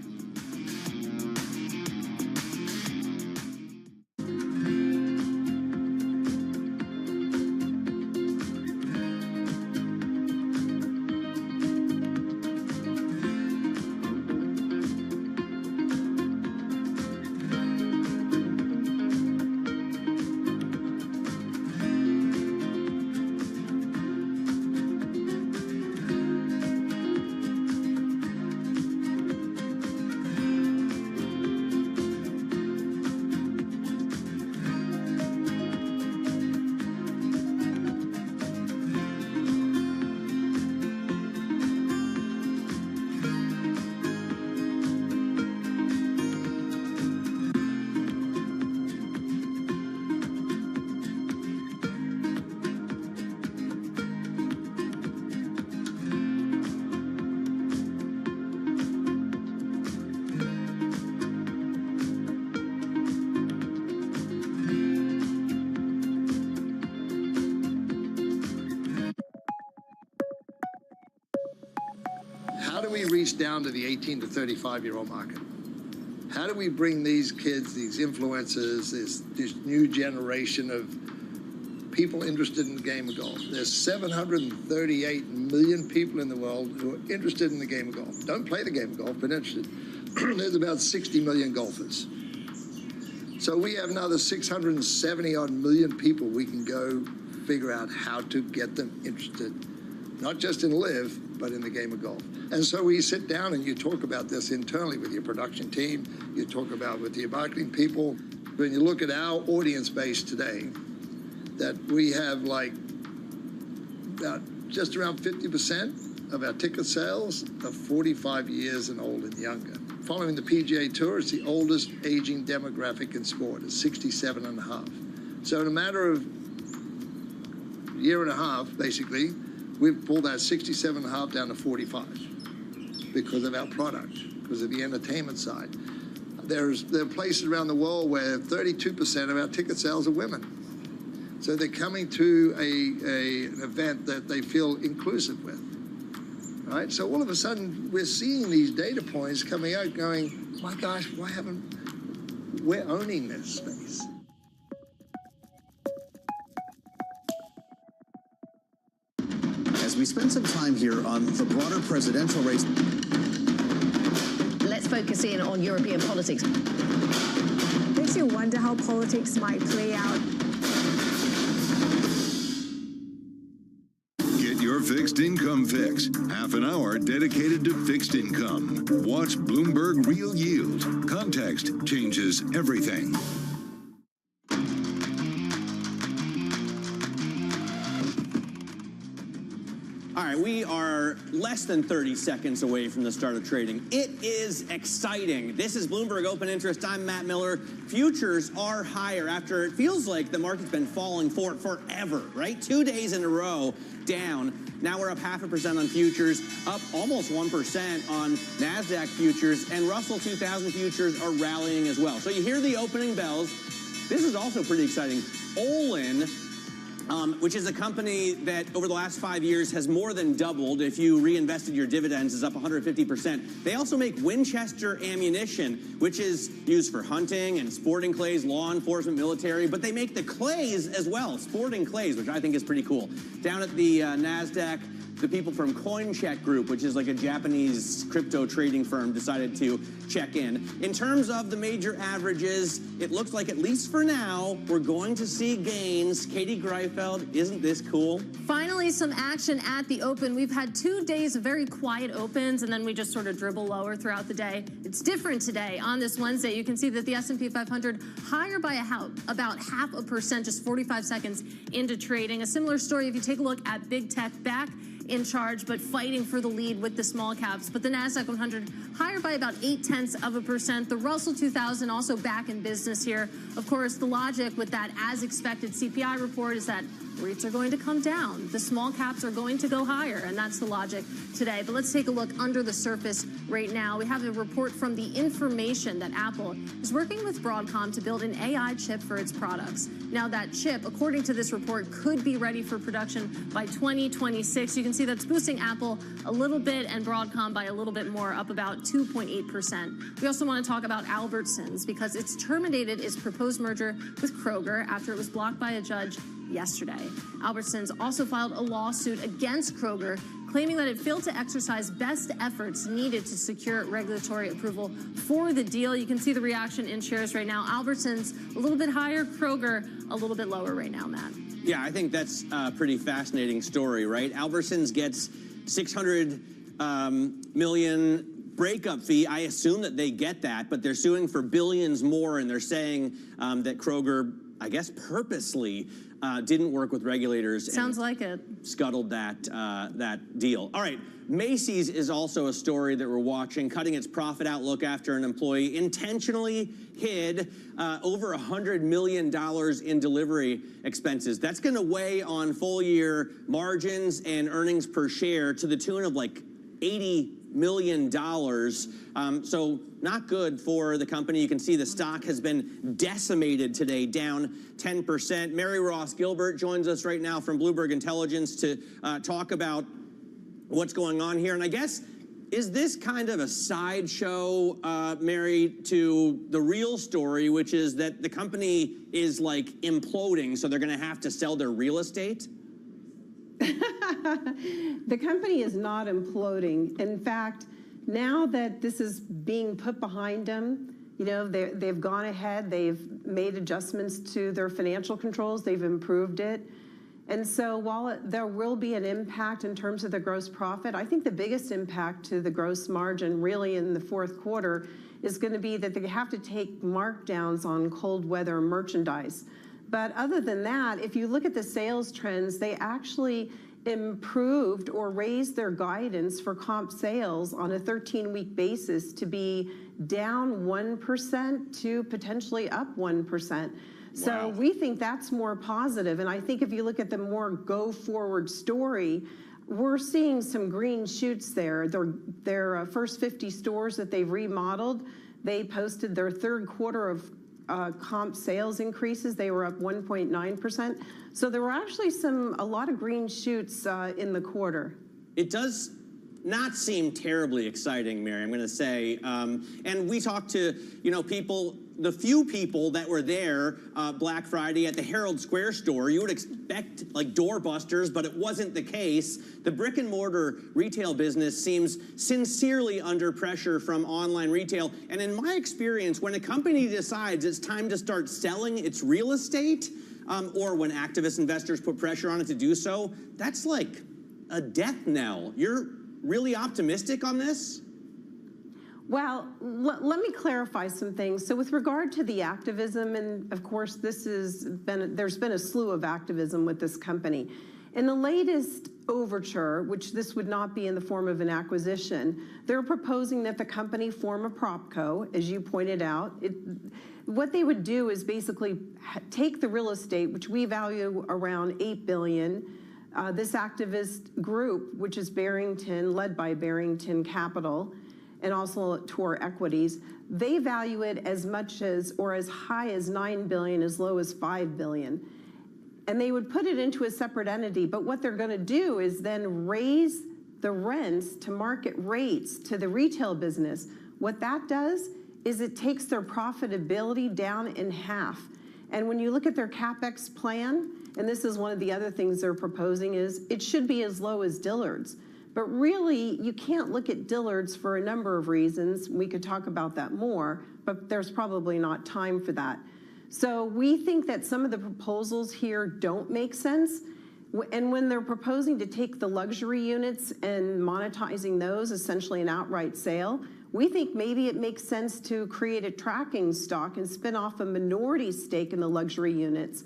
how do we reach down to the 18 to 35-year-old market? How do we bring these kids, these influencers, this new generation of people interested in the game of golf? There's 738 million people in the world who are interested in the game of golf. Don't play the game of golf, but interested. There's about 60 million golfers. So we have another 670-odd million people we can go figure out how to get them interested, not just in live, but in the game of golf. And so we sit down and you talk about this internally with your production team, you talk about with your marketing people. When you look at our audience base today, that we have like about just around 50% of our ticket sales are 45 years and old and younger. Following the PGA Tour, it's the oldest aging demographic in sport. It's 67 and a half. So in a matter of a year and a half, basically, we've pulled that 67 and a half down to 45 because of our product, because of the entertainment side. There are places around the world where 32% of our ticket sales are women. So they're coming to an event that they feel inclusive with. Right? So all of a sudden, we're seeing these data points coming out going, my gosh, why haven't, we're owning this space. As we spend some time here on the broader presidential race. Let's focus in on European politics. Makes you wonder how politics might play out. Your fixed income fix. Half an hour dedicated to fixed income. Watch Bloomberg Real Yield. Context changes everything. All right, we are less than 30 seconds away from the start of trading. It is exciting. This is Bloomberg Open Interest. I'm Matt Miller. Futures are higher after it feels like the market's been falling for forever, right? 2 days in a row down. Now we're up 0.5% on futures, up almost 1% on NASDAQ futures, and Russell 2000 futures are rallying as well. So you hear the opening bells. This is also pretty exciting. Olin, which is a company that over the last 5 years has more than doubled. If you reinvested your dividends, is up 150%. They also make Winchester ammunition, which is used for hunting and sporting clays, law enforcement, military, but they make the clays as well, sporting clays, which I think is pretty cool. Down at the NASDAQ, the people from CoinCheck Group, which is like a Japanese crypto trading firm, decided to check in. In terms of the major averages, it looks like, at least for now, we're going to see gains. Katie Greifeld, isn't this cool? Finally, some action at the open. We've had 2 days of very quiet opens, and then we just sort of dribble lower throughout the day. It's different today. On this Wednesday, you can see that the S&P 500 higher by about 0.5%, just 45 seconds into trading. A similar story if you take a look at big tech, back in charge, but fighting for the lead with the small caps. But the NASDAQ 100 higher by about 0.8%. The Russell 2000 also back in business here. Of course, the logic with that as expected CPI report is that rates are going to come down. The small caps are going to go higher, and that's the logic today. But let's take a look under the surface right now. We have a report from The Information that Apple is working with Broadcom to build an AI chip for its products. Now, that chip, according to this report, could be ready for production by 2026. You can see that's boosting Apple a little bit and Broadcom by a little bit more, up about 2.8%. We also want to talk about Albertsons because it's terminated its proposed merger with Kroger after it was blocked by a judge yesterday. Albertsons also filed a lawsuit against Kroger, claiming that it failed to exercise best efforts needed to secure regulatory approval for the deal. You can see the reaction in shares right now. Albertsons a little bit higher, Kroger a little bit lower right now, Matt. Yeah, I think that's a pretty fascinating story, right? Albertsons gets $600 million breakup fee. I assume that they get that, but they're suing for billions more, and they're saying that Kroger, I guess, purposely didn't work with regulators. Sounds like it. Scuttled that deal. All right, Macy's is also a story that we're watching, cutting its profit outlook after an employee intentionally hid over $100 million in delivery expenses. That's going to weigh on full-year margins and earnings per share to the tune of like $80 million. So not good for the company. You can see the stock has been decimated today, down 10%. Mary Ross Gilbert joins us right now from Bloomberg Intelligence to talk about what's going on here. And I guess Is this kind of a sideshow, Mary, to the real story, which is that the company is like imploding, so they're going to have to sell their real estate? The company is not imploding. In fact, now that this is being put behind them, you know, they've gone ahead, they've made adjustments to their financial controls, they've improved it. And so while there will be an impact in terms of the gross profit, I think the biggest impact to the gross margin really in the fourth quarter is going to be that they have to take markdowns on cold weather merchandise. But other than that, if you look at the sales trends, they actually improved or raised their guidance for comp sales on a 13-week basis to be down 1% to potentially up 1%. So we think that's more positive. And I think if you look at the more go-forward story, we're seeing some green shoots there. Their first 50 stores that they've remodeled, they posted their third quarter of comp sales increases. They were up 1.9%. So there were actually a lot of green shoots in the quarter. It does not seem terribly exciting, Mary, I'm going to say. And we talked to, you know, people, the few people that were there Black Friday at the Herald Square store. You would expect like doorbusters, but it wasn't the case. The brick and mortar retail business seems sincerely under pressure from online retail. And in my experience, when a company decides it's time to start selling its real estate, or when activist investors put pressure on it to do so, that's like a death knell. You're really optimistic on this? Well, let me clarify some things. So with regard to the activism, and of course there's been a slew of activism with this company. In the latest overture, which this would not be in the form of an acquisition, they're proposing that the company form a propco, as you pointed out. What they would do is basically take the real estate, which we value around $8 billion. This activist group, which is Barrington, led by Barrington Capital, and also Tor Equities, they value it as much as, or as high as $9 billion, as low as $5 billion. And they would put it into a separate entity, but what they're gonna do is then raise the rents to market rates to the retail business. What that does is it takes their profitability down in half. And when you look at their CapEx plan, and this is one of the other things they're proposing, is it should be as low as Dillard's. But really, you can't look at Dillard's for a number of reasons. We could talk about that more, but there's probably not time for that. So we think that some of the proposals here don't make sense. And when they're proposing to take the luxury units and monetizing those, essentially an outright sale, we think maybe it makes sense to create a tracking stock and spin off a minority stake in the luxury units.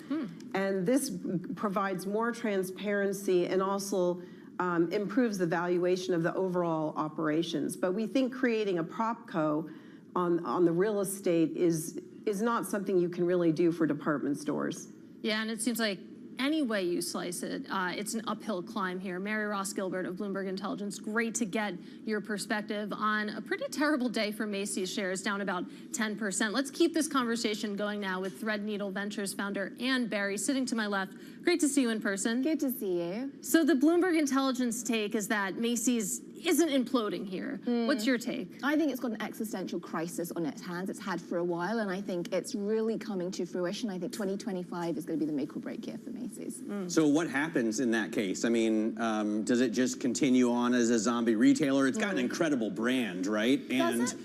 And this provides more transparency and also improves the valuation of the overall operations. But we think creating a propco on the real estate is not something you can really do for department stores. Yeah, and it seems like any way you slice it, it's an uphill climb here. Mary Ross Gilbert of Bloomberg Intelligence, great to get your perspective on a pretty terrible day for Macy's shares, down about 10%. Let's keep this conversation going now with Threadneedle Ventures founder Ann Berry, sitting to my left. Great to see you in person. Good to see you. So the Bloomberg Intelligence take is that Macy's isn't imploding here. What's your take? I think it's got an existential crisis on its hands. It's had for a while, and I think it's really coming to fruition. I think 2025 is going to be the make or break year for Macy's. So what happens in that case? I mean, does it just continue on as a zombie retailer? It's got an incredible brand, right? Does it?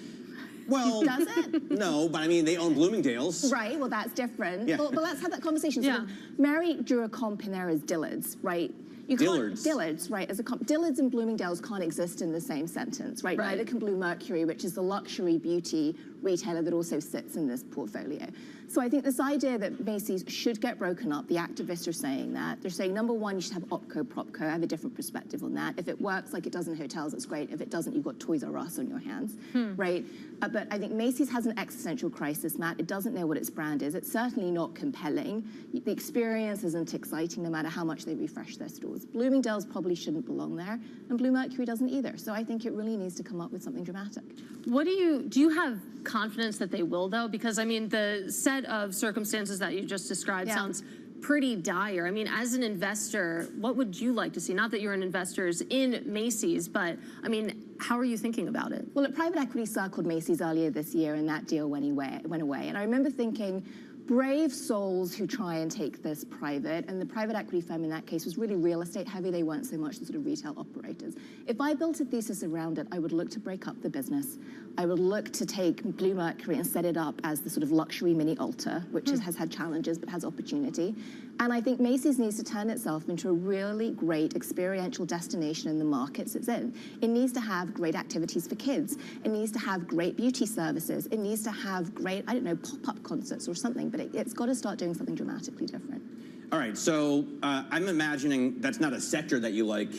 Well, does it? No, but I mean, they own Bloomingdale's. Right, well, that's different. Yeah. But let's have that conversation. Yeah. So Mary drew a comp in there as Dillard's, right? Dillard's, right, as a comp. Dillard's and Bloomingdale's can't exist in the same sentence, right? Neither can Bluemercury, which is the luxury beauty retailer that also sits in this portfolio. So I think this idea that Macy's should get broken up, the activists are saying that. They're saying, number one, you should have opco, propco. I have a different perspective on that. If it works like it does in hotels, it's great. If it doesn't, you've got Toys R Us on your hands, right? But I think Macy's has an existential crisis, Matt. It doesn't know what its brand is. It's certainly not compelling. The experience isn't exciting no matter how much they refresh their stores. Bloomingdale's probably shouldn't belong there, and Bluemercury doesn't either. So I think it really needs to come up with something dramatic. What do you have confidence that they will, though? Because I mean, the set of circumstances that you just described sounds pretty dire. I mean, as an investor, what would you like to see? Not that you're an investor in Macy's, but I mean, How are you thinking about it? Well, private equity circled Macy's earlier this year, and that deal went away. And I remember thinking, brave souls who try and take this private, and the private equity firm in that case was really real estate heavy. They weren't so much the sort of retail operators. If I built a thesis around it, I would look to break up the business. I would look to take Blue Mercury and set it up as the sort of luxury mini Ulta, which has had challenges but has opportunity. And I think Macy's needs to turn itself into a really great experiential destination in the markets it's in. It needs to have great activities for kids. It needs to have great beauty services. It needs to have great, I don't know, pop-up concerts or something, but it's got to start doing something dramatically different. All right, so I'm imagining that's not a sector that you like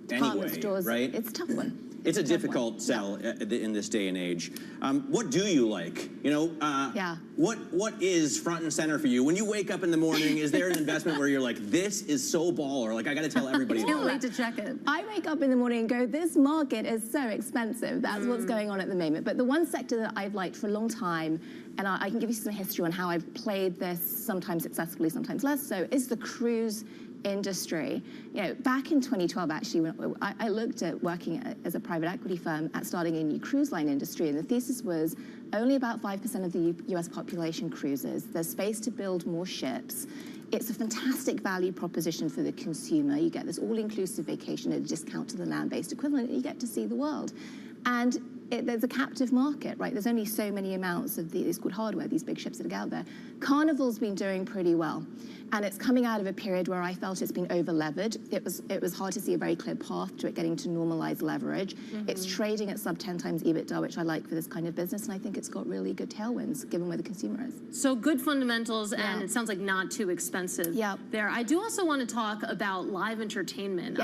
anyway, right? It's a tough one. It's a difficult sell in this day and age. What do you like? You know, what is front and center for you? When you wake up in the morning, is there an investment where you're like, this is so baller, like I got to tell everybody about it? Can't wait to check it. I wake up in the morning and go, this market is so expensive. That's what's going on at the moment. But the one sector that I've liked for a long time, and I can give you some history on how I've played this, sometimes successfully, sometimes less so, is the cruise industry. You know, back in 2012, actually, when I looked at working as a private equity firm at starting a new cruise line industry, and the thesis was only about 5% of the US population cruises. There's space to build more ships. It's a fantastic value proposition for the consumer. You get this all-inclusive vacation at a discount to the land-based equivalent, and you get to see the world. And there's a captive market, right? There's only so many amounts of these called hardware, these big ships that are out there. Carnival's been doing pretty well. And it's coming out of a period where I felt it's been over-levered. It was hard to see a very clear path to it getting to normalized leverage. It's trading at sub 10 times EBITDA, which I like for this kind of business, and I think it's got really good tailwinds given where the consumer is. So good fundamentals, and it sounds like not too expensive there. I do also want to talk about live entertainment.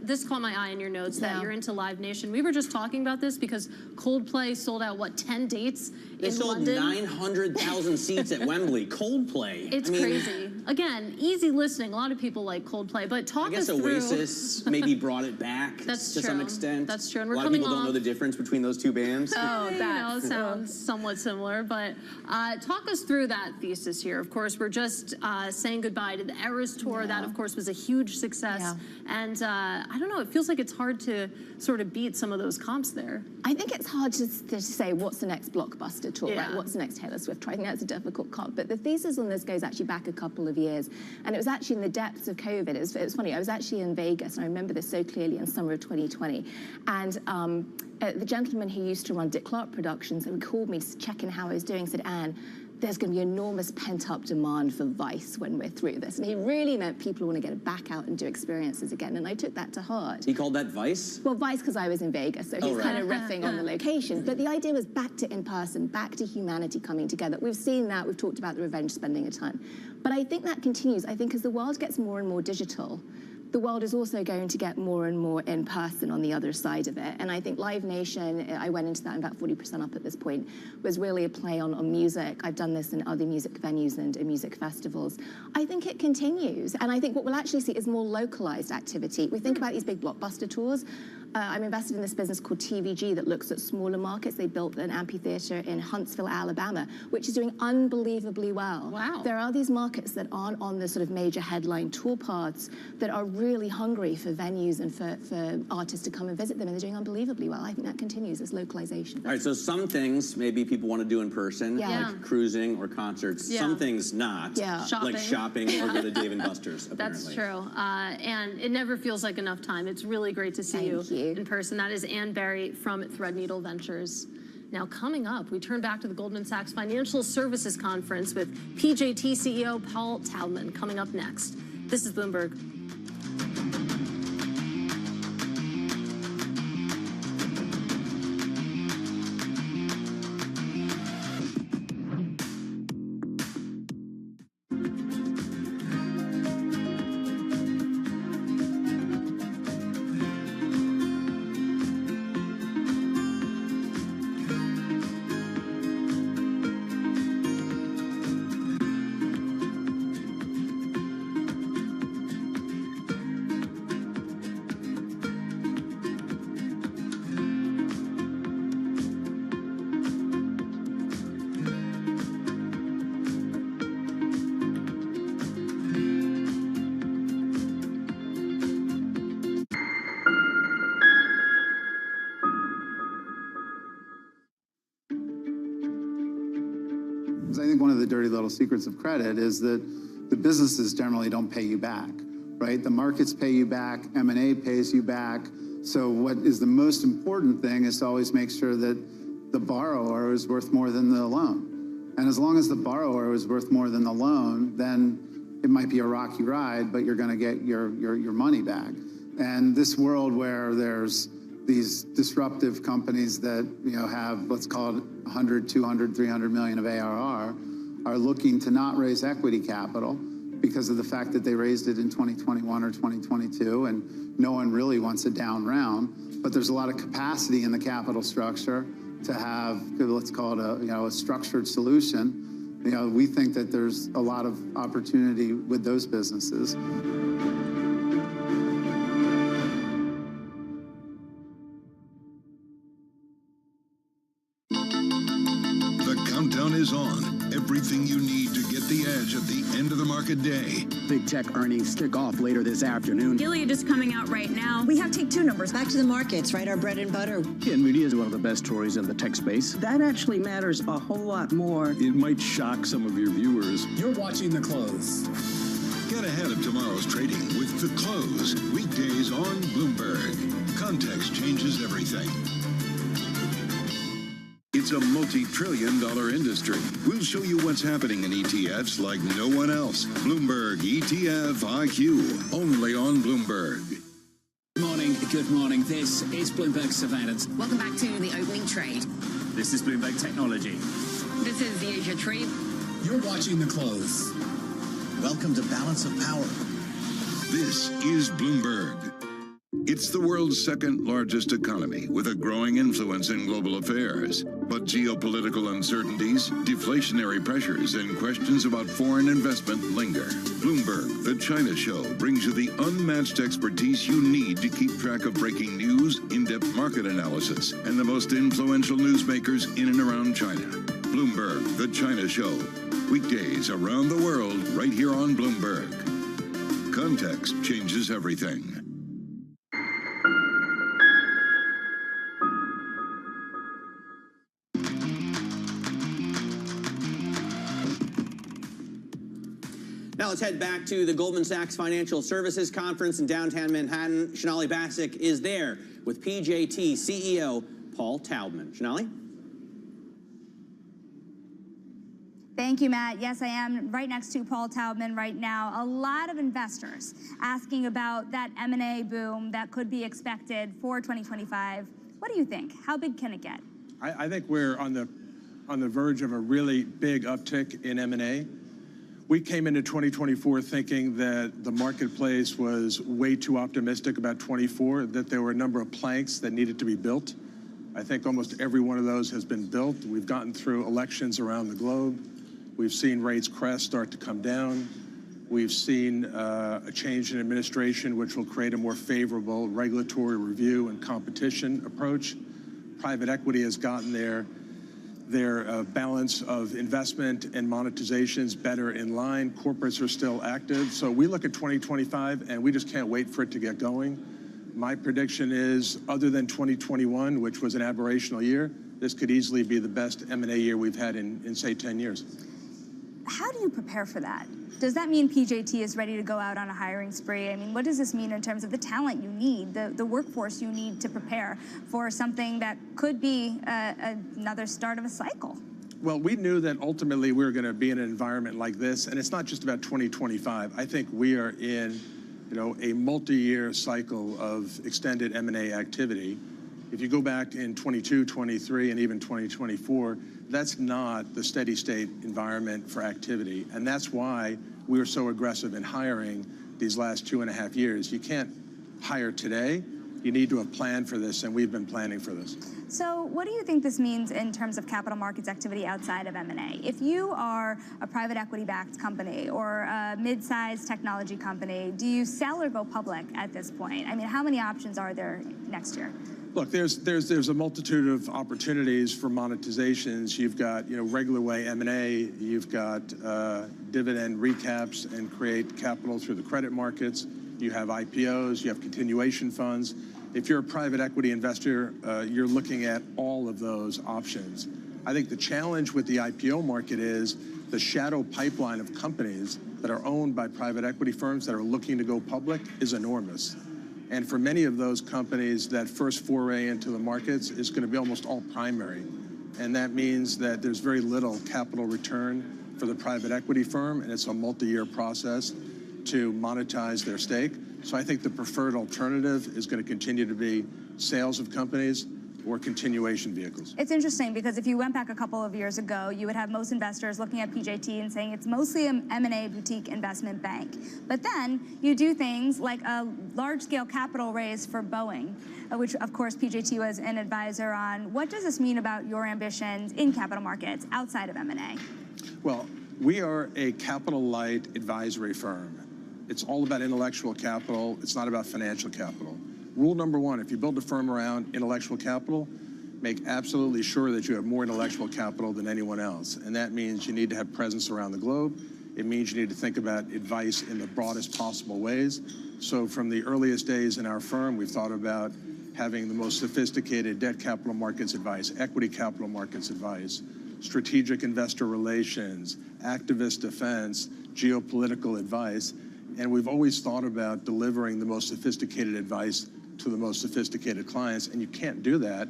This caught my eye in your notes that you're into Live Nation. We were just talking about this because Coldplay sold out, what, 10 dates in London? They sold 900,000 seats at Wembley. Coldplay. It's crazy. Again, easy listening. A lot of people like Coldplay, but talk us through. I guess Oasis maybe brought it back to some extent. That's true. And a lot of people don't know the difference between those two bands. Oh, that sounds somewhat similar. But talk us through that thesis here. Of course, we're just saying goodbye to the Eras Tour. That, of course, was a huge success. And I don't know, it feels like it's hard to sort of beat some of those comps there. I think it's hard to say what's the next blockbuster tour, right? What's the next Taylor Swift tour? I think that's a difficult comp. But the thesis on this goes actually back a couple of years. And it was actually in the depths of COVID. It was funny, I was actually in Vegas, and I remember this so clearly in summer of 2020. And the gentleman who used to run Dick Clark Productions, and called me to check in how I was doing, said, Anne, there's going to be enormous pent-up demand for Vice when we're through this. And he really meant people want to get back out and do experiences again, and I took that to heart. He called that Vice? Well, Vice because I was in Vegas, so he's kind of riffing on the location. But the idea was back to in-person, back to humanity coming together. We've seen that. We've talked about the revenge spending a ton. But I think that continues. I think as the world gets more and more digital, the world is also going to get more and more in person on the other side of it. And I think Live Nation, I went into that about 40% up at this point, was really a play on music. I've done this in other music venues and music festivals. I think it continues. And I think what we'll actually see is more localized activity. We think about these big blockbuster tours. I'm invested in this business called TVG that looks at smaller markets. They built an amphitheater in Huntsville, Alabama, which is doing unbelievably well. Wow. There are these markets that aren't on the sort of major headline tour paths that are really hungry for venues and for artists to come and visit them, and they're doing unbelievably well. I think that continues, this localization. All right, so some things maybe people want to do in person, like cruising or concerts. Some things not, like shopping or go to Dave & Buster's, apparently. That's true. And it never feels like enough time. It's really great to see you in person. That is Ann Berry from Threadneedle Ventures. Now, coming up, we turn back to the Goldman Sachs Financial Services Conference with PJT CEO Paul Taubman coming up next. This is Bloomberg. Because I think one of the dirty little secrets of credit is that the businesses generally don't pay you back, right? The markets pay you back, M&A pays you back. So what is the most important thing is to always make sure that the borrower is worth more than the loan. And as long as the borrower is worth more than the loan, then it might be a rocky ride, but you're gonna get your money back. And this world where there's these disruptive companies that have, let's call it 100, 200, 300 million of ARR, are looking to not raise equity capital because of the fact that they raised it in 2021 or 2022, and no one really wants a down round. But there's a lot of capacity in the capital structure to have, let's call it a structured solution. We think that there's a lot of opportunity with those businesses. Countdown is on. Everything you need to get the edge at the end of the market day. Big tech earnings kick off later this afternoon. Gilead is coming out right now. We have take two numbers. Back to the markets, right? Our bread and butter. NVIDIA is one of the best stories in the tech space. That actually matters a whole lot more. It might shock some of your viewers. You're watching The Close. Get ahead of tomorrow's trading with The Close. Weekdays on Bloomberg. Context changes everything. It's a multi-trillion-dollar industry. We'll show you what's happening in ETFs like no one else. Bloomberg ETF IQ, only on Bloomberg. Good morning. This is Bloomberg Surveillance. Welcome back to the opening trade. This is Bloomberg Technology. This is the Asia trade. You're watching The Close. Welcome to Balance of Power. This is Bloomberg. It's the world's second largest economy with a growing influence in global affairs. But geopolitical uncertainties, deflationary pressures, and questions about foreign investment linger. Bloomberg, the China Show, brings you the unmatched expertise you need to keep track of breaking news, in-depth market analysis, and the most influential newsmakers in and around China. Bloomberg, the China Show. Weekdays around the world, right here on Bloomberg. Context changes everything. Now let's head back to the Goldman Sachs Financial Services Conference in downtown Manhattan. Shonali Basak is there with PJT CEO Paul Taubman. Shonali? Thank you, Matt. Yes, I am right next to Paul Taubman right now. A lot of investors asking about that M&A boom that could be expected for 2025. What do you think? How big can it get? I think we're on the verge of a really big uptick in M&A. We came into 2024 thinking that the marketplace was way too optimistic about 24, that there were a number of planks that needed to be built. I think almost every one of those has been built. We've gotten through elections around the globe. We've seen rates crest start to come down. We've seen a change in administration, which will create a more favorable regulatory review and competition approach. Private equity has gotten their balance of investment and monetizations better in line. Corporates are still active. So we look at 2025 and we just can't wait for it to get going. My prediction is, other than 2021, which was an aberrational year, this could easily be the best M&A year we've had in say, 10 years. How do you prepare for that? Does that mean PJT is ready to go out on a hiring spree? I mean, what does this mean in terms of the talent you need, the workforce you need to prepare for something that could be another start of a cycle? Well, we knew that ultimately we were going to be in an environment like this, and it's not just about 2025. I think we are in, a multi-year cycle of extended M&A activity. If you go back in 22, 23, and even 2024, that's not the steady state environment for activity. And that's why we were so aggressive in hiring these last 2.5 years. You can't hire today. You need to have planned for this, and we've been planning for this. So what do you think this means in terms of capital markets activity outside of M&A? If you are a private equity-backed company or a mid-sized technology company, do you sell or go public at this point? I mean, how many options are there next year? Look, there's a multitude of opportunities for monetizations. You've got regular way M&A. You've got dividend recaps and create capital through the credit markets. You have IPOs. You have continuation funds. If you're a private equity investor, you're looking at all of those options. I think the challenge with the IPO market is the shadow pipeline of companies that are owned by private equity firms that are looking to go public is enormous. And for many of those companies, that first foray into the markets is going to be almost all primary. And that means that there's very little capital return for the private equity firm, and it's a multi-year process to monetize their stake. So I think the preferred alternative is going to continue to be sales of companies or continuation vehicles. It's interesting because if you went back a couple of years ago, you would have most investors looking at PJT and saying it's mostly an M&A boutique investment bank. But then you do things like a large-scale capital raise for Boeing, which of course PJT was an advisor on. What does this mean about your ambitions in capital markets outside of M&A? Well, we are a capital-light advisory firm. It's all about intellectual capital. It's not about financial capital. Rule number one, if you build a firm around intellectual capital, make absolutely sure that you have more intellectual capital than anyone else. And that means you need to have presence around the globe. It means you need to think about advice in the broadest possible ways. So from the earliest days in our firm, we've thought about having the most sophisticated debt capital markets advice, equity capital markets advice, strategic investor relations, activist defense, geopolitical advice. And we've always thought about delivering the most sophisticated advice to the most sophisticated clients, and you can't do that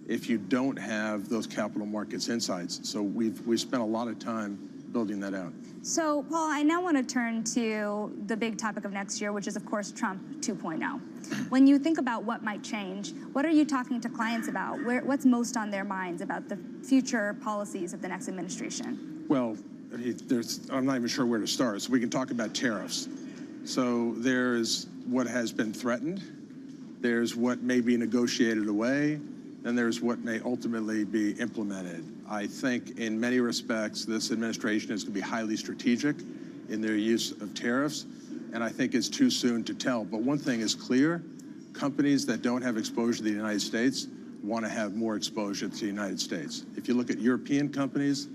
if you don't have those capital markets insights. So we've spent a lot of time building that out. So, Paul, I now want to turn to the big topic of next year, which is, of course, Trump 2.0. When you think about what might change, what are you talking to clients about? What's most on their minds about the future policies of the next administration? Well, I'm not even sure where to start, so we can talk about tariffs. So there's what has been threatened, there's what may be negotiated away, and there's what may ultimately be implemented. I think in many respects, this administration is going to be highly strategic in their use of tariffs, and I think it's too soon to tell. But one thing is clear, companies that don't have exposure to the United States want to have more exposure to the United States. If you look at European companies,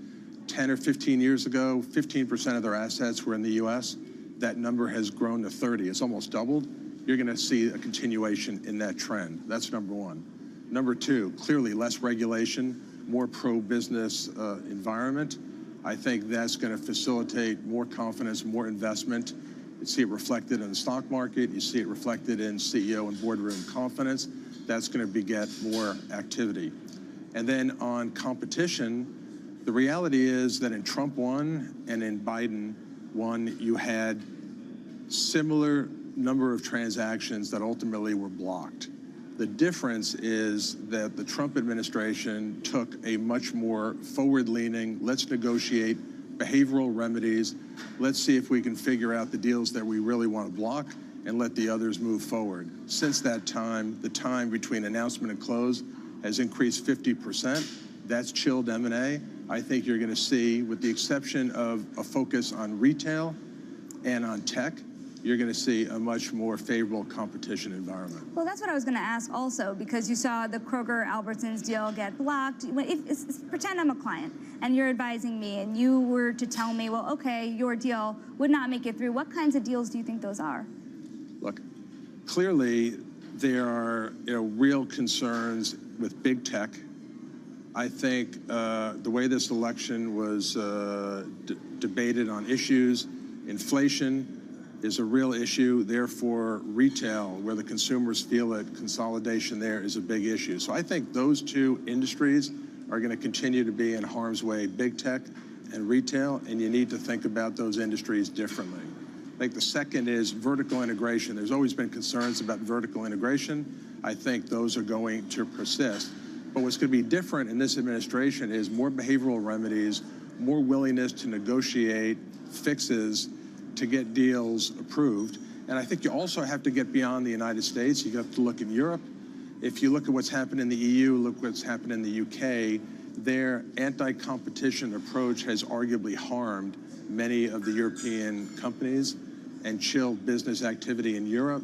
10 or 15 years ago, 15% of their assets were in the US. That number has grown to 30. It's almost doubled. You're going to see a continuation in that trend. That's number one. Number two, clearly less regulation, more pro-business environment. I think that's going to facilitate more confidence, more investment. You see it reflected in the stock market. You see it reflected in CEO and boardroom confidence. That's going to beget more activity. And then on competition, the reality is that in Trump 1 and in Biden 1, you had similar number of transactions that ultimately were blocked. The difference is that the Trump administration took a much more forward-leaning, let's negotiate behavioral remedies, let's see if we can figure out the deals that we really want to block and let the others move forward. Since that time, the time between announcement and close has increased 50%. That's chilled M&A. I think you're going to see, with the exception of a focus on retail and on tech, you're going to see a much more favorable competition environment. Well, that's what I was going to ask also, because you saw the Kroger-Albertsons deal get blocked. Pretend I'm a client and you're advising me and you were to tell me, well, okay, your deal would not make it through. What kinds of deals do you think those are? Look, clearly there are real concerns with big tech. I think the way this election was debated on issues, inflation is a real issue. Therefore, retail, where the consumers feel it, consolidation there is a big issue. So I think those two industries are going to continue to be in harm's way, big tech and retail, and you need to think about those industries differently. I think the second is vertical integration. There's always been concerns about vertical integration. I think those are going to persist. But what's going to be different in this administration is more behavioral remedies, more willingness to negotiate fixes to get deals approved. And I think you also have to get beyond the United States. You have to look in Europe. If you look at what's happened in the EU, look what's happened in the UK, their anti-competition approach has arguably harmed many of the European companies and chilled business activity in Europe.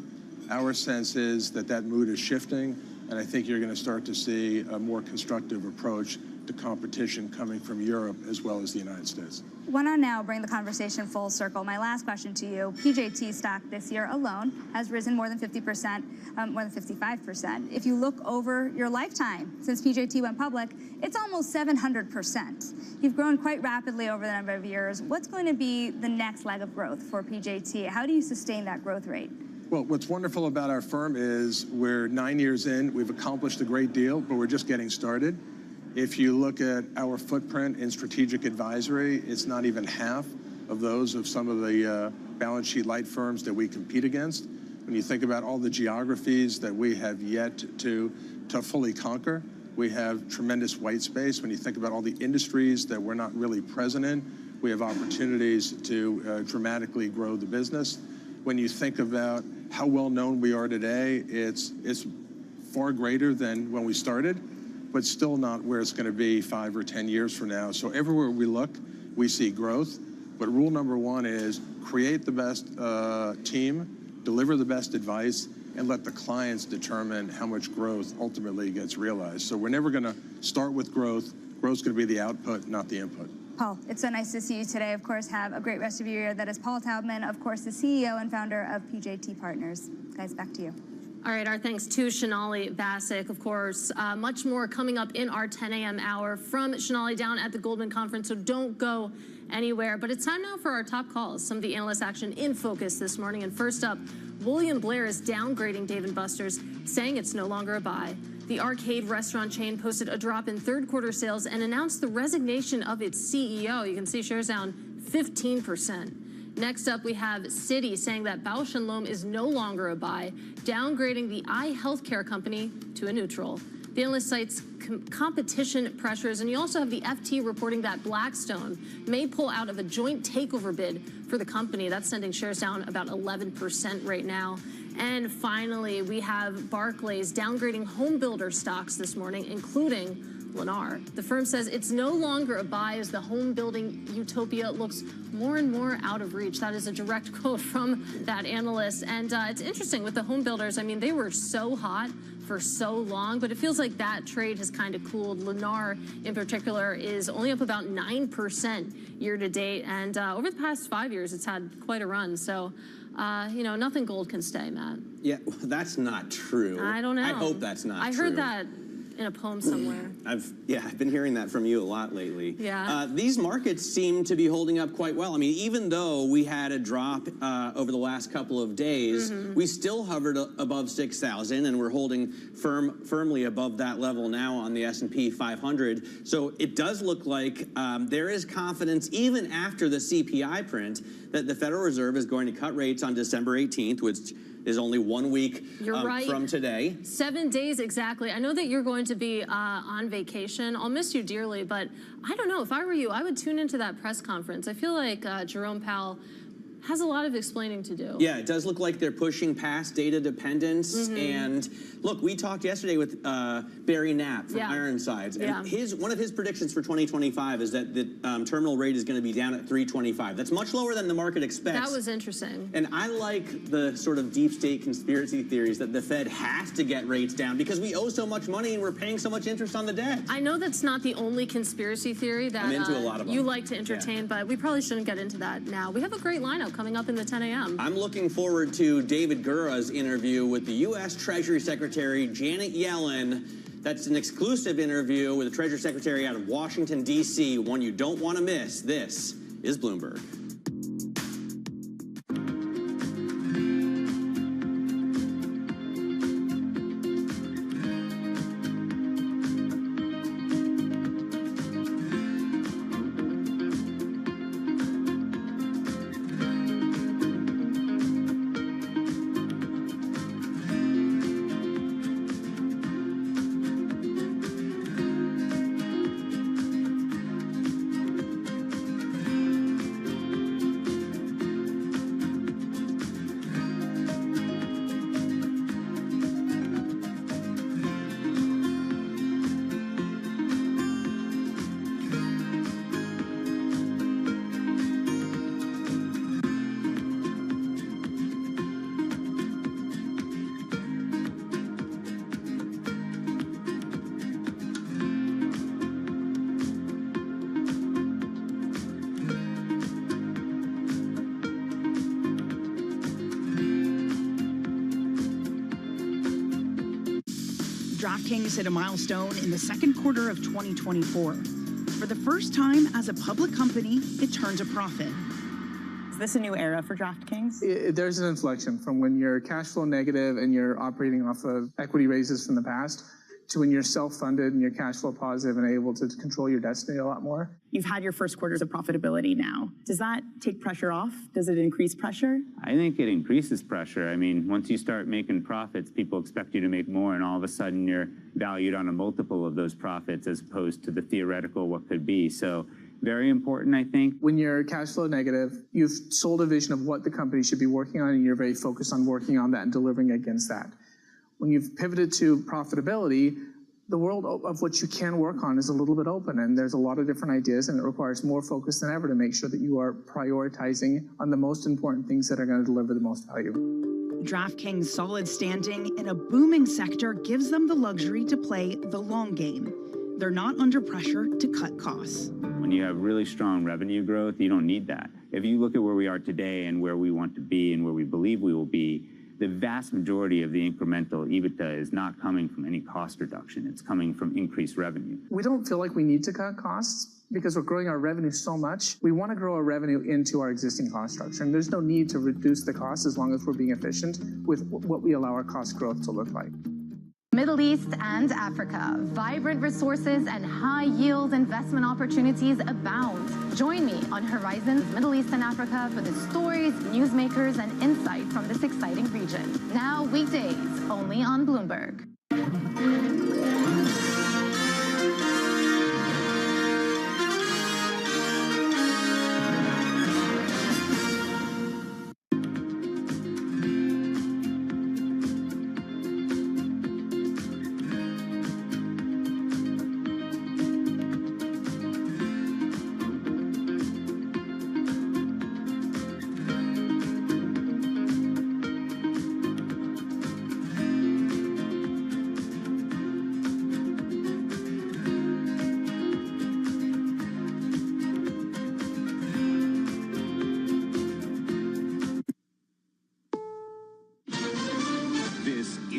Our sense is that that mood is shifting, and I think you're going to start to see a more constructive approach the competition coming from Europe as well as the United States. Want to now bring the conversation full circle. My last question to you. PJT stock this year alone has risen more than 50%, more than 55%. If you look over your lifetime since PJT went public, it's almost 700%. You've grown quite rapidly over the number of years. What's going to be the next leg of growth for PJT? How do you sustain that growth rate? Well, what's wonderful about our firm is we're 9 years in, we've accomplished a great deal, but we're just getting started. If you look at our footprint in strategic advisory, it's not even half of those of some of the balance sheet light firms that we compete against. When you think about all the geographies that we have yet to fully conquer, we have tremendous white space. When you think about all the industries that we're not really present in, we have opportunities to dramatically grow the business. When you think about how well known we are today, it's far greater than when we started, but still not where it's going to be 5 or 10 years from now. So everywhere we look, we see growth. But rule number one is create the best team, deliver the best advice, and let the clients determine how much growth ultimately gets realized. So we're never going to start with growth. Growth's going to be the output, not the input. Paul, it's so nice to see you today. Of course, have a great rest of your year. That is Paul Taubman, of course, the CEO and founder of PJT Partners. Guys, back to you. All right, our thanks to Shonali Bassick, of course. Much more coming up in our 10 a.m. hour from Shonali down at the Goldman Conference, so don't go anywhere. But it's time now for our top calls, some of the analyst action in focus this morning. And first up, William Blair is downgrading Dave & Buster's, saying it's no longer a buy. The arcade restaurant chain posted a drop in third quarter sales and announced the resignation of its CEO. You can see shares down 15%. Next up, we have Citi saying that Bausch & Lomb is no longer a buy, downgrading the eye healthcare company to a neutral. The analyst cites competition pressures, and you also have the FT reporting that Blackstone may pull out of a joint takeover bid for the company. That's sending shares down about 11% right now. And finally, we have Barclays downgrading home builder stocks this morning, including Lennar. The firm says it's no longer a buy as the home building utopia looks more and more out of reach. That is a direct quote from that analyst. And it's interesting with the home builders. I mean, they were so hot for so long, but it feels like that trade has kind of cooled. Lennar, in particular, is only up about 9% year to date. And over the past 5 years, it's had quite a run. So, you know, nothing gold can stay, Matt. Yeah, that's not true. I don't know. I hope that's not true. I heard that in a poem somewhere. I've been hearing that from you a lot lately. Yeah. These markets seem to be holding up quite well. I mean, even though we had a drop over the last couple of days, we still hovered above 6,000, and we're holding firmly above that level now on the S&P 500. So it does look like there is confidence, even after the CPI print, that the Federal Reserve is going to cut rates on December 18th, which is only 1 week from today. 7 days exactly. I know that you're going to be on vacation. I'll miss you dearly, but I don't know. If I were you, I would tune into that press conference. I feel like Jerome Powell has a lot of explaining to do. Yeah, it does look like they're pushing past data dependence. And look, we talked yesterday with Barry Knapp from Ironsides, and one of his predictions for 2025 is that the terminal rate is going to be down at 3.25. That's much lower than the market expects. That was interesting. And I like the sort of deep state conspiracy theories that the Fed has to get rates down because we owe so much money and we're paying so much interest on the debt. I know that's not the only conspiracy theory that I'm into a lot of them. You like to entertain, but we probably shouldn't get into that now. We have a great lineup coming up in the 10 a.m. I'm looking forward to David Gura's interview with the U.S. Treasury Secretary Janet Yellen. That's an exclusive interview with the Treasury Secretary out of Washington, D.C., one you don't want to miss. This is Bloomberg. DraftKings hit a milestone in the second quarter of 2024. For the first time as a public company, it turned a profit. Is this a new era for DraftKings? There's an inflection from when you're cash flow negative and you're operating off of equity raises from the past to when you're self-funded and you're cash flow positive and able to control your destiny a lot more. You've had your first quarters of profitability now. Does that take pressure off? Does it increase pressure? I think it increases pressure. I mean, once you start making profits, people expect you to make more, and all of a sudden you're valued on a multiple of those profits as opposed to the theoretical what could be. So very important, I think. When you're cash flow negative, you've sold a vision of what the company should be working on, and you're very focused on working on that and delivering against that. When you've pivoted to profitability, the world of what you can work on is a little bit open, and there's a lot of different ideas, and it requires more focus than ever to make sure that you are prioritizing on the most important things that are going to deliver the most value. DraftKings' solid standing in a booming sector gives them the luxury to play the long game. They're not under pressure to cut costs. When you have really strong revenue growth, you don't need that. If you look at where we are today and where we want to be and where we believe we will be, the vast majority of the incremental EBITDA is not coming from any cost reduction. It's coming from increased revenue. We don't feel like we need to cut costs because we're growing our revenue so much. We want to grow our revenue into our existing cost structure, and there's no need to reduce the cost as long as we're being efficient with what we allow our cost growth to look like. Middle East and Africa, vibrant resources and high-yield investment opportunities abound. Join me on Horizons Middle East and Africa for the stories, newsmakers, and insight from this exciting region. Now weekdays, only on Bloomberg.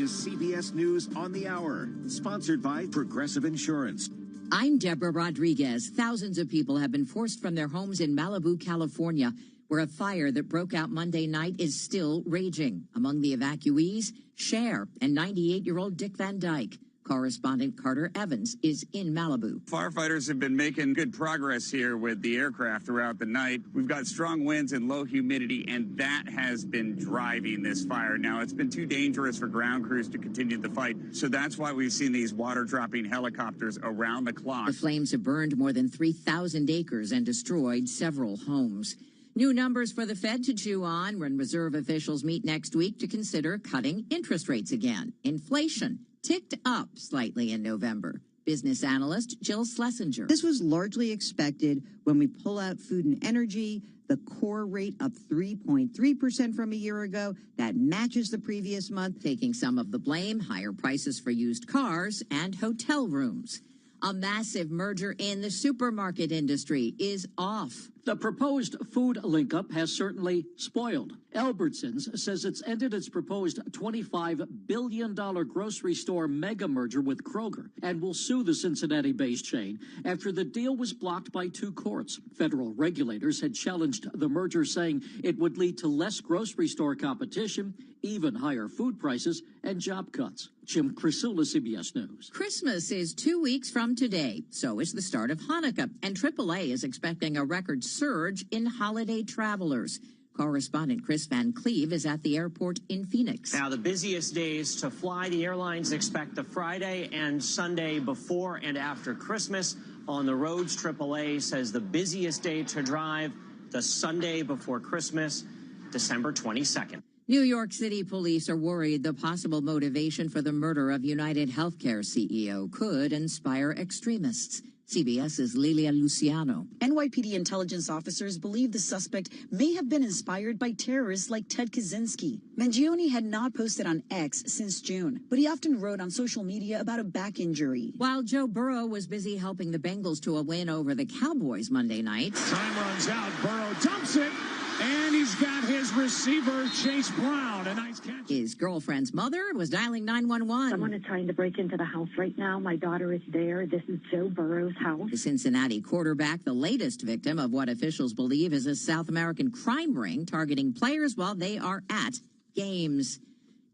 CBS News on the Hour, sponsored by Progressive Insurance. I'm Deborah Rodriguez. Thousands of people have been forced from their homes in Malibu, California, where a fire that broke out Monday night is still raging. Among the evacuees, Cher and 98-year-old Dick Van Dyke. Correspondent Carter Evans is in Malibu. Firefighters have been making good progress here with the aircraft throughout the night. We've got strong winds and low humidity, and that has been driving this fire. Now, it's been too dangerous for ground crews to continue the fight, so that's why we've seen these water-dropping helicopters around the clock. The flames have burned more than 3,000 acres and destroyed several homes. New numbers for the Fed to chew on when Reserve officials meet next week to consider cutting interest rates again. Inflation ticked up slightly in November. Business analyst Jill Schlesinger. This was largely expected when we pull out food and energy. The core rate up 3.3% from a year ago. That matches the previous month. Taking some of the blame, higher prices for used cars and hotel rooms. A massive merger in the supermarket industry is off. The proposed food link-up has certainly spoiled. Albertsons says it's ended its proposed $25 billion grocery store mega merger with Kroger and will sue the Cincinnati-based chain after the deal was blocked by two courts. Federal regulators had challenged the merger, saying it would lead to less grocery store competition, even higher food prices, and job cuts. Jim Crisula, CBS News. Christmas is 2 weeks from today. So is the start of Hanukkah, and AAA is expecting a record surge in holiday travelers. Correspondent Chris Van Cleve is at the airport in Phoenix. Now, the busiest days to fly, the airlines expect the Friday and Sunday before and after Christmas. On the roads, AAA says the busiest day to drive, the Sunday before Christmas, December 22nd. New York City police are worried the possible motivation for the murder of United Healthcare CEO could inspire extremists. CBS's Lilia Luciano. NYPD intelligence officers believe the suspect may have been inspired by terrorists like Ted Kaczynski. Mangione had not posted on X since June, but he often wrote on social media about a back injury. While Joe Burrow was busy helping the Bengals to a win over the Cowboys Monday night. Time runs out. Burrow dumps it. And he's got his receiver, Chase Brown. A nice catch. His girlfriend's mother was dialing 911. Someone is trying to break into the house right now. My daughter is there. This is Joe Burrow's house. The Cincinnati quarterback, the latest victim of what officials believe is a South American crime ring targeting players while they are at games.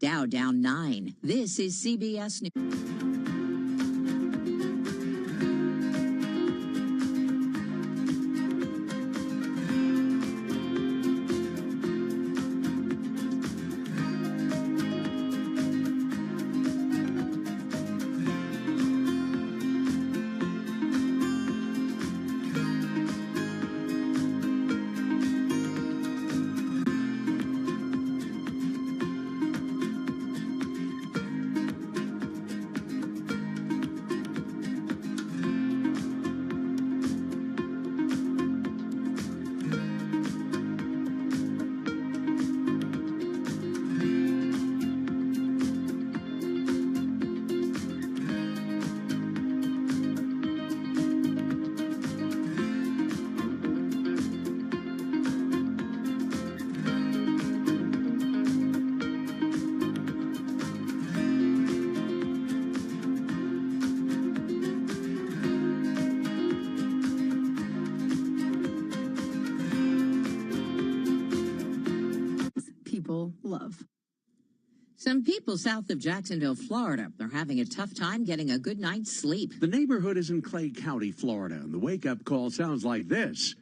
Dow down 9. This is CBS News. Love. Some people south of Jacksonville, Florida, are having a tough time getting a good night's sleep. The neighborhood is in Clay County, Florida, and the wake-up call sounds like this.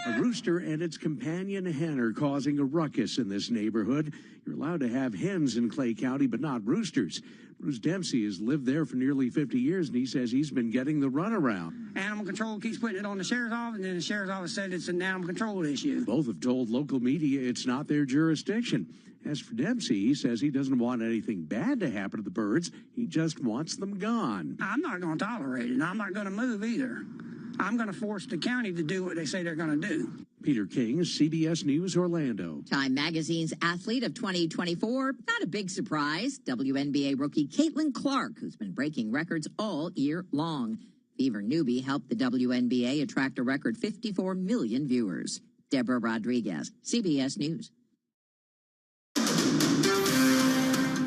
A rooster and its companion hen are causing a ruckus in this neighborhood. You're allowed to have hens in Clay County, but not roosters. Bruce Dempsey has lived there for nearly 50 years, and he says he's been getting the runaround. Animal control keeps putting it on the sheriff's office, and then the sheriff's office said it's an animal control issue. Both have told local media it's not their jurisdiction. As for Dempsey, he says he doesn't want anything bad to happen to the birds. He just wants them gone. I'm not going to tolerate it, and I'm not going to move either. I'm going to force the county to do what they say they're going to do. Peter King, CBS News, Orlando. Time Magazine's Athlete of 2024, not a big surprise. WNBA rookie Caitlin Clark, who's been breaking records all year long. Fever Newbie helped the WNBA attract a record 54 million viewers. Deborah Rodriguez, CBS News.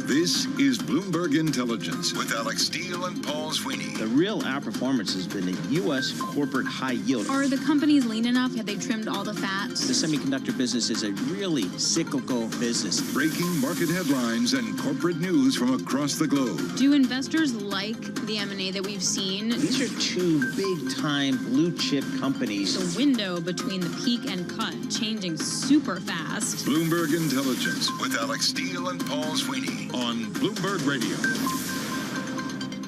This is Bloomberg Intelligence with Alex Steele and Paul Sweeney. The real outperformance has been the U.S. corporate high yield. Are the companies lean enough? Have they trimmed all the fat? The semiconductor business is a really cyclical business. Breaking market headlines and corporate news from across the globe. Do investors like the M&A that we've seen? These are two big-time blue-chip companies. The window between the peak and cut changing super fast. Bloomberg Intelligence with Alex Steele and Paul Sweeney on Bloomberg Radio.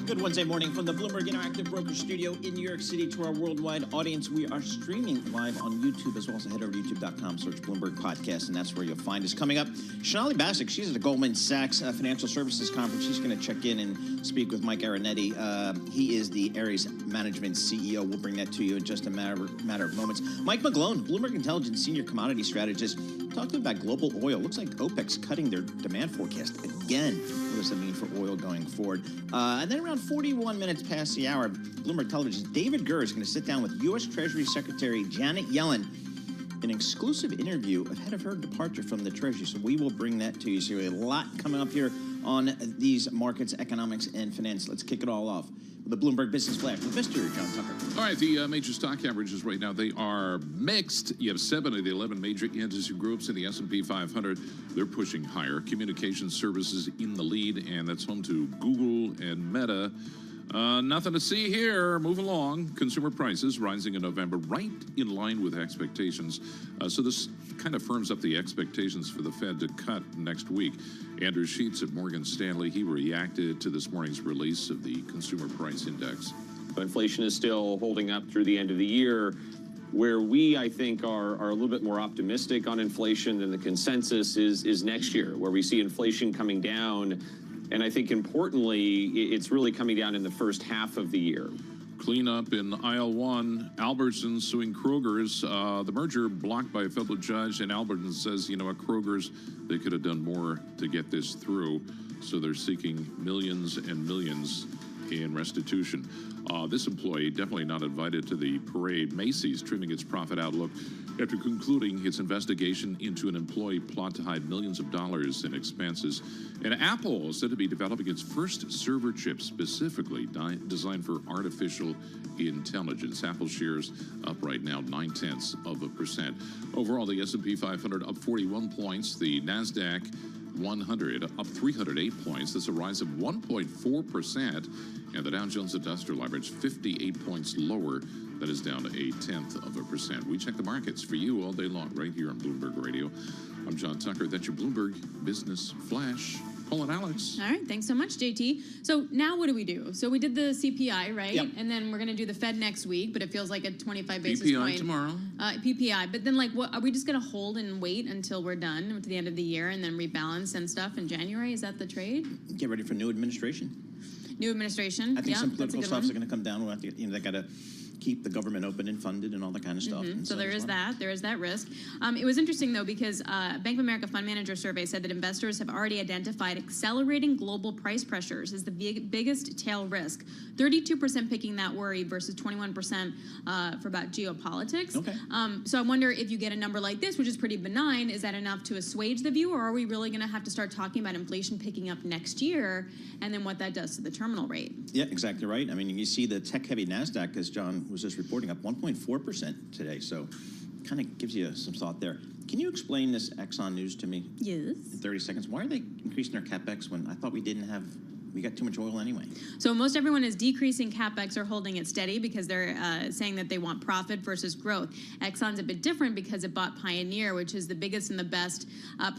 Good Wednesday morning from the Bloomberg Interactive Broker Studio in New York City to our worldwide audience. We are streaming live on YouTube as well, so head over to youtube.com, search Bloomberg Podcast, and that's where you'll find us. Coming up, Shonali Bassick, she's at the Goldman Sachs Financial Services Conference. She's going to check in and speak with Mike Aronetti. He is the Ares Management CEO. We'll bring that to you in just a matter of moments. Mike McGlone, Bloomberg Intelligence Senior Commodity Strategist, talking about global oil. Looks like OPEC's cutting their demand forecast again. What does that mean for oil going forward? And then around 41 minutes past the hour, Bloomberg Television's David Gurr is going to sit down with U.S. Treasury Secretary Janet Yellen, an exclusive interview ahead of her departure from the Treasury. So we will bring that to you. So a lot coming up here on these markets, economics, and finance. Let's kick it all off with the Bloomberg Business Flash with Mr. John Tucker. All right, the major stock averages right now, they are mixed. You have 7 of the 11 major industry groups in the S&P 500. They're pushing higher. Communication services in the lead, and that's home to Google and Meta. Nothing to see here. Move along. Consumer prices rising in November, right in line with expectations. So this kind of firms up the expectations for the Fed to cut next week. Andrew Sheets at Morgan Stanley, he reacted to this morning's release of the Consumer Price Index. Inflation is still holding up through the end of the year. Where we, I think, are a little bit more optimistic on inflation than the consensus is next year, where we see inflation coming down. And I think, importantly, it's really coming down in the first half of the year. Cleanup in aisle 1. Albertsons suing Kroger's. The merger blocked by a federal judge, and Albertsons says, you know, at Kroger's, they could have done more to get this through. So they're seeking millions and millions in restitution. This employee definitely not invited to the parade. Macy's trimming its profit outlook after concluding its investigation into an employee plot to hide millions of dollars in expenses. And Apple is said to be developing its first server chip specifically designed for artificial intelligence. Apple shares up right now 0.9%. Overall, the S&P 500 up 41 points. The NASDAQ 100 up 308 points. That's a rise of 1.4%. And the Dow Jones Industrial Average 58 points lower. That is down to 0.1%. We check the markets for you all day long right here on Bloomberg Radio. I'm John Tucker. That's your Bloomberg Business Flash. Paul and Alex. All right. Thanks so much, JT. So now what do we do? So we did the CPI, right? Yep. And then we're going to do the Fed next week, but it feels like a 25 basis PPI point. tomorrow. PPI. But then, like, what are we just going to hold and wait until we're done to the end of the year and then rebalance and stuff in January? Is that the trade? Get ready for new administration. New administration. I think some political stuff's one. going to come down. We'll have to, they got to keep the government open and funded and all that kind of stuff. Mm-hmm. So there is that risk. It was interesting though because Bank of America Fund Manager survey said that investors have already identified accelerating global price pressures as the biggest tail risk. 32% picking that worry versus 21% for about geopolitics. Okay. So I wonder if you get a number like this, which is pretty benign, is that enough to assuage the view, or are we really going to have to start talking about inflation picking up next year and then what that does to the terminal rate? Yeah, exactly right. I mean, you see the tech-heavy NASDAQ, as John was just reporting, up 1.4% today. So kind of gives you some thought there. Can you explain this Exxon news to me? Yes. In 30 seconds. Why are they increasing their CapEx when I thought we got too much oil anyway? So most everyone is decreasing CapEx or holding it steady because they're saying that they want profit versus growth. Exxon's a bit different because it bought Pioneer, which is the biggest and the best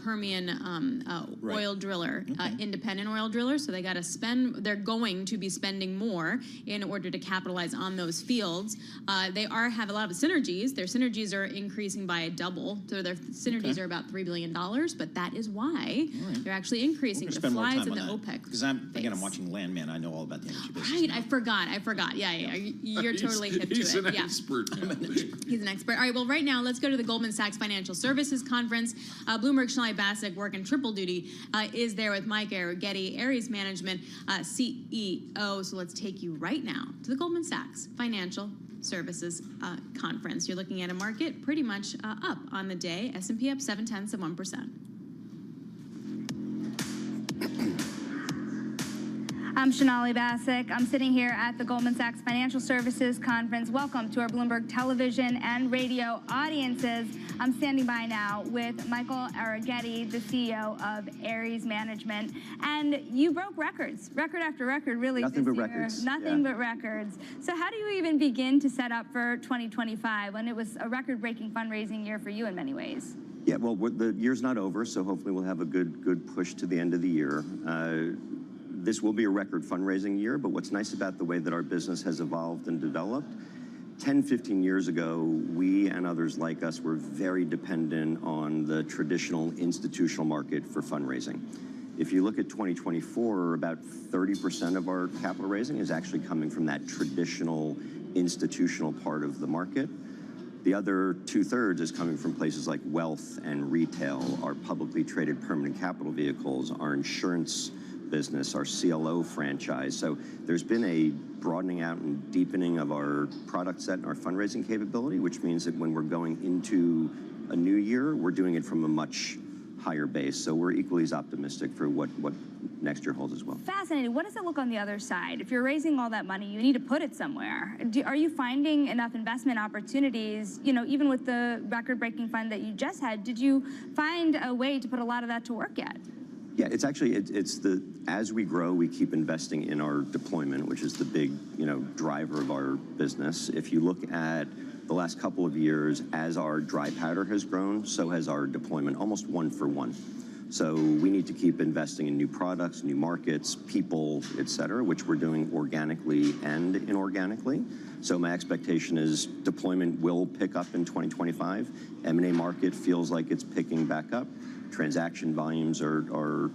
Permian oil driller, independent oil driller. So they got to spend. They're going to be spending more in order to capitalize on those fields. They have a lot of synergies. Their synergies are increasing by a double. So their synergies are about $3 billion. But that is why they're actually increasing the flies and the OPEC. Because I'm watching Landman. I know all about the energy business. Right, I forgot. Yeah. You're totally hip to it. He's an expert now. He's an expert. All right, well, right now, let's go to the Goldman Sachs Financial Services Conference. Bloomberg Schneider Bassick, working triple duty, is there with Mike Arrighetti, Ares Management CEO. So let's take you right now to the Goldman Sachs Financial Services Conference. You're looking at a market pretty much up on the day. S&P up 0.7%. I'm Shonali Bassick. I'm sitting here at the Goldman Sachs Financial Services Conference. Welcome to our Bloomberg television and radio audiences. I'm standing by now with Michael Arrighetti, the CEO of Ares Management. And you broke records, record after record, really. Nothing this but year. records. Nothing but records. So how do you even begin to set up for 2025 when it was a record-breaking fundraising year for you in many ways? Yeah, well, the year's not over, so hopefully we'll have a good push to the end of the year. This will be a record fundraising year, but what's nice about the way that our business has evolved and developed, 10, 15 years ago, we and others like us were very dependent on the traditional institutional market for fundraising. If you look at 2024, about 30% of our capital raising is actually coming from that traditional institutional part of the market. The other 2/3 is coming from places like wealth and retail, our publicly traded permanent capital vehicles, our insurance business, our CLO franchise. So there's been a broadening out and deepening of our product set and our fundraising capability, which means that when we're going into a new year, we're doing it from a much higher base. So we're equally as optimistic for what next year holds as well. Fascinating. What does it look on the other side? If you're raising all that money, you need to put it somewhere. Are you finding enough investment opportunities, even with the record-breaking fund that you just had? Did you find a way to put a lot of that to work yet? Yeah, it's actually, as we grow, we keep investing in our deployment, which is the big, driver of our business. If you look at the last couple of years, as our dry powder has grown, so has our deployment, almost 1 for 1. So we need to keep investing in new products, new markets, people, et cetera, which we're doing organically and inorganically. So my expectation is deployment will pick up in 2025. M&A market feels like it's picking back up. Transaction volumes are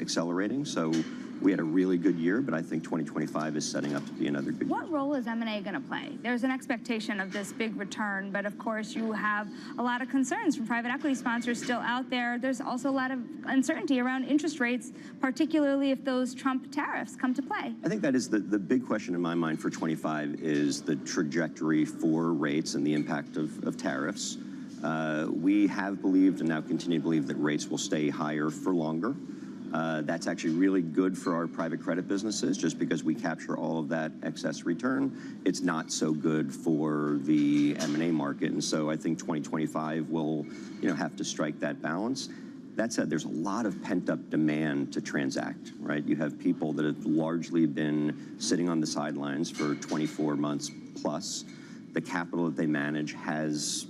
accelerating. So we had a really good year, but I think 2025 is setting up to be another good year. What role is M&A going to play? There's an expectation of this big return, but of course you have a lot of concerns from private equity sponsors still out there. There's also a lot of uncertainty around interest rates, particularly if those Trump tariffs come to play. I think that is the big question in my mind for 25 is the trajectory for rates and the impact of tariffs. We have believed and now continue to believe that rates will stay higher for longer. That's actually really good for our private credit businesses just because we capture all of that excess return. It's not so good for the M&A market. And so I think 2025 will, have to strike that balance. That said, there's a lot of pent-up demand to transact, right? You have people that have largely been sitting on the sidelines for 24 months plus. The capital that they manage has,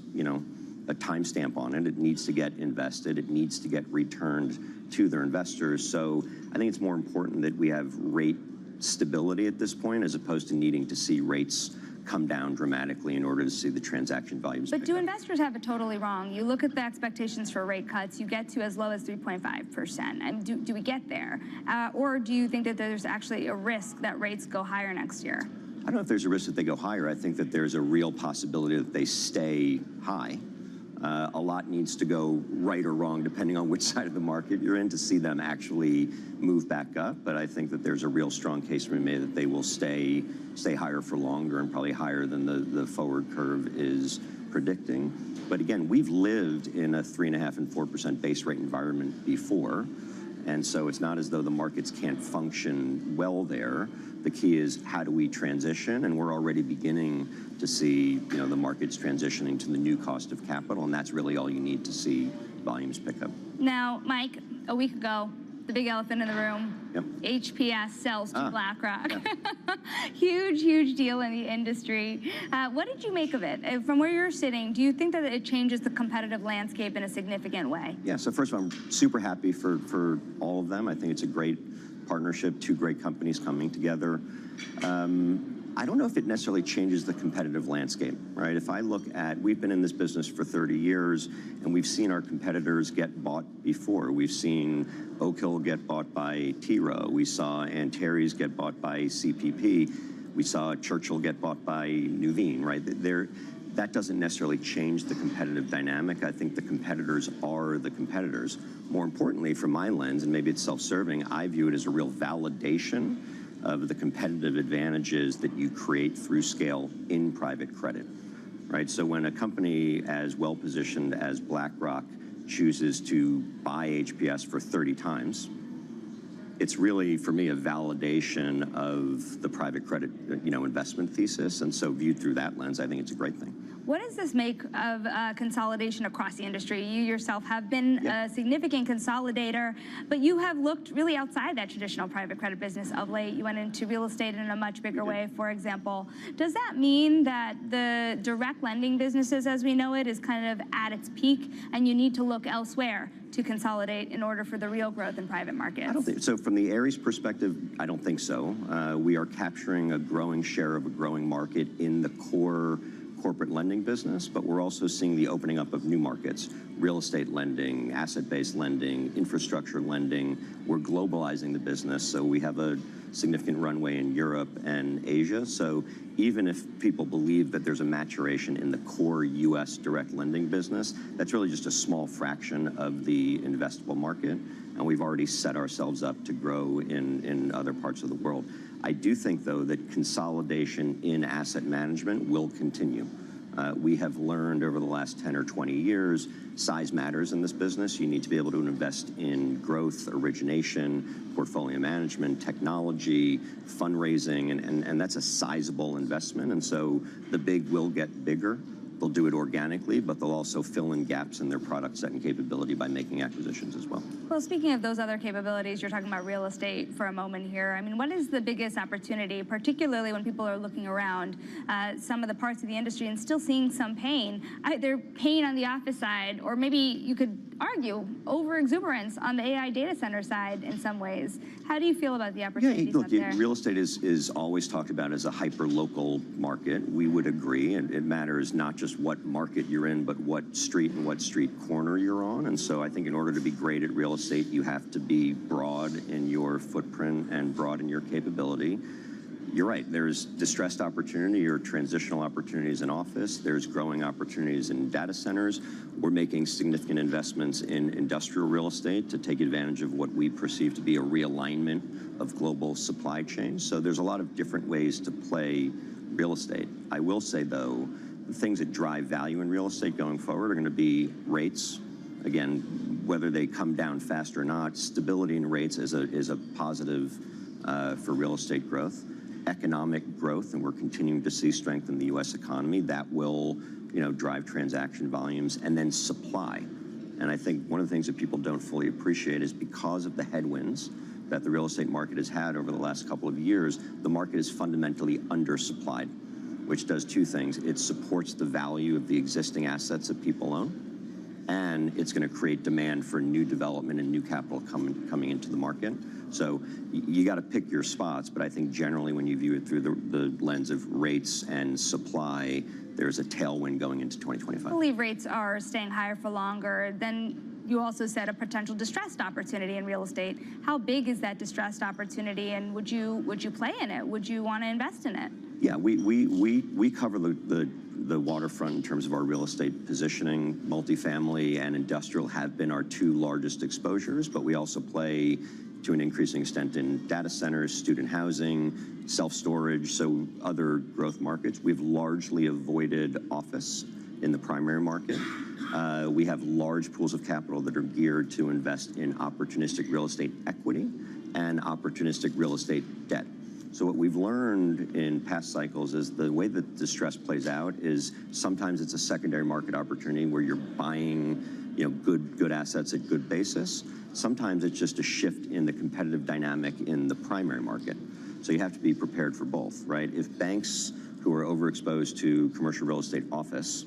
a timestamp on it. It needs to get invested. It needs to get returned to their investors. So I think it's more important that we have rate stability at this point as opposed to needing to see rates come down dramatically in order to see the transaction volumes. But do investors have it totally wrong? You look at the expectations for rate cuts, you get to as low as 3.5%. And do we get there? Or do you think that there's actually a risk that rates go higher next year? I don't know if there's a risk that they go higher. I think that there's a real possibility that they stay high. A lot needs to go right or wrong, depending on which side of the market you're in, to see them actually move back up. But I think that there's a real strong case to be made that they will stay higher for longer and probably higher than the forward curve is predicting. But again, we've lived in a 3.5% and 4% base rate environment before. And so it's not as though the markets can't function well there. The key is how do we transition? And we're already beginning to see, the markets transitioning to the new cost of capital. And that's really all you need to see volumes pick up. Now, Mike, a week ago, the big elephant in the room, yep. HPS sells to BlackRock. Yeah. Huge deal in the industry. What did you make of it? From where you're sitting, do you think that it changes the competitive landscape in a significant way? Yeah, so first of all, I'm super happy for all of them. I think it's a great partnership, two great companies coming together. I don't know if it necessarily changes the competitive landscape, right? If I look at, we've been in this business for 30 years, and we've seen our competitors get bought before. We've seen Oak Hill get bought by T. Rowe. We saw Antares get bought by CPP. We saw Churchill get bought by Nuveen, right? That doesn't necessarily change the competitive dynamic. I think the competitors are the competitors. More importantly, from my lens, and maybe it's self-serving, I view it as a real validation of the competitive advantages that you create through scale in private credit, right? So when a company as well-positioned as BlackRock chooses to buy HPS for 30 times, it's really, for me, a validation of the private credit, investment thesis. And so viewed through that lens, I think it's a great thing. What does this make of consolidation across the industry? You yourself have been a significant consolidator, but you have looked really outside that traditional private credit business of late. You went into real estate in a much bigger way, for example. Does that mean that the direct lending businesses as we know it is kind of at its peak and you need to look elsewhere to consolidate in order for the real growth in private markets? I don't think so. From the Ares perspective, I don't think so. We are capturing a growing share of a growing market in the core corporate lending business, but we're also seeing the opening up of new markets, real estate lending, asset-based lending, infrastructure lending. We're globalizing the business, so we have a significant runway in Europe and Asia. So even if people believe that there's a maturation in the core U.S. direct lending business, that's really just a small fraction of the investable market, and we've already set ourselves up to grow in other parts of the world. I do think, though, that consolidation in asset management will continue. We have learned over the last 10 or 20 years, size matters in this business. You need to be able to invest in growth, origination, portfolio management, technology, fundraising, and that's a sizable investment. And so the big will get bigger. They'll do it organically, but they'll also fill in gaps in their product set and capability by making acquisitions as well. Well, speaking of those other capabilities, you're talking about real estate for a moment here. I mean, what is the biggest opportunity, particularly when people are looking around some of the parts of the industry and still seeing some pain, either pain on the office side, or maybe you could argue over-exuberance on the AI data center side in some ways. How do you feel about the opportunities look, out there? real estate is always talked about as a hyper-local market. We would agree, and it matters not just what market you're in, but what street and what street corner you're on. And so I think in order to be great at real estate, you have to be broad in your footprint and broad in your capability. You're right, there's distressed opportunity or transitional opportunities in office. There's growing opportunities in data centers. We're making significant investments in industrial real estate to take advantage of what we perceive to be a realignment of global supply chains. So there's a lot of different ways to play real estate. I will say, though, the things that drive value in real estate going forward are going to be rates. Again, whether they come down fast or not, stability in rates is a positive for real estate growth. Economic growth, and we're continuing to see strength in the U.S. economy. That will, drive transaction volumes, and then supply. And I think one of the things that people don't fully appreciate is because of the headwinds that the real estate market has had over the last couple of years, the market is fundamentally undersupplied, which does two things. It supports the value of the existing assets that people own, and it's going to create demand for new development and new capital coming into the market. So you got to pick your spots, but I think generally when you view it through the lens of rates and supply, there's a tailwind going into 2025. I believe rates are staying higher for longer. Then you also said a potential distressed opportunity in real estate. How big is that distressed opportunity, and would you play in it? Would you want to invest in it? Yeah, we cover the waterfront in terms of our real estate positioning. Multifamily and industrial have been our two largest exposures, but we also play to an increasing extent in data centers, student housing, self-storage, so other growth markets. We've largely avoided office in the primary market. We have large pools of capital that are geared to invest in opportunistic real estate equity and opportunistic real estate debt. So what we've learned in past cycles is the way that distress plays out is sometimes it's a secondary market opportunity where you're buying good assets at good basis. Sometimes it's just a shift in the competitive dynamic in the primary market. So you have to be prepared for both, right? If banks who are overexposed to commercial real estate office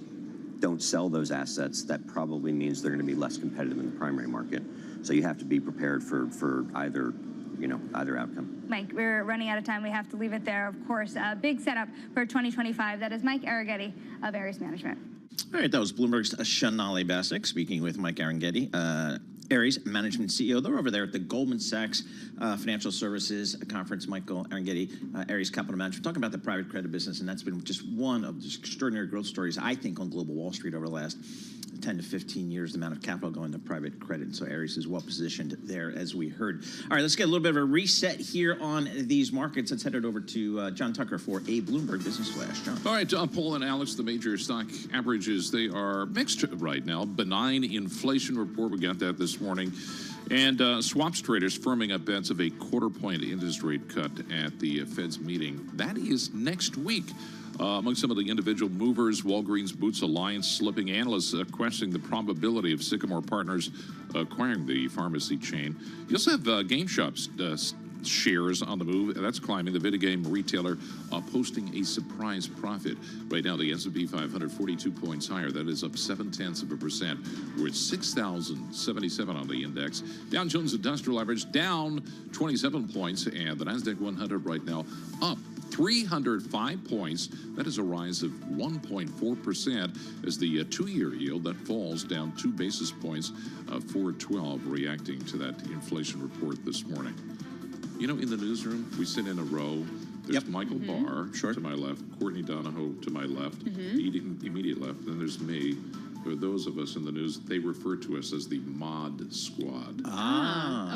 don't sell those assets, that probably means they're going to be less competitive in the primary market. So you have to be prepared for either outcome. Mike, we're running out of time. We have to leave it there. Of course, a big setup for 2025. That is Mike Arrighetti of Ares Management. All right, that was Bloomberg's Sonali Basak speaking with Mike Arrighetti, Ares Management CEO. They're over there at the Goldman Sachs Financial Services Conference. Michael Arrighetti, Ares Capital Management, talking about the private credit business, and that's been just one of the extraordinary growth stories, I think, on global Wall Street over the last 10 to 15 years, the amount of capital going to private credit. And so Ares is well positioned there, as we heard. All right, let's get a little bit of a reset here on these markets. Let's head it over to John Tucker for a Bloomberg Business Flash. John. All right, Paul and Alex, the major stock averages, they are mixed right now. Benign inflation report, we got that this morning. And swaps traders firming up bets of a quarter-point interest rate cut at the Fed's meeting. That is next week. Among some of the individual movers, Walgreens Boots Alliance slipping, analysts questioning the probability of Sycamore Partners acquiring the pharmacy chain. You also have GameStop's shares on the move. That's climbing. The video game retailer posting a surprise profit. Right now, the S&P 500, 42 points higher. That is up 0.7%. We're at 6,077 on the index. Dow Jones Industrial Average down 27 points, and the NASDAQ 100 right now up 305 points. That is a rise of 1.4% as the two-year yield that falls down 2 basis points, 412, reacting to that inflation report this morning. You know, in the newsroom, we sit in a row. There's Michael Barr to my left, Courtney Donahoe to my left, immediate left, and there's me. There are those of us in the news, they refer to us as the Mod Squad.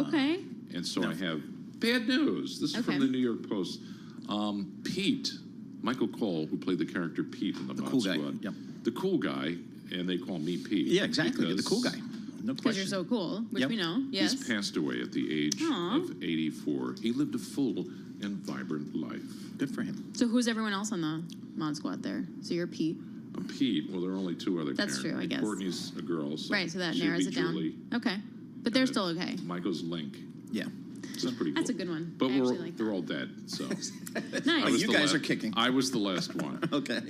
Okay. And so I have bad news. This is from the New York Post. Pete, Michael Cole, who played the character Pete in the Mod Squad. The cool guy, and they call me Pete. Yeah, exactly. The cool guy. No question. Because you're so cool, which we know. Yes. He's passed away at the age of 84. He lived a full and vibrant life. Good for him. So who's everyone else on the Mod Squad there? So you're Pete. I'm Pete. Well, there are only 2 other That's true, I guess. Courtney's a girl. So right, so that narrows it down. Julie. Okay. But they're still okay. Michael's Link. Yeah. So that's pretty cool. That's a good one. But they're all dead, so. Nice. You guys are kicking. I was the last one. Okay.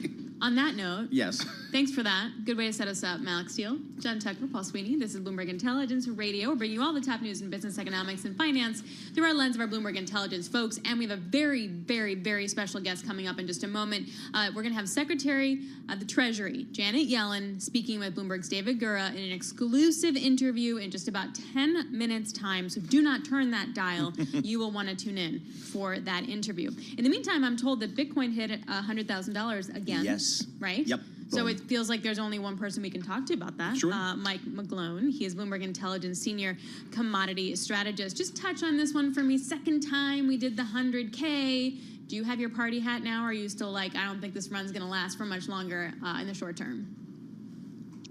On that note, Yes. Thanks for that. Good way to set us up. Malik Steele, Jen Tucker, Paul Sweeney. This is Bloomberg Intelligence Radio. We're bringing you all the top news in business, economics, and finance through our lens of our Bloomberg Intelligence folks. And we have a very, very, very special guest coming up in just a moment. We're going to have Secretary of the Treasury, Janet Yellen, speaking with Bloomberg's David Gura in an exclusive interview in just about 10 minutes' time. So do not turn that dial. You will want to tune in for that interview. In the meantime, I'm told that Bitcoin hit $100,000 again. Yes. Right? Yep. So it feels like there's only one person we can talk to about that. Sure. Mike McGlone. He is Bloomberg Intelligence Senior Commodity Strategist. Just touch on this one for me. Second time we did the 100K. Do you have your party hat now, or are you still like, I don't think this run's going to last for much longer in the short term?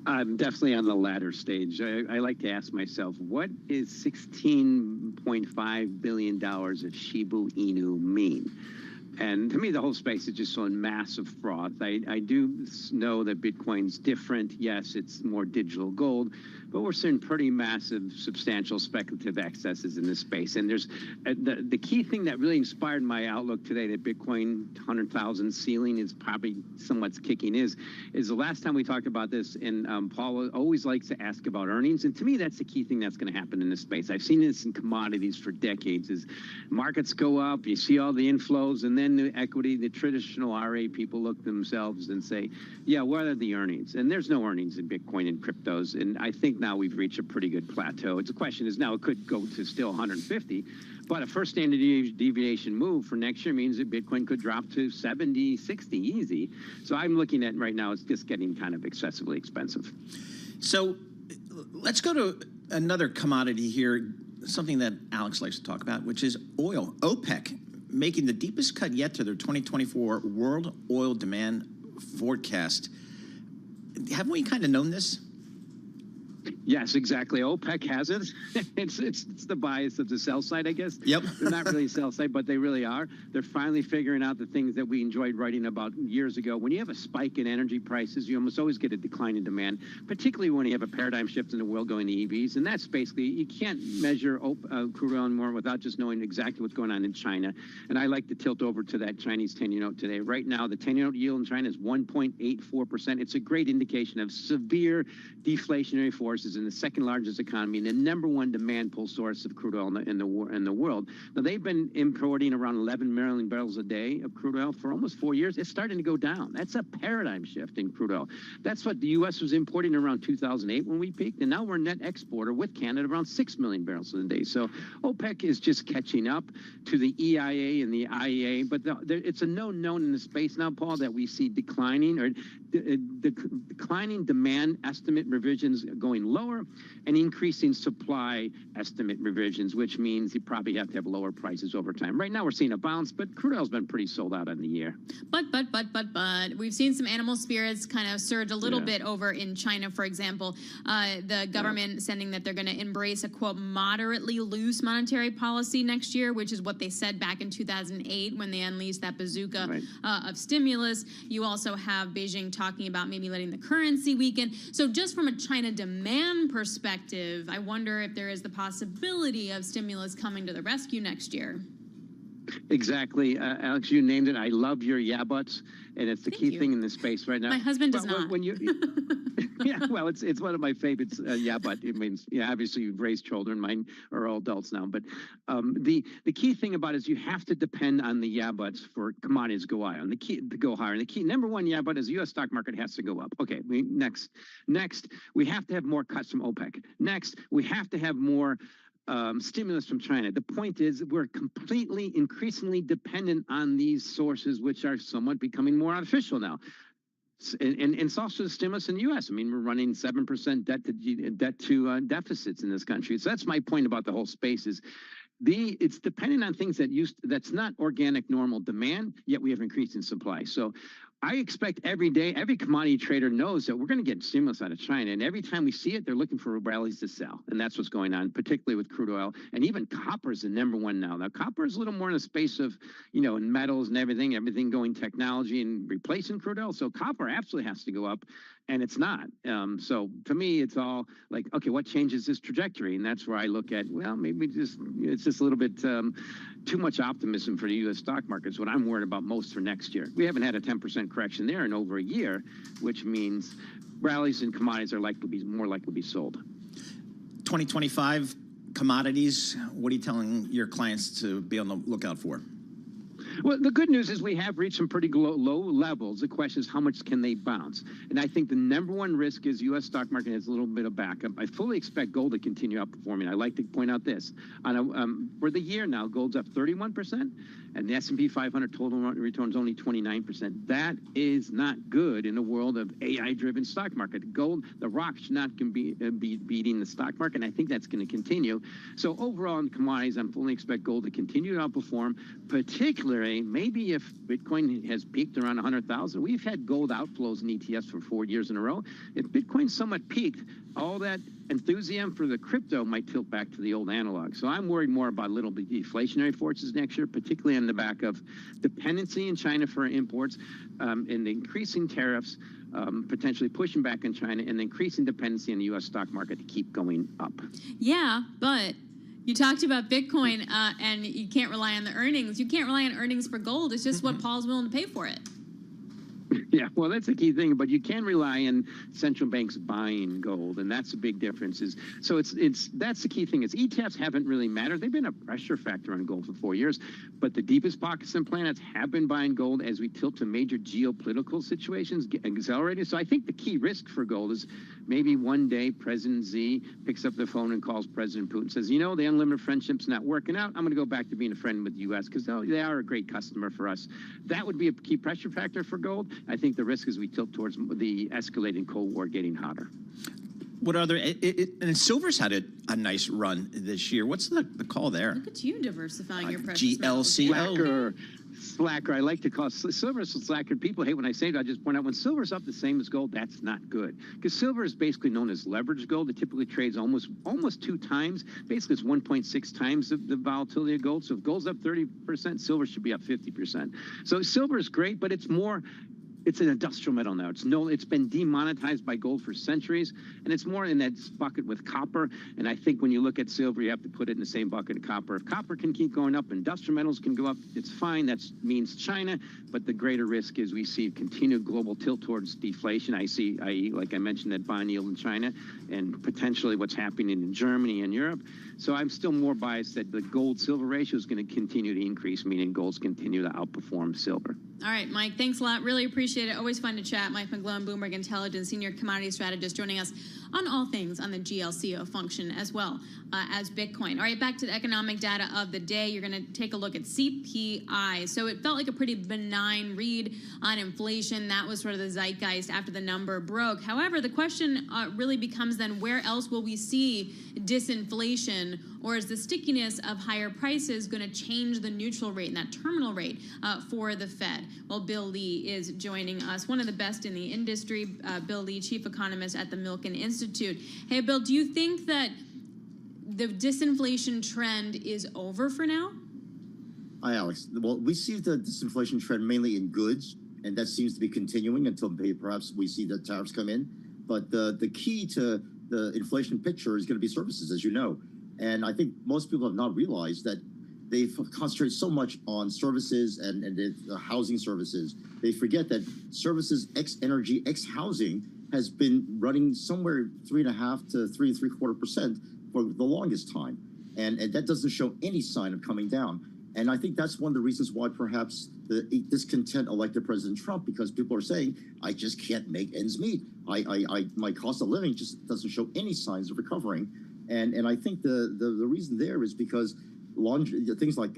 I'm definitely on the latter stage. I like to ask myself, what is $16.5 billion of Shiba Inu mean? And to me, the whole space is just showing massive fraud. I do know that Bitcoin's different. Yes, it's more digital gold, but we're seeing pretty massive, substantial speculative excesses in this space. And there's the key thing that really inspired my outlook today that Bitcoin 100,000 ceiling is probably somewhat kicking is the last time we talked about this, and Paul always likes to ask about earnings. And to me, that's the key thing that's going to happen in this space. I've seen this in commodities for decades. Is markets go up, you see all the inflows, and then the equity, the traditional RA people look themselves and say, yeah, what are the earnings? And there's no earnings in Bitcoin and cryptos. And I think now we've reached a pretty good plateau. It's a question is now it could go to still 150, but a first standard deviation move for next year means that Bitcoin could drop to 70, 60 easy. So I'm looking at right now, it's just getting kind of excessively expensive. So let's go to another commodity here, something that Alex likes to talk about, which is oil. OPEC making the deepest cut yet to their 2024 world oil demand forecast. Haven't we kind of known this? Yes, exactly. OPEC has it. It's the bias of the sell side, I guess. Yep. They're not really sell side, but they really are. They're finally figuring out the things that we enjoyed writing about years ago. When you have a spike in energy prices, you almost always get a decline in demand, particularly when you have a paradigm shift in the world going to EVs. And that's basically, you can't measure crude oil anymore without just knowing exactly what's going on in China. And I like to tilt over to that Chinese 10-year note today. Right now, the 10-year note yield in China is 1.84%. It's a great indication of severe deflationary forces in the second largest economy and the number one demand pull source of crude oil in the world. Now, they've been importing around 11 million barrels a day of crude oil for almost 4 years. It's starting to go down. That's a paradigm shift in crude oil. That's what the U.S. was importing around 2008 when we peaked, and now we're a net exporter with Canada around 6 million barrels a day. So OPEC is just catching up to the EIA and the IEA, but it's a known in the space now, Paul, that we see declining demand estimate revisions going lower and increasing supply estimate revisions, which means you probably have to have lower prices over time. Right now we're seeing a bounce, but crude oil's been pretty sold out on the year. But we've seen some animal spirits kind of surge a little bit over in China, for example. The government sending that they're going to embrace a, quote, moderately loose monetary policy next year, which is what they said back in 2008 when they unleashed that bazooka of stimulus. You also have Beijing talking about maybe letting the currency weaken. So just from a China demand perspective, I wonder if there is the possibility of stimulus coming to the rescue next year. Exactly. Alex, you named it. I love your yeah buts, and it's the key thing in this space right now. My husband does not. When you, yeah, well, it's one of my favorites. Yeah, but it means, obviously you've raised children. Mine are all adults now. But the key thing about it is you have to depend on the yeah buts for commodities to go higher. And the key to go higher. And the key number one yeah but is the U.S. stock market has to go up. Okay. Next, we have to have more cuts from OPEC. Next, we have to have more stimulus from China. The point is we're increasingly dependent on these sources, which are somewhat becoming more artificial now. And it's also the stimulus in the U.S. I mean, we're running 7% debt to deficits in this country. So that's my point about the whole space is it's dependent on things that's not organic normal demand, yet we have increasing supply. So I expect every day, every commodity trader knows that we're going to get stimulus out of China. And every time we see it, they're looking for rallies to sell. And that's what's going on, particularly with crude oil. And even copper is the number one now. Now, copper is a little more in the space of, in metals and everything going technology and replacing crude oil. So copper absolutely has to go up. And it's not. So to me, it's all like, okay, what changes this trajectory? And that's where I look at, well, maybe it's just a little bit too much optimism for the U.S. stock market is what I'm worried about most for next year. We haven't had a 10% correction there in over a year, which means rallies in commodities are more likely to be sold. 2025 commodities, what are you telling your clients to be on the lookout for? Well, the good news is we have reached some pretty low levels. The question is how much can they bounce? And I think the number one risk is U.S. stock market has a little bit of backup. I fully expect gold to continue outperforming. I like to point out this. For the year now, gold's up 31%, and the S&P 500 total return is only 29%. That is not good in a world of AI-driven stock market. Gold, the rock should not be beating the stock market, and I think that's going to continue. So overall in commodities, I'm fully expect gold to continue to outperform, particularly maybe if Bitcoin has peaked around 100,000. We've had gold outflows in ETFs for 4 years in a row. If Bitcoin somewhat peaked, all that enthusiasm for the crypto might tilt back to the old analog. So I'm worried more about little bit deflationary forces next year, particularly on the back of dependency in China for imports and the increasing tariffs, potentially pushing back in China, and the increasing dependency in the U.S. stock market to keep going up. Yeah, but you talked about Bitcoin and you can't rely on the earnings. You can't rely on earnings for gold. It's just what Paul's willing to pay for it. Yeah, well, that's the key thing. But you can rely on central banks buying gold, and that's a big difference. So that's the key thing. Is ETFs haven't really mattered. They've been a pressure factor on gold for 4 years, but the deepest pockets and planets have been buying gold as we tilt to major geopolitical situations accelerating. So I think the key risk for gold is maybe one day President Xi picks up the phone and calls President Putin and says, you know, the unlimited friendship's not working out. I'm going to go back to being a friend with the U.S. because they are a great customer for us. That would be a key pressure factor for gold. I think the risk is we tilt towards the escalating Cold War getting hotter. What other, and silver's had a nice run this year. What's the call there? Look at you diversifying your precious GLCO. Slacker. I like to call silver slacker. People hate when I say it. I just point out when silver's up the same as gold, that's not good. Because silver is basically known as leveraged gold. It typically trades almost 2 times. Basically, it's 1.6 times the volatility of gold. So if gold's up 30%, silver should be up 50%. So silver is great, but it's an industrial metal now. It's been demonetized by gold for centuries, and it's more in that bucket with copper. And I think when you look at silver, you have to put it in the same bucket of copper. If copper can keep going up, industrial metals can go up, it's fine. That means China, but the greater risk is we see continued global tilt towards deflation. I see, like I mentioned, that bond yield in China and potentially what's happening in Germany and Europe. So I'm still more biased that the gold-silver ratio is going to continue to increase, meaning gold's continue to outperform silver. All right, Mike, thanks a lot. Really appreciate it. Always fun to chat. Mike McGlone, Bloomberg Intelligence, Senior Commodity Strategist, joining us on all things on the GLCO function as well as Bitcoin. All right, back to the economic data of the day. You're going to take a look at CPI. So it felt like a pretty benign read on inflation. That was sort of the zeitgeist after the number broke. However, the question really becomes then, where else will we see disinflation, or is the stickiness of higher prices going to change the neutral rate and that terminal rate for the Fed? Well, Bill Lee is joining us, one of the best in the industry. Bill Lee, chief economist at the Milken Institute. Hey, Bill, do you think that the disinflation trend is over for now? Hi, Alex. Well, we see the disinflation trend mainly in goods, and that seems to be continuing until perhaps we see the tariffs come in. But the key to the inflation picture is going to be services, as you know. And I think most people have not realized that they've concentrated so much on services and the housing services. They forget that services, X energy, X housing has been running somewhere 3.5% to 3.75% for the longest time. And that doesn't show any sign of coming down. And I think that's one of the reasons why perhaps the discontent elected President Trump, because people are saying, I just can't make ends meet. My cost of living just doesn't show any signs of recovering. And I think the reason there is because things like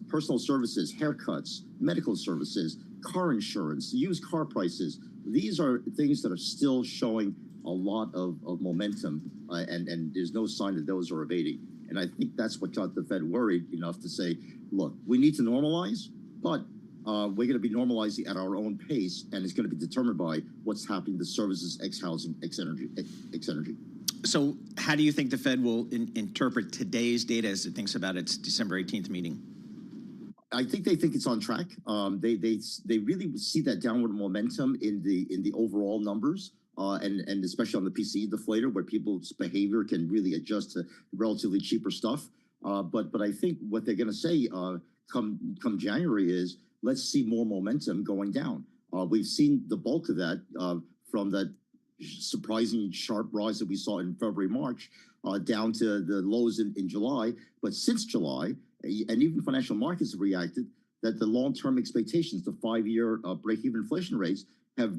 personal services, haircuts, medical services, car insurance, used car prices, these are things that are still showing a lot of momentum, and there's no sign that those are abating. And I think that's what got the Fed worried enough to say, look, we need to normalize, but we're going to be normalizing at our own pace, and it's going to be determined by what's happening to services, X housing, X energy. So how do you think the Fed will interpret today's data as it thinks about its December 18th meeting? I think they think it's on track. They really see that downward momentum in the overall numbers, and especially on the PCE deflator, where people's behavior can really adjust to relatively cheaper stuff. But I think what they're going to say come January is let's see more momentum going down. We've seen the bulk of that from that surprising sharp rise that we saw in February, March, down to the lows in July. But since July, and even financial markets have reacted, that the long-term expectations, the 5-year break-even inflation rates, have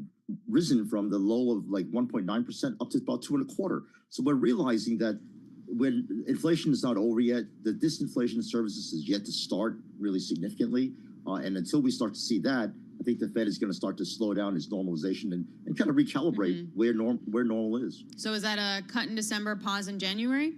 risen from the low of like 1.9% up to about 2.25%. So we're realizing that when inflation is not over yet, the disinflation of services is yet to start really significantly. And until we start to see that, I think the Fed is going to start to slow down its normalization and kind of recalibrate where normal is. So is that a cut in December, pause in January?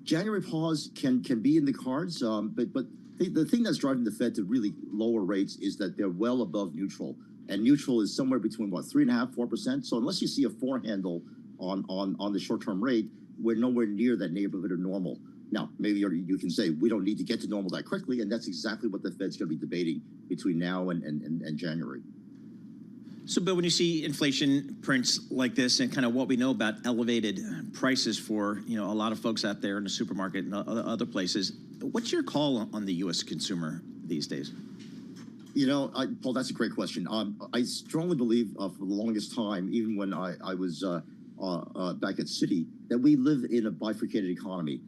January pause can be in the cards, but the thing that's driving the Fed to really lower rates is that they're well above neutral, and neutral is somewhere between what 3.5%, 4%. So unless you see a 4 handle on the short-term rate, we're nowhere near that neighborhood of normal. Now, maybe you can say we don't need to get to normal that quickly, and that's exactly what the Fed's going to be debating between now and January. So, Bill, when you see inflation prints like this and kind of what we know about elevated prices for, a lot of folks out there in the supermarket and other places, what's your call on the U.S. consumer these days? Paul, that's a great question. I strongly believe for the longest time, even when I was back at Citi, that we live in a bifurcated economy.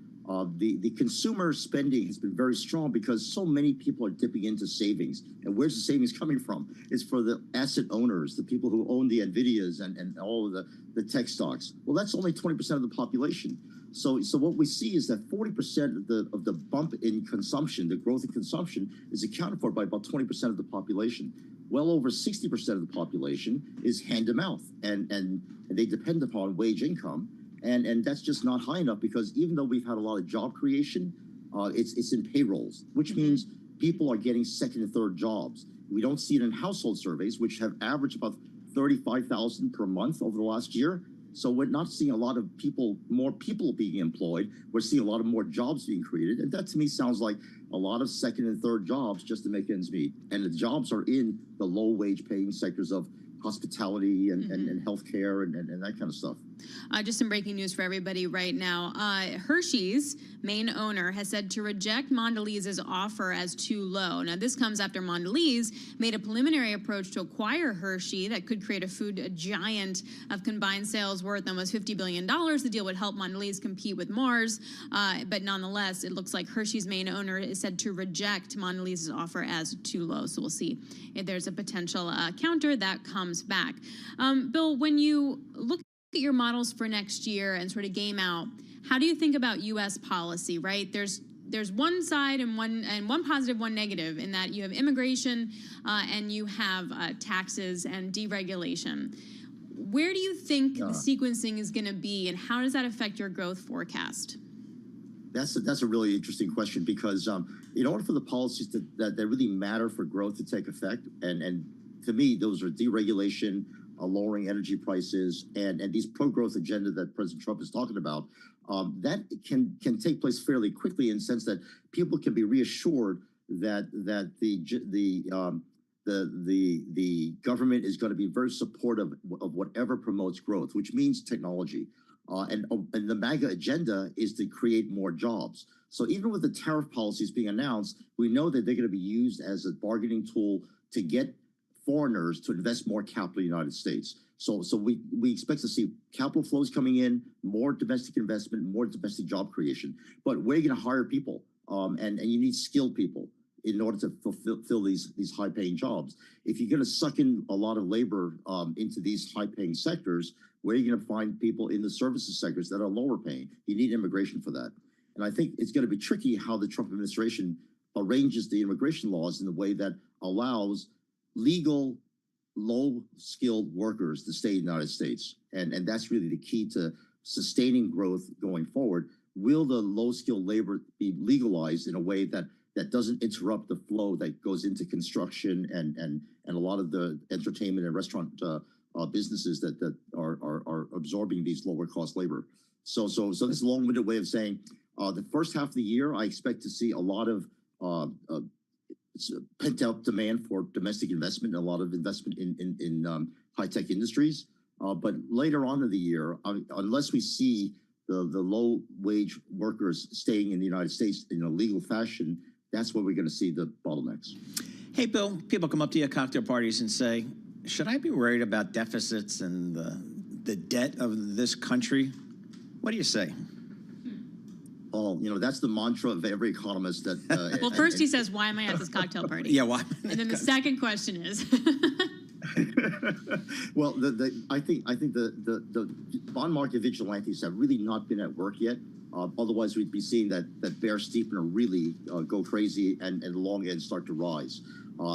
The consumer spending has been very strong because so many people are dipping into savings. And where's the savings coming from? It's for the asset owners, the people who own the NVIDIAs and all of the tech stocks. Well, that's only 20% of the population. So what we see is that 40% of the bump in consumption, the growth in consumption, is accounted for by about 20% of the population. Well over 60% of the population is hand-to-mouth, and they depend upon wage income. And that's just not high enough because even though we've had a lot of job creation, it's in payrolls, which means people are getting second and third jobs. We don't see it in household surveys, which have averaged about 35,000 per month over the last year. So we're not seeing a lot of more people being employed. We're seeing a lot of more jobs being created. And that to me sounds like a lot of second and third jobs just to make ends meet. And the jobs are in the low wage paying sectors of hospitality and healthcare and that kind of stuff. Just some breaking news for everybody right now. Hershey's main owner has said to reject Mondelez's offer as too low. Now, this comes after Mondelez made a preliminary approach to acquire Hershey that could create a food giant of combined sales worth almost $50 billion. The deal would help Mondelez compete with Mars. But nonetheless, it looks like Hershey's main owner is said to reject Mondelez's offer as too low. So we'll see if there's a potential counter that comes back. Bill, when you look at your models for next year and sort of game out, how do you think about U.S. policy, right? There's one side and one positive, one negative in that you have immigration and you have taxes and deregulation. Where do you think the sequencing is going to be, and how does that affect your growth forecast? That's a really interesting question because in order for the policies that really matter for growth to take effect, and to me, those are deregulation, lowering energy prices, and these pro-growth agenda that President Trump is talking about, that can take place fairly quickly in the sense that people can be reassured that the government is going to be very supportive of whatever promotes growth, which means technology. And the MAGA agenda is to create more jobs. So even with the tariff policies being announced, we know that they're going to be used as a bargaining tool to get foreigners to invest more capital in the United States. So we expect to see capital flows coming in, more domestic investment, more domestic job creation. But where are you going to hire people? And you need skilled people in order to fulfill these high-paying jobs. If you're going to suck in a lot of labor into these high-paying sectors, where are you going to find people in the services sectors that are lower paying? You need immigration for that. And I think it's going to be tricky how the Trump administration arranges the immigration laws in a way that allows legal, low-skilled workers to stay in the United States. And that's really the key to sustaining growth going forward. Will the low-skilled labor be legalized in a way that doesn't interrupt the flow that goes into construction and a lot of the entertainment and restaurant businesses that are absorbing these lower-cost labor? So this is a long-winded way of saying the first half of the year, I expect to see a lot of pent-up demand for domestic investment and a lot of investment in high-tech industries. But later on in the year, unless we see the low-wage workers staying in the United States in a legal fashion, that's where we're going to see the bottlenecks. Hey, Bill, people come up to you at cocktail parties and say, should I be worried about deficits and the debt of this country? What do you say? Oh, that's the mantra of every economist that... well, first he says, why am I at this cocktail party? Yeah, why? And then the second question is... well, I think the bond market vigilantes have really not been at work yet. Otherwise, we'd be seeing that bear steepener really go crazy and the long end start to rise.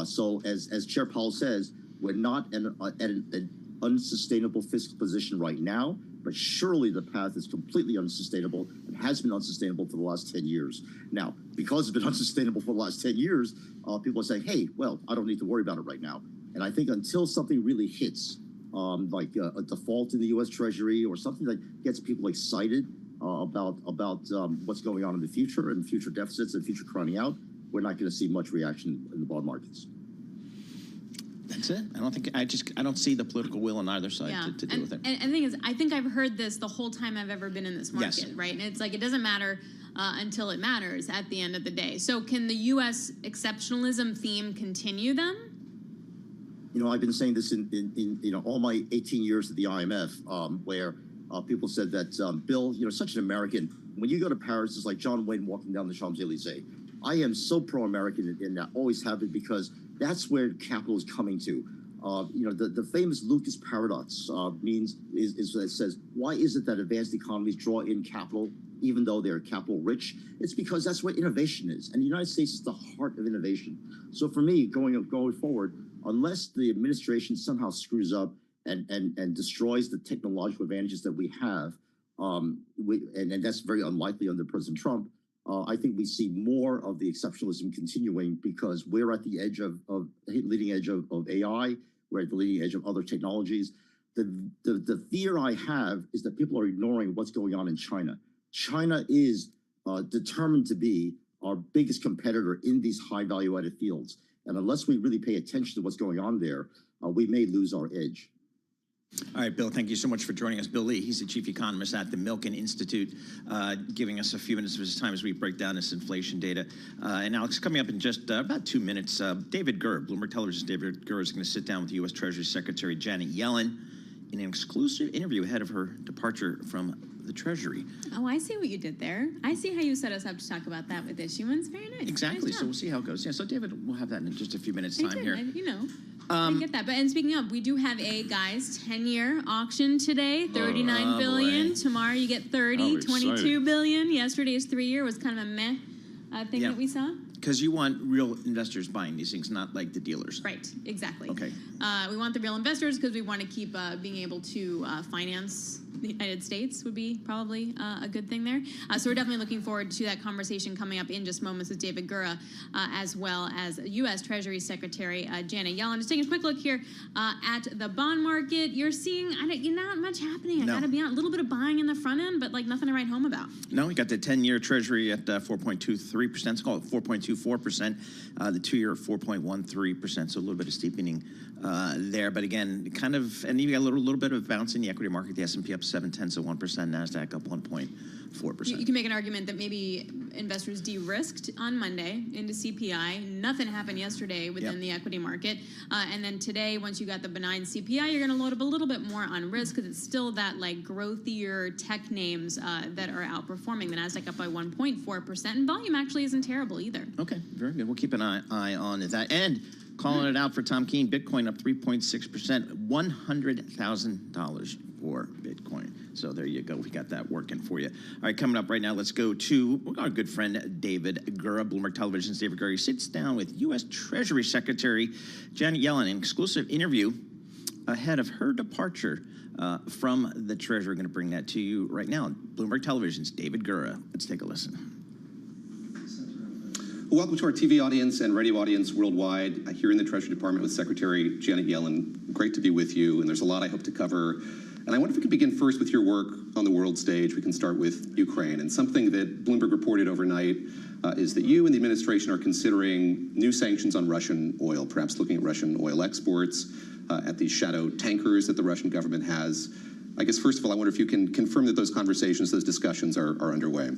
So as Chair Powell says, we're not at an unsustainable fiscal position right now, but surely the path is completely unsustainable and has been unsustainable for the last 10 years. Now, because it's been unsustainable for the last 10 years, people are saying, hey, well, I don't need to worry about it right now. And I think until something really hits, like a default in the U.S. Treasury or something that gets people excited about what's going on in the future and future deficits and future crowding out, we're not going to see much reaction in the bond markets. That's it. I don't see the political will on either side to deal with it. And the thing is, I think I've heard this the whole time I've ever been in this market, right? And it's like, it doesn't matter until it matters at the end of the day. So can the U.S. exceptionalism theme continue then? I've been saying this in all my 18 years at the IMF, where people said that, Bill, such an American. When you go to Paris, it's like John Wayne walking down the Champs-Elysees. I am so pro-American and I always have been because that's where capital is coming to. The famous Lucas paradox it says, why is it that advanced economies draw in capital even though they're capital rich? It's because that's where innovation is. And the United States is the heart of innovation. So for me, going forward, unless the administration somehow screws up and destroys the technological advantages that we have, and that's very unlikely under President Trump, I think we see more of the exceptionalism continuing because we're at the leading edge of AI. We're at the leading edge of other technologies. The fear I have is that people are ignoring what's going on in China. China is determined to be our biggest competitor in these high value-added fields. And unless we really pay attention to what's going on there, we may lose our edge. All right, Bill, thank you so much for joining us. Bill Lee, he's the chief economist at the Milken Institute, giving us a few minutes of his time as we break down this inflation data. And Alex, coming up in just about 2 minutes, David Gurr, Bloomberg Television's David Gurr is going to sit down with U.S. Treasury Secretary Janet Yellen in an exclusive interview ahead of her departure from the Treasury. Oh, I see what you did there. I see how you set us up to talk about that with issuance. Very nice. Exactly. Nice so we'll see how it goes. Yeah. So David, we'll have that in just a few minutes' time here. I get that. And speaking of, we do have a 10-year auction today. 39 billion. Tomorrow you get 30. 22 billion. Yesterday's 3-year was kind of a meh thing that we saw. Because you want real investors buying these things, not like the dealers. Right, exactly. Okay. We want the real investors because we want to keep being able to finance the United States would be probably a good thing there. So we're definitely looking forward to that conversation coming up in just moments with David Gurr, as well as U.S. Treasury Secretary Janet Yellen. Just taking a quick look here at the bond market. You're seeing not much happening. I got to be honest, a little bit of buying in the front end, but like nothing to write home about. No, we got the 10-year Treasury at 4.23%. Let's call it 4.24%. The 2-year at 4.13%. So a little bit of steepening there. But again, kind of, and you got a little bit of bounce in the equity market. The S&P up 0.7%, NASDAQ up 1.4%. You can make an argument that maybe investors de-risked on Monday into CPI. Nothing happened yesterday within the equity market. And then today, once you got the benign CPI, you're going to load up a little bit more on risk because it's still that like growthier tech names that are outperforming. The NASDAQ up by 1.4%. And volume actually isn't terrible either. Okay, very good. We'll keep an eye on that. And calling it out for Tom Keene, Bitcoin up 3.6%, $100,000 for Bitcoin. So there you go. We got that working for you. All right, coming up right now, let's go to our good friend David Gurr, Bloomberg Television's David Gurr. He sits down with U.S. Treasury Secretary Janet Yellen, an exclusive interview ahead of her departure from the Treasury. We're going to bring that to you right now. Bloomberg Television's David Gurr. Let's take a listen. Welcome to our TV audience and radio audience worldwide. Here in the Treasury Department with Secretary Janet Yellen. Great to be with you, and there's a lot I hope to cover. And I wonder if we could begin first with your work on the world stage. We can start with Ukraine. And something that Bloomberg reported overnight is that you and the administration are considering new sanctions on Russian oil, perhaps looking at Russian oil exports, at these shadow tankers that the Russian government has. I guess, first of all, I wonder if you can confirm that those conversations, those discussions are underway.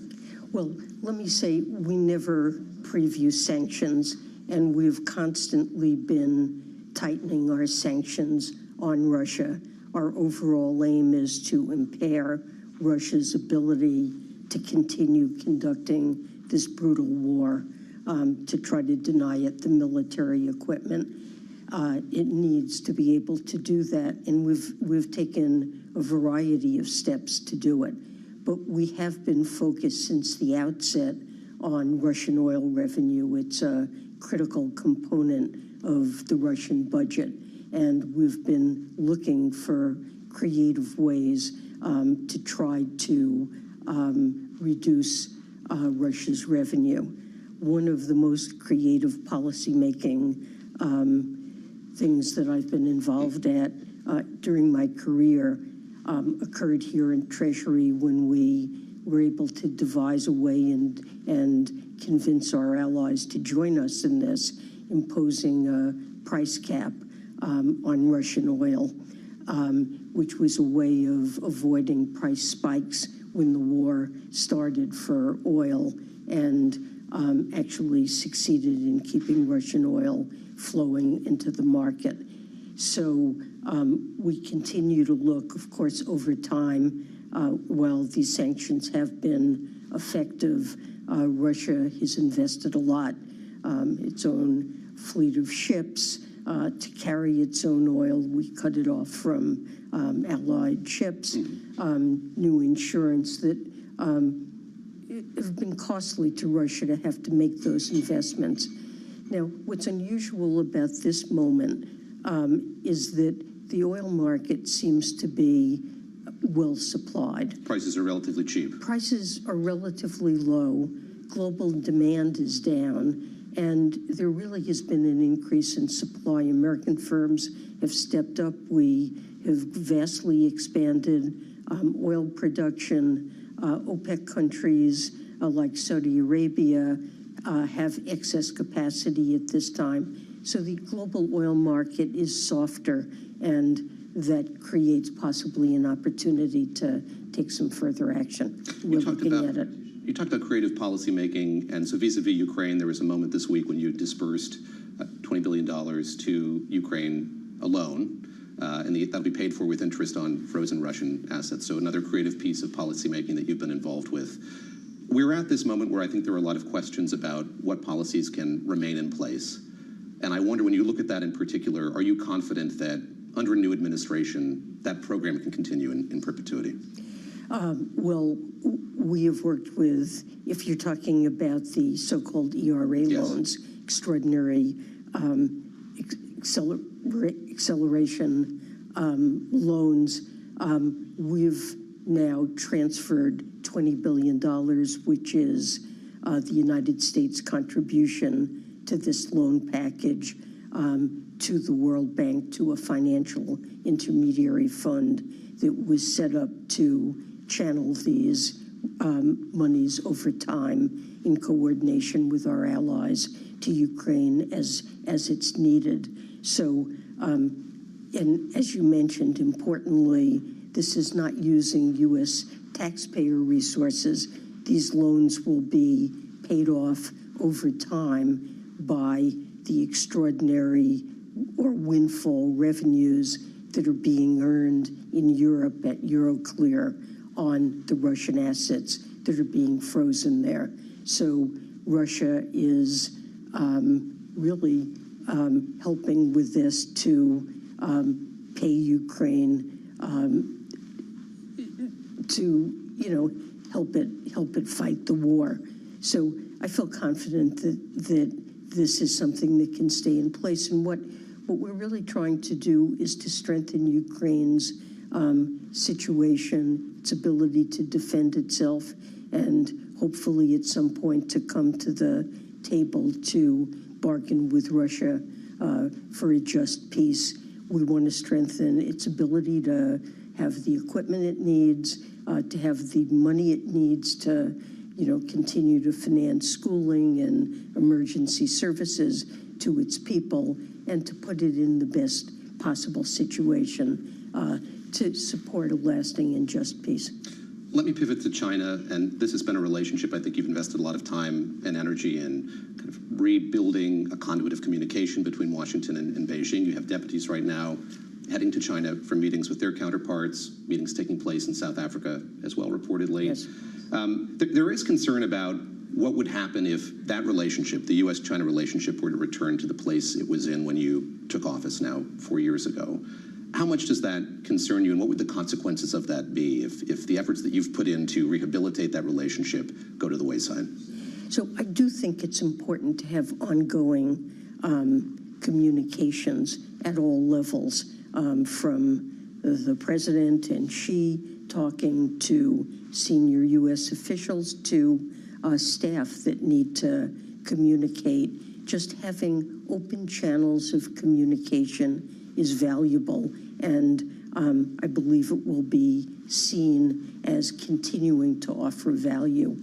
Well, let me say we never preview sanctions, and we've constantly been tightening our sanctions on Russia. Our overall aim is to impair Russia's ability to continue conducting this brutal war, to try to deny it the military equipment. It needs to be able to do that, and we've taken a variety of steps to do it. But we have been focused since the outset on Russian oil revenue. It's a critical component of the Russian budget, and we've been looking for creative ways to try to reduce Russia's revenue. One of the most creative policymaking things that I've been involved at during my career occurred here in Treasury when we were able to devise a way and convince our allies to join us in this, imposing a price cap on Russian oil, which was a way of avoiding price spikes when the war started for oil, and actually succeeded in keeping Russian oil flowing into the market. So we continue to look, of course, over time, while these sanctions have been effective, Russia has invested a lot, its own fleet of ships to carry its own oil. We cut it off from allied ships, new insurance that have been costly to Russia to have to make those investments. Now, what's unusual about this moment is that the oil market seems to be well supplied. Prices are relatively cheap. Prices are relatively low. Global demand is down, and there really has been an increase in supply. American firms have stepped up. We have vastly expanded oil production. OPEC countries like Saudi Arabia have excess capacity at this time. So the global oil market is softer, and that creates possibly an opportunity to take some further action. We're looking at it. You talked about creative policy making, and so vis-a-vis Ukraine, there was a moment this week when you dispersed $20 billion to Ukraine alone, and that'll be paid for with interest on frozen Russian assets. So another creative piece of policy making that you've been involved with. We're at this moment where I think there are a lot of questions about what policies can remain in place. And I wonder, when you look at that in particular, are you confident that under a new administration, that program can continue in perpetuity? Well, we have worked with, if you're talking about the so-called ERA loans, extraordinary acceleration loans, we've now transferred $20 billion, which is the United States contribution to this loan package, to the World Bank, to a financial intermediary fund that was set up to channel these monies over time in coordination with our allies to Ukraine as it's needed. So, and as you mentioned, importantly, this is not using U.S. taxpayer resources. These loans will be paid off over time by the extraordinary or windfall revenues that are being earned in Europe at Euroclear on the Russian assets that are being frozen there. So Russia is really helping with this to pay Ukraine to, help it fight the war. So I feel confident that this is something that can stay in place. And what we're really trying to do is to strengthen Ukraine's situation, its ability to defend itself, and hopefully at some point to come to the table to bargain with Russia for a just peace. We want to strengthen its ability to have the equipment it needs, to have the money it needs to, continue to finance schooling and emergency services to its people, and to put it in the best possible situation to support a lasting and just peace. Let me pivot to China, and this has been a relationship I think you've invested a lot of time and energy in kind of rebuilding a conduit of communication between Washington and Beijing. You have deputies right now heading to China for meetings with their counterparts, meetings taking place in South Africa as well, reportedly. Yes. There is concern about what would happen if that relationship, the U.S.-China relationship, were to return to the place it was in when you took office now 4 years ago. How much does that concern you, and what would the consequences of that be if the efforts that you've put in to rehabilitate that relationship go to the wayside? So I do think it's important to have ongoing communications at all levels, from the president and Xi talking to senior U.S. officials to staff that need to communicate. Just having open channels of communication is valuable, and I believe it will be seen as continuing to offer value.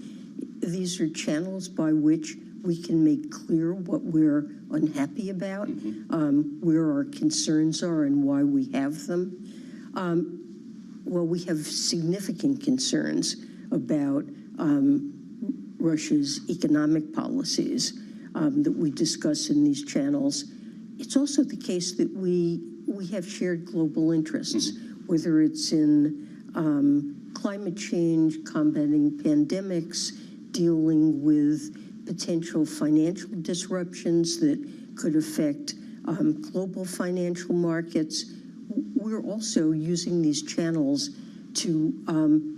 These are channels by which we can make clear what we're unhappy about, where our concerns are and why we have them. Well, we have significant concerns about Russia's economic policies that we discuss in these channels. It's also the case that we have shared global interests, whether it's in climate change, combating pandemics, dealing with potential financial disruptions that could affect global financial markets. We're also using these channels to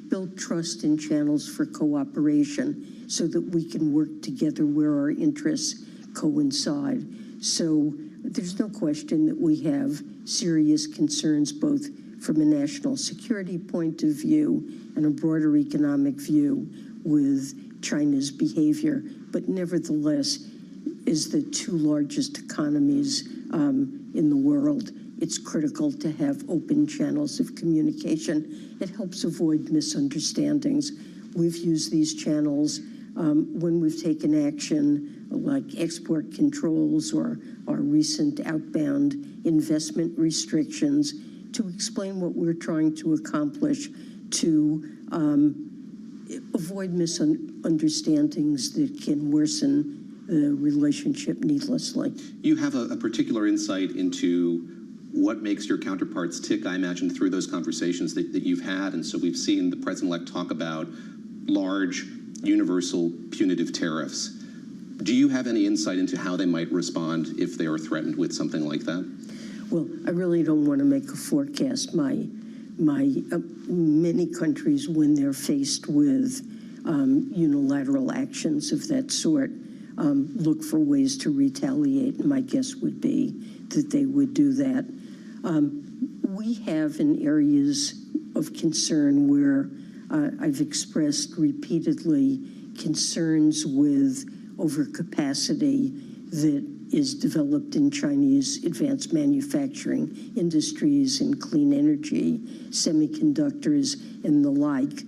build trust in channels for cooperation so that we can work together where our interests coincide. So there's no question that we have serious concerns, both from a national security point of view and a broader economic view, with China's behavior. But nevertheless, as the two largest economies in the world, it's critical to have open channels of communication. It helps avoid misunderstandings. We've used these channels when we've taken action like export controls or our recent outbound investment restrictions to explain what we're trying to accomplish, to avoid misunderstandings that can worsen the relationship needlessly. You have a particular insight into what makes your counterparts tick, I imagine, through those conversations that you've had. And so we've seen the president-elect talk about large, universal, punitive tariffs. Do you have any insight into how they might respond if they are threatened with something like that? Well, I really don't want to make a forecast. Many countries, when they're faced with unilateral actions of that sort, look for ways to retaliate. And my guess would be that they would do that. We have in areas of concern where I've expressed repeatedly concerns with overcapacity that is developed in Chinese advanced manufacturing industries and clean energy, semiconductors, and the like.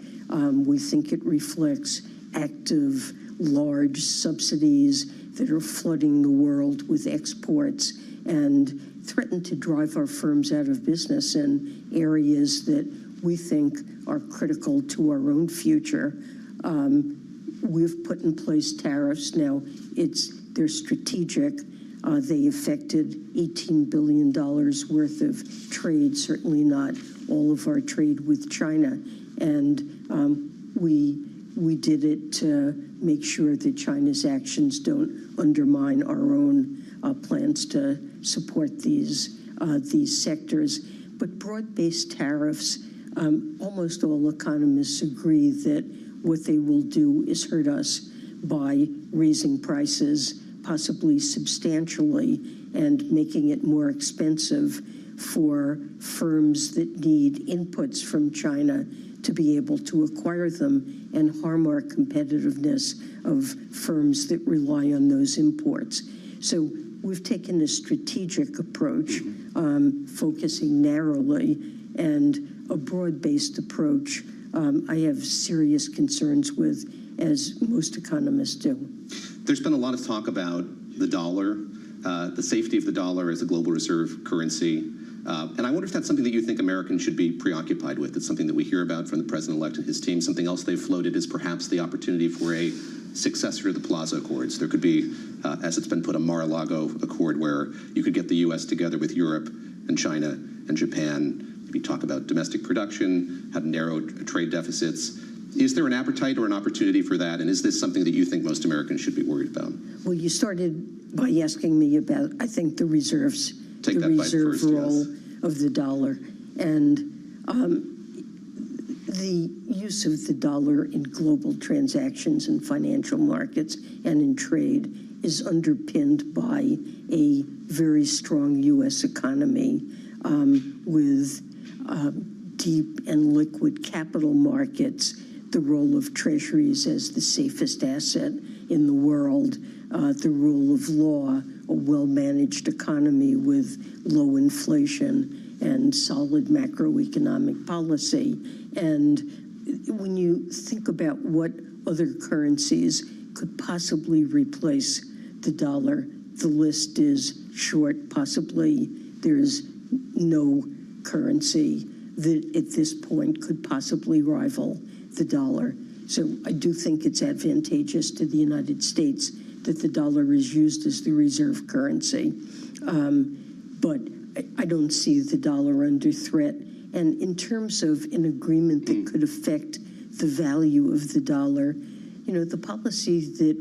We think it reflects active, large subsidies that are flooding the world with exports and threaten to drive our firms out of business in areas that we think are critical to our own future. We've put in place tariffs. Now, they're strategic. They affected $18 billion worth of trade, certainly not all of our trade with China. And we did it to make sure that China's actions don't undermine our own plans to support these sectors. But broad-based tariffs, almost all economists agree that what they will do is hurt us by raising prices, possibly substantially, and making it more expensive for firms that need inputs from China to be able to acquire them, and harm our competitiveness of firms that rely on those imports. So we've taken a strategic approach, focusing narrowly, and a broad-based approach I have serious concerns with, as most economists do. There's been a lot of talk about the dollar, the safety of the dollar as a global reserve currency. And I wonder if that's something that you think Americans should be preoccupied with. It's something that we hear about from the president-elect and his team. Something else they've floated is perhaps the opportunity for a successor to the Plaza Accords. There could be, as it's been put, a Mar-a-Lago Accord where you could get the U.S. together with Europe and China and Japan, maybe talk about domestic production, how to narrow trade deficits. Is there an appetite or an opportunity for that? And is this something that you think most Americans should be worried about? Well, you started by asking me about, I think, the reserves, Take the that reserve first, role yes. of the dollar. And the use of the dollar in global transactions and financial markets and in trade is underpinned by a very strong U.S. economy with deep and liquid capital markets, the role of treasuries as the safest asset in the world, the rule of law, a well-managed economy with low inflation and solid macroeconomic policy. And when you think about what other currencies could possibly replace the dollar, the list is short. Possibly there's no currency that at this point could possibly rival the dollar. So I do think it's advantageous to the United States that the dollar is used as the reserve currency. But I don't see the dollar under threat. And in terms of an agreement that could affect the value of the dollar, you know, the policy that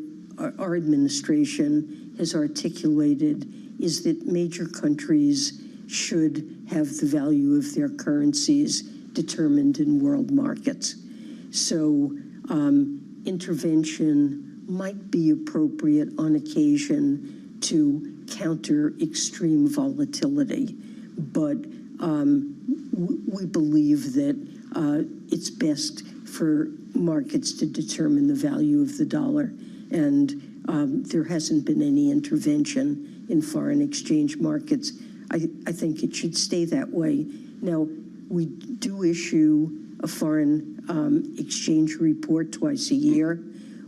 our administration has articulated is that major countries should have the value of their currencies determined in world markets. So intervention might be appropriate on occasion to counter extreme volatility, but we believe that it's best for markets to determine the value of the dollar, and there hasn't been any intervention in foreign exchange markets. I think it should stay that way. Now, we do issue a foreign exchange report twice a year.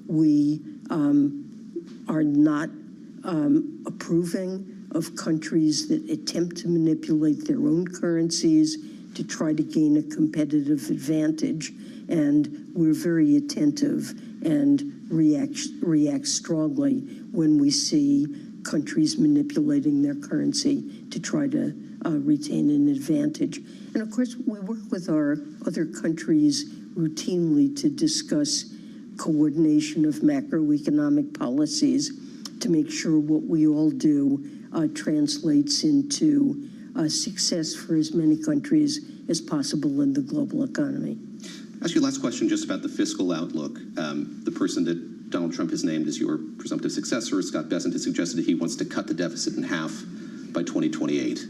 We are not approving of countries that attempt to manipulate their own currencies to try to gain a competitive advantage. And we're very attentive and react strongly when we see countries manipulating their currency to try to retain an advantage. And of course, we work with our other countries routinely to discuss coordination of macroeconomic policies to make sure what we all do translates into success for as many countries as possible in the global economy. I'll ask you last question just about the fiscal outlook. The person that Donald Trump has named as your presumptive successor, Scott Bessent, has suggested that he wants to cut the deficit in half by 2028.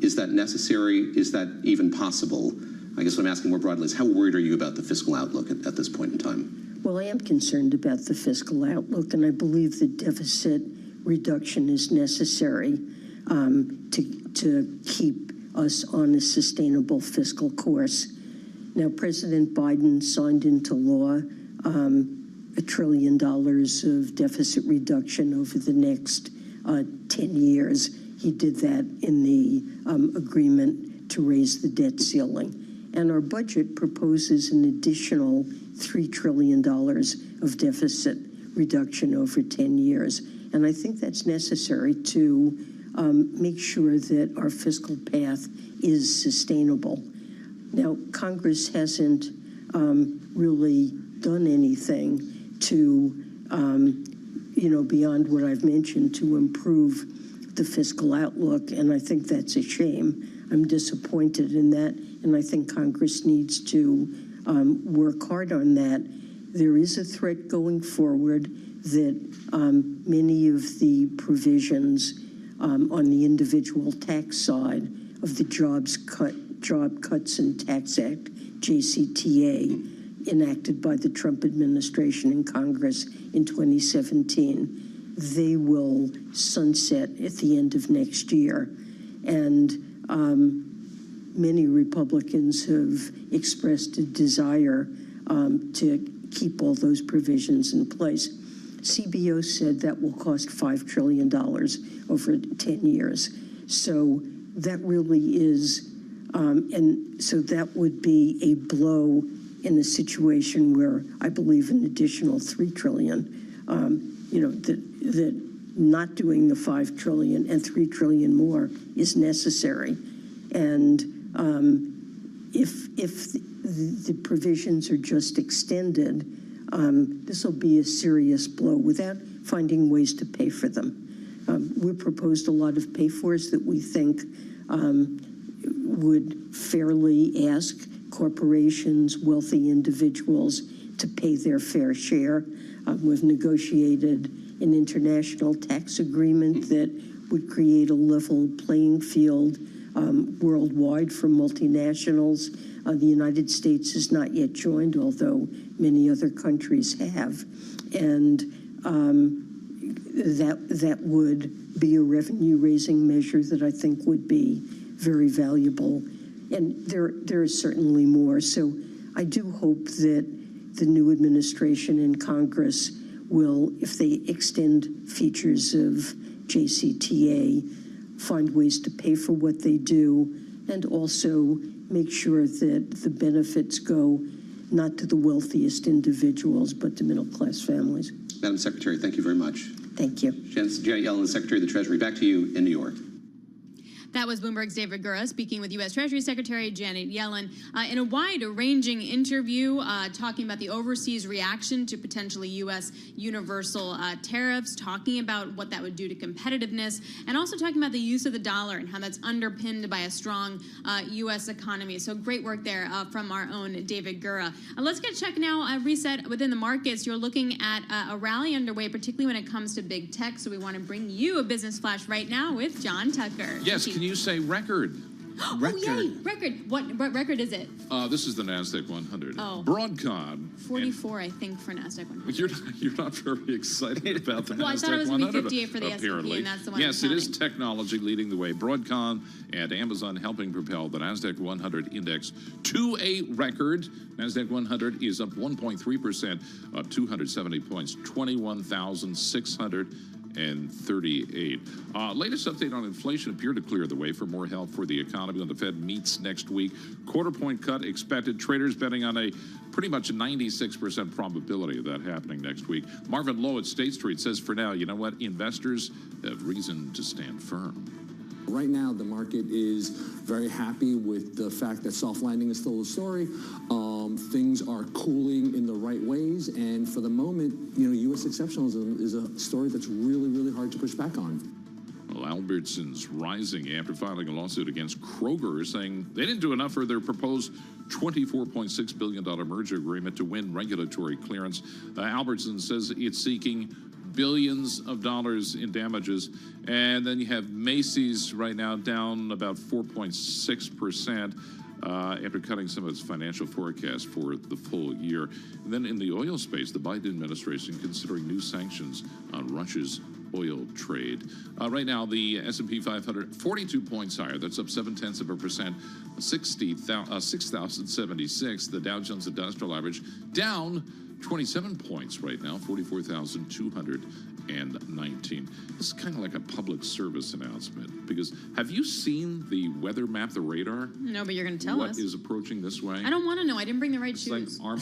Is that necessary? Is that even possible? I guess what I'm asking more broadly is how worried are you about the fiscal outlook at this point in time? Well, I am concerned about the fiscal outlook, and I believe that deficit reduction is necessary to keep us on a sustainable fiscal course. Now, President Biden signed into law $1 trillion of deficit reduction over the next 10 years. He did that in the agreement to raise the debt ceiling. And our budget proposes an additional $3 trillion of deficit reduction over 10 years. And I think that's necessary to make sure that our fiscal path is sustainable. Now, Congress hasn't really done anything to, beyond what I've mentioned, to improve the fiscal outlook, and I think that's a shame. I'm disappointed in that, and I think Congress needs to work hard on that. There is a threat going forward that many of the provisions on the individual tax side of the Job Cuts and Tax Act, JCTA, enacted by the Trump administration in Congress in 2017, they will sunset at the end of next year. And many Republicans have expressed a desire to keep all those provisions in place. CBO said that will cost $5 trillion over 10 years. So that really is, and so that would be a blow in a situation where I believe an additional $3 trillion, that not doing the $5 trillion and $3 trillion more is necessary. And if the provisions are just extended, this will be a serious blow without finding ways to pay for them. We proposed a lot of pay-fors that we think would fairly ask corporations, wealthy individuals to pay their fair share. We've negotiated an international tax agreement that would create a level playing field worldwide for multinationals. The United States has not yet joined, although many other countries have. And that would be a revenue-raising measure that I think would be very valuable. And there are certainly more. So I do hope that the new administration and Congress will, if they extend features of JCTA, find ways to pay for what they do, and also make sure that the benefits go not to the wealthiest individuals, but to middle-class families. Madam Secretary, thank you very much. Thank you. Janet Yellen, Secretary of the Treasury, back to you in New York. That was Bloomberg's David Gura speaking with U.S. Treasury Secretary Janet Yellen in a wide-ranging interview talking about the overseas reaction to potentially U.S. universal tariffs, talking about what that would do to competitiveness, and also talking about the use of the dollar and how that's underpinned by a strong U.S. economy. So great work there from our own David Gura. Let's get check now. Reset within the markets. You're looking at a rally underway, particularly when it comes to big tech. So we want to bring you a business flash right now with John Tucker. Yes. Can you say record? Record. Oh, yay. Record. What record is it? This is the NASDAQ 100. Oh. Broadcom. 44, I think, for NASDAQ 100. You're not very excited about the well, NASDAQ 100. I thought it was going to be 58 for the apparently. S&P, and that's the one. Yes, it is technology leading the way. Broadcom and Amazon helping propel the NASDAQ 100 index to a record. NASDAQ 100 is up 1.3%, up 270 points, 21,638. Latest update on inflation appeared to clear the way for more help for the economy when the Fed meets next week. Quarter-point cut expected. Traders betting on a pretty much 96% probability of that happening next week. Marvin Lowe at State Street says for now, you know what? Investors have reason to stand firm. Right now, the market is very happy with the fact that soft landing is still a story. Things are cooling in the right ways, and for the moment, U.S. exceptionalism is a story that's really, really hard to push back on. Well, Albertsons rising after filing a lawsuit against Kroger, saying they didn't do enough for their proposed $24.6 billion merger agreement to win regulatory clearance. Albertsons says it's seeking billions of dollars in damages. And then you have Macy's right now down about 4.6%. After cutting some of its financial forecast for the full year. And then in the oil space, the Biden administration considering new sanctions on Russia's oil trade. Right now, the S&P 500, 42 points higher. That's up 0.7%, 6,076. The Dow Jones Industrial Average down 27 points right now, 44,219. This is kind of like a public service announcement, because have you seen the weather map, the radar? No, but you're going to tell us. What is approaching this way? I don't want to know. I didn't bring the right shoes. I'm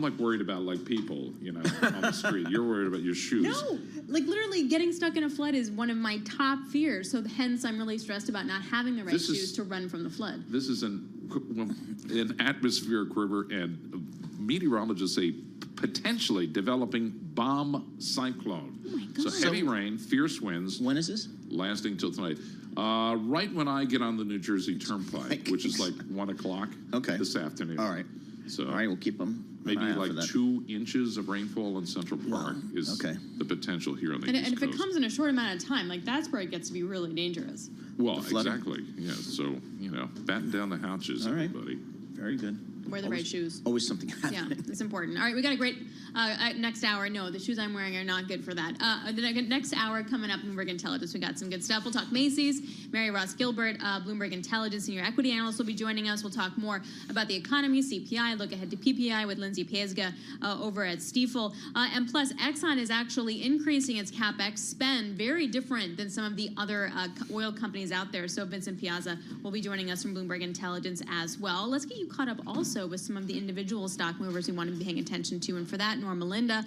like worried about like people, on the street. You're worried about your shoes. No, like literally getting stuck in a flood is one of my top fears. So hence I'm really stressed about not having the right shoes to run from the flood. This is an atmospheric river, and meteorologists say potentially developing bomb cyclone. Oh my God. So heavy rain, fierce winds. When is this? Lasting till tonight. Right when I get on the New Jersey Turnpike, which is like 1 o'clock this afternoon. All right. So all right, we'll keep them. Maybe like 2 inches of rainfall in Central Park is the potential here on the East And if Coast. it comes in a short amount of time, like that's where it gets to be really dangerous. Well, exactly. Yeah. So, batten down the hatches, everybody. Very good. Wear the right shoes. Always something happening. Yeah, it's important. All right, we got a great next hour. No, the shoes I'm wearing are not good for that. The next hour coming up, Bloomberg Intelligence. We got some good stuff. We'll talk Macy's. Mary Ross Gilbert, Bloomberg Intelligence Senior Equity Analyst, will be joining us. We'll talk more about the economy, CPI, look ahead to PPI with Lindsay Piesga over at Stifel. And plus, Exxon is actually increasing its CapEx spend, very different than some of the other oil companies out there. So Vincent Piazza will be joining us from Bloomberg Intelligence as well. Let's get you caught up also with some of the individual stock movers we want to be paying attention to. And for that, Norma Linda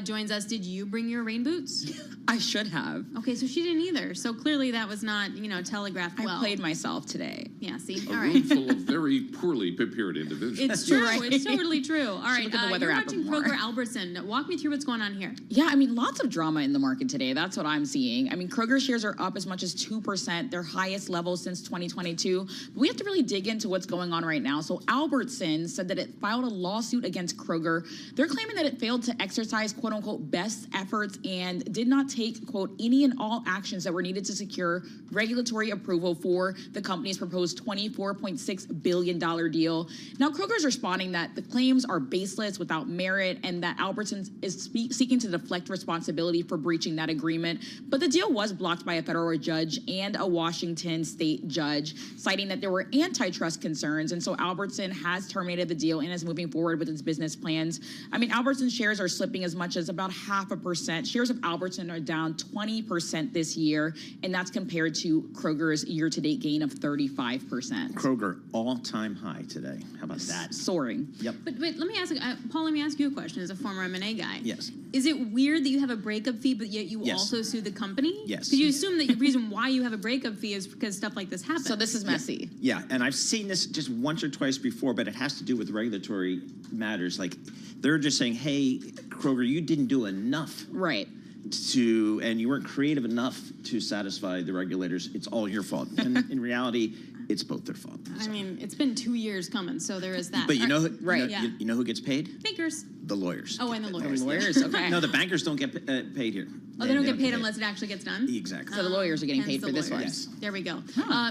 joins us. Did you bring your rain boots? I should have. Okay, so she didn't either. So clearly that was not, telegraphed well. I played myself today. Yeah, see? A All room right. full of very poorly prepared individuals. It's true. It's totally true. All right, look at the weather you're app watching more. Kroger Albertson. Walk me through what's going on here. Yeah, I mean, lots of drama in the market today. That's what I'm seeing. I mean, Kroger shares are up as much as 2%, their highest level since 2022. But we have to really dig into what's going on right now. So Albertson said that it filed a lawsuit against Kroger. They're claiming that it failed to exercise, quote unquote, best efforts and did not take, quote, any and all actions that were needed to secure regulatory approval for the company's proposed $24.6 billion deal. Now, Kroger's responding that the claims are baseless, without merit, and that Albertson is seeking to deflect responsibility for breaching that agreement. But the deal was blocked by a federal judge and a Washington state judge, citing that there were antitrust concerns. And so Albertson has terminated the deal and is moving forward with its business plans. I mean, Albertson shares are slipping as much as about 0.5%. Shares of Albertson are down 20% this year, and that's compared to Kroger's year-to-date gain of 35%. Kroger all-time high today. How about that? Soaring. Yep. But wait, let me ask, Paul, let me ask you a question as a former M&A guy. Yes. Is it weird that you have a breakup fee, but yet you Yes. also sue the company? Yes. Because you assume that the reason why you have a breakup fee is because stuff like this happens. So this is messy. Yeah, and I've seen this just once or twice before, but it has to do with regulatory matters. Like, they're just saying, hey, Kroger, you didn't do enough. Right. And you weren't creative enough to satisfy the regulators. It's all your fault. And in reality, it's both their fault. I mean, it's been 2 years coming, so there is that. But you know, right? you know who gets paid? Bankers. The lawyers. Oh, and the lawyers. The lawyers, okay. No, the bankers don't get paid here. Oh, they don't get paid unless it actually gets done? Exactly. So the lawyers are getting Hence paid the for this one. lawyers. There we go.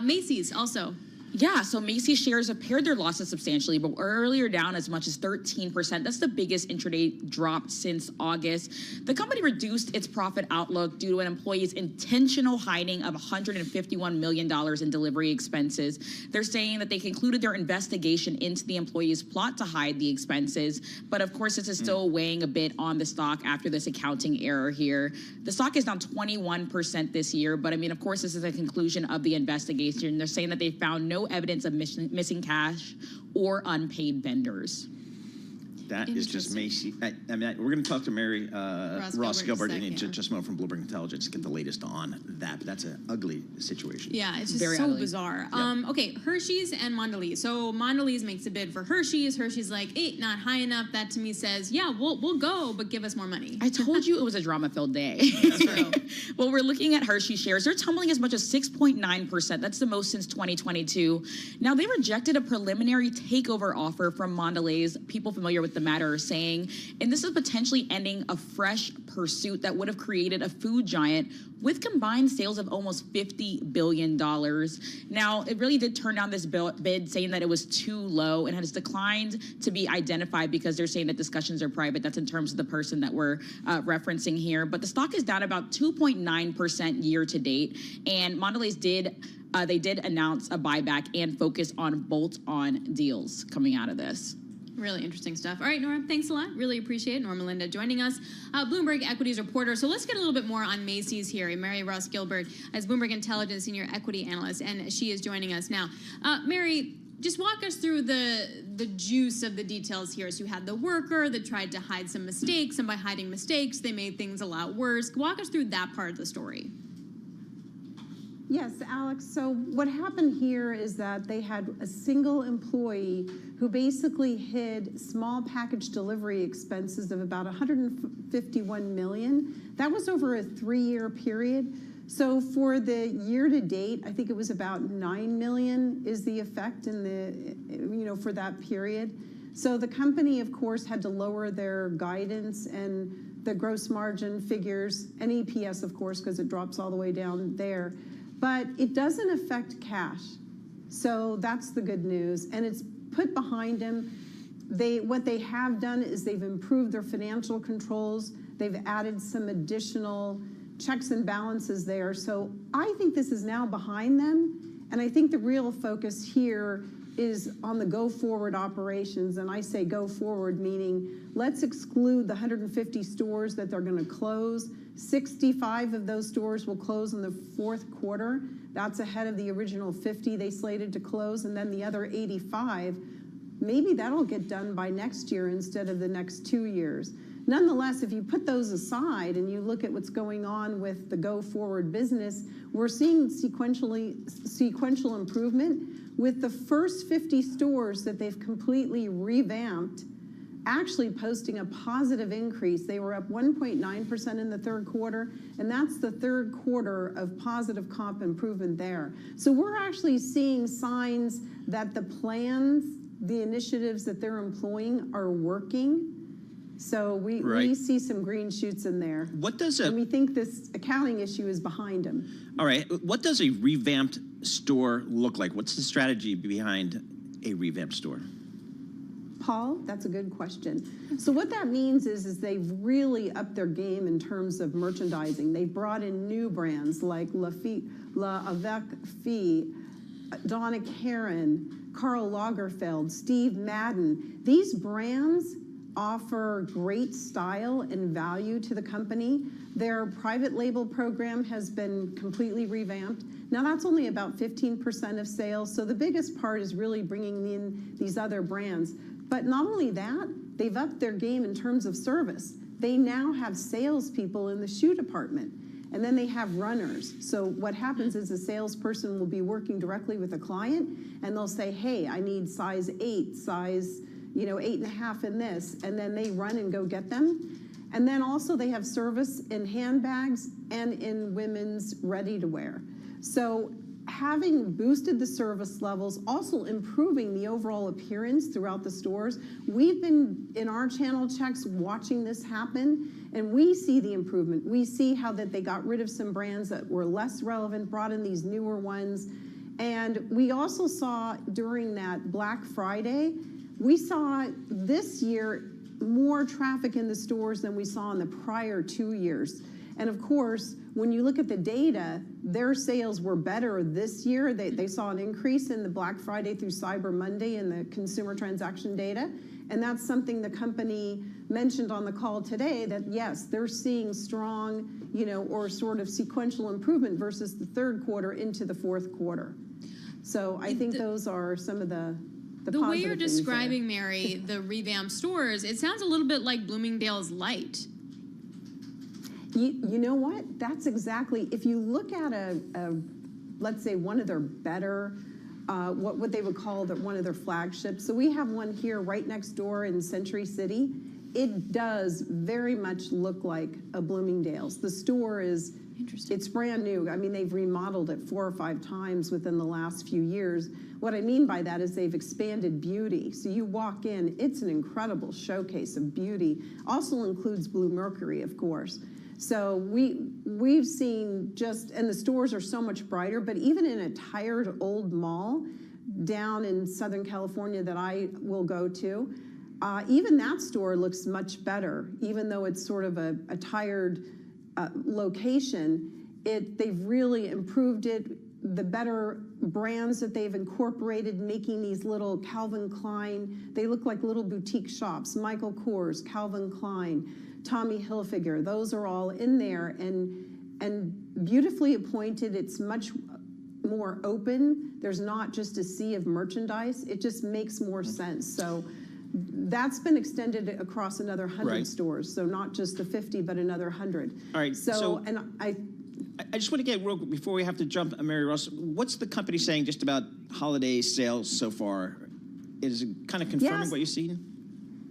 Macy's also. Yeah, so Macy's shares have pared their losses substantially, but were earlier down as much as 13%. That's the biggest intraday drop since August. The company reduced its profit outlook due to an employee's intentional hiding of $151 million in delivery expenses. They're saying that they concluded their investigation into the employee's plot to hide the expenses, but of course this is still weighing a bit on the stock after this accounting error here. The stock is down 21% this year, but I mean, of course, this is a conclusion of the investigation. They're saying that they found no evidence of missing cash or unpaid vendors. That is just Macy. I mean, we're going to talk to Mary Ross Gilbert in just a moment from Bloomberg Intelligence to get the latest on that. But that's an ugly situation. Yeah, it's just Very so ugly. bizarre. Yeah. Okay, Hershey's and Mondelez. So Mondelez makes a bid for Hershey's. Hershey's like, not high enough. That to me says, yeah, we'll go, but give us more money. I told you it was a drama-filled day. That's true. Well, we're looking at Hershey shares. They're tumbling as much as 6.9%. That's the most since 2022. Now, they rejected a preliminary takeover offer from Mondelez. People familiar with the matter are saying, and this is potentially ending a fresh pursuit that would have created a food giant with combined sales of almost $50 billion. Now, it really did turn down this bid, saying that it was too low and has declined to be identified because they're saying that discussions are private. That's in terms of the person that we're referencing here. But the stock is down about 2.9% year to date. And Mondelez did announce a buyback and focus on bolt-on deals coming out of this. Really interesting stuff. All right, Nora, thanks a lot. Really appreciate it. Norma Linda joining us, Bloomberg Equities reporter. So let's get a little bit more on Macy's here. Mary Ross Gilbert as Bloomberg Intelligence Senior Equity Analyst, and she is joining us now. Mary, just walk us through the juice of the details here. So you had the worker that tried to hide some mistakes, and by hiding mistakes, they made things a lot worse. Walk us through that part of the story. Yes, Alex. So what happened here is that they had a single employee who basically hid small package delivery expenses of about $151 million. That was over a 3-year period. So for the year to date, I think it was about $9 million is the effect in the, for that period. So the company, of course, had to lower their guidance and the gross margin figures and EPS, of course, because it drops all the way down there. But it doesn't affect cash. So that's the good news. And it's put behind him. what they have done is they've improved their financial controls. They've added some additional checks and balances there. So I think this is now behind them. And I think the real focus here is on the go-forward operations. And I say go forward, meaning let's exclude the 150 stores that they're going to close. 65 of those stores will close in the fourth quarter. That's ahead of the original 50 they slated to close. And then the other 85, maybe that'll get done by next year instead of the next 2 years. Nonetheless, if you put those aside and you look at what's going on with the go-forward business, we're seeing sequential improvement with the first 50 stores that they've completely revamped actually posting a positive increase. They were up 1.9% in the third quarter, and that's the third quarter of positive comp improvement there. So we're actually seeing signs that the plans, the initiatives that they're employing are working. So we see some green shoots in there. And we think this accounting issue is behind them. All right. What does a revamped store look like? What's the strategy behind a revamped store? Paul, that's a good question. So what that means is they've really upped their game in terms of merchandising. They've brought in new brands like La Avec Fille, Donna Karan, Karl Lagerfeld, Steve Madden. These brands offer great style and value to the company. Their private label program has been completely revamped. Now that's only about 15% of sales, so the biggest part is really bringing in these other brands. But not only that, they've upped their game in terms of service. They now have salespeople in the shoe department, and then they have runners. So what happens is a salesperson will be working directly with a client, and they'll say, hey, I need size 8, size 8.5 in this, and then they run and go get them. And then also they have service in handbags and in women's ready-to-wear. So having boosted the service levels, also improving the overall appearance throughout the stores, we've been in our channel checks watching this happen, and we see the improvement. We see how that they got rid of some brands that were less relevant, brought in these newer ones. And we also saw during that Black Friday, we saw this year more traffic in the stores than we saw in the prior 2 years. And of course, when you look at the data, their sales were better this year. They saw an increase in the Black Friday through Cyber Monday in the consumer transaction data. And that's something the company mentioned on the call today, that yes, they're seeing strong, or sort of sequential improvement versus the third quarter into the fourth quarter. So I think those are some of the way you're describing, Mary, the revamped stores, it sounds a little bit like Bloomingdale's Light. You know what? That's exactly, if you look at let's say one of their better, what they would call one of their flagships. So we have one here right next door in Century City. It does very much look like a Bloomingdale's. The store is, it's brand new. I mean, they've remodeled it 4 or 5 times within the last few years. What I mean by that is they've expanded beauty. So you walk in, it's an incredible showcase of beauty. Also includes Blue Mercury, of course. So we've seen and the stores are so much brighter, but even in a tired old mall down in Southern California that I will go to, even that store looks much better, even though it's sort of a tired location. They've really improved it. The better brands that they've incorporated, making these little Calvin Klein, they look like little boutique shops. Michael Kors, Calvin Klein, Tommy Hilfiger, those are all in there and beautifully appointed. It's much more open. There's not just a sea of merchandise. It just makes more sense. So that's been extended across another 100 stores. So not just the 50, but another 100. All right. So and I just want to get real, before we have to jump, Mary Ross, what's the company saying just about holiday sales so far? Is it kind of confirming what you've seen?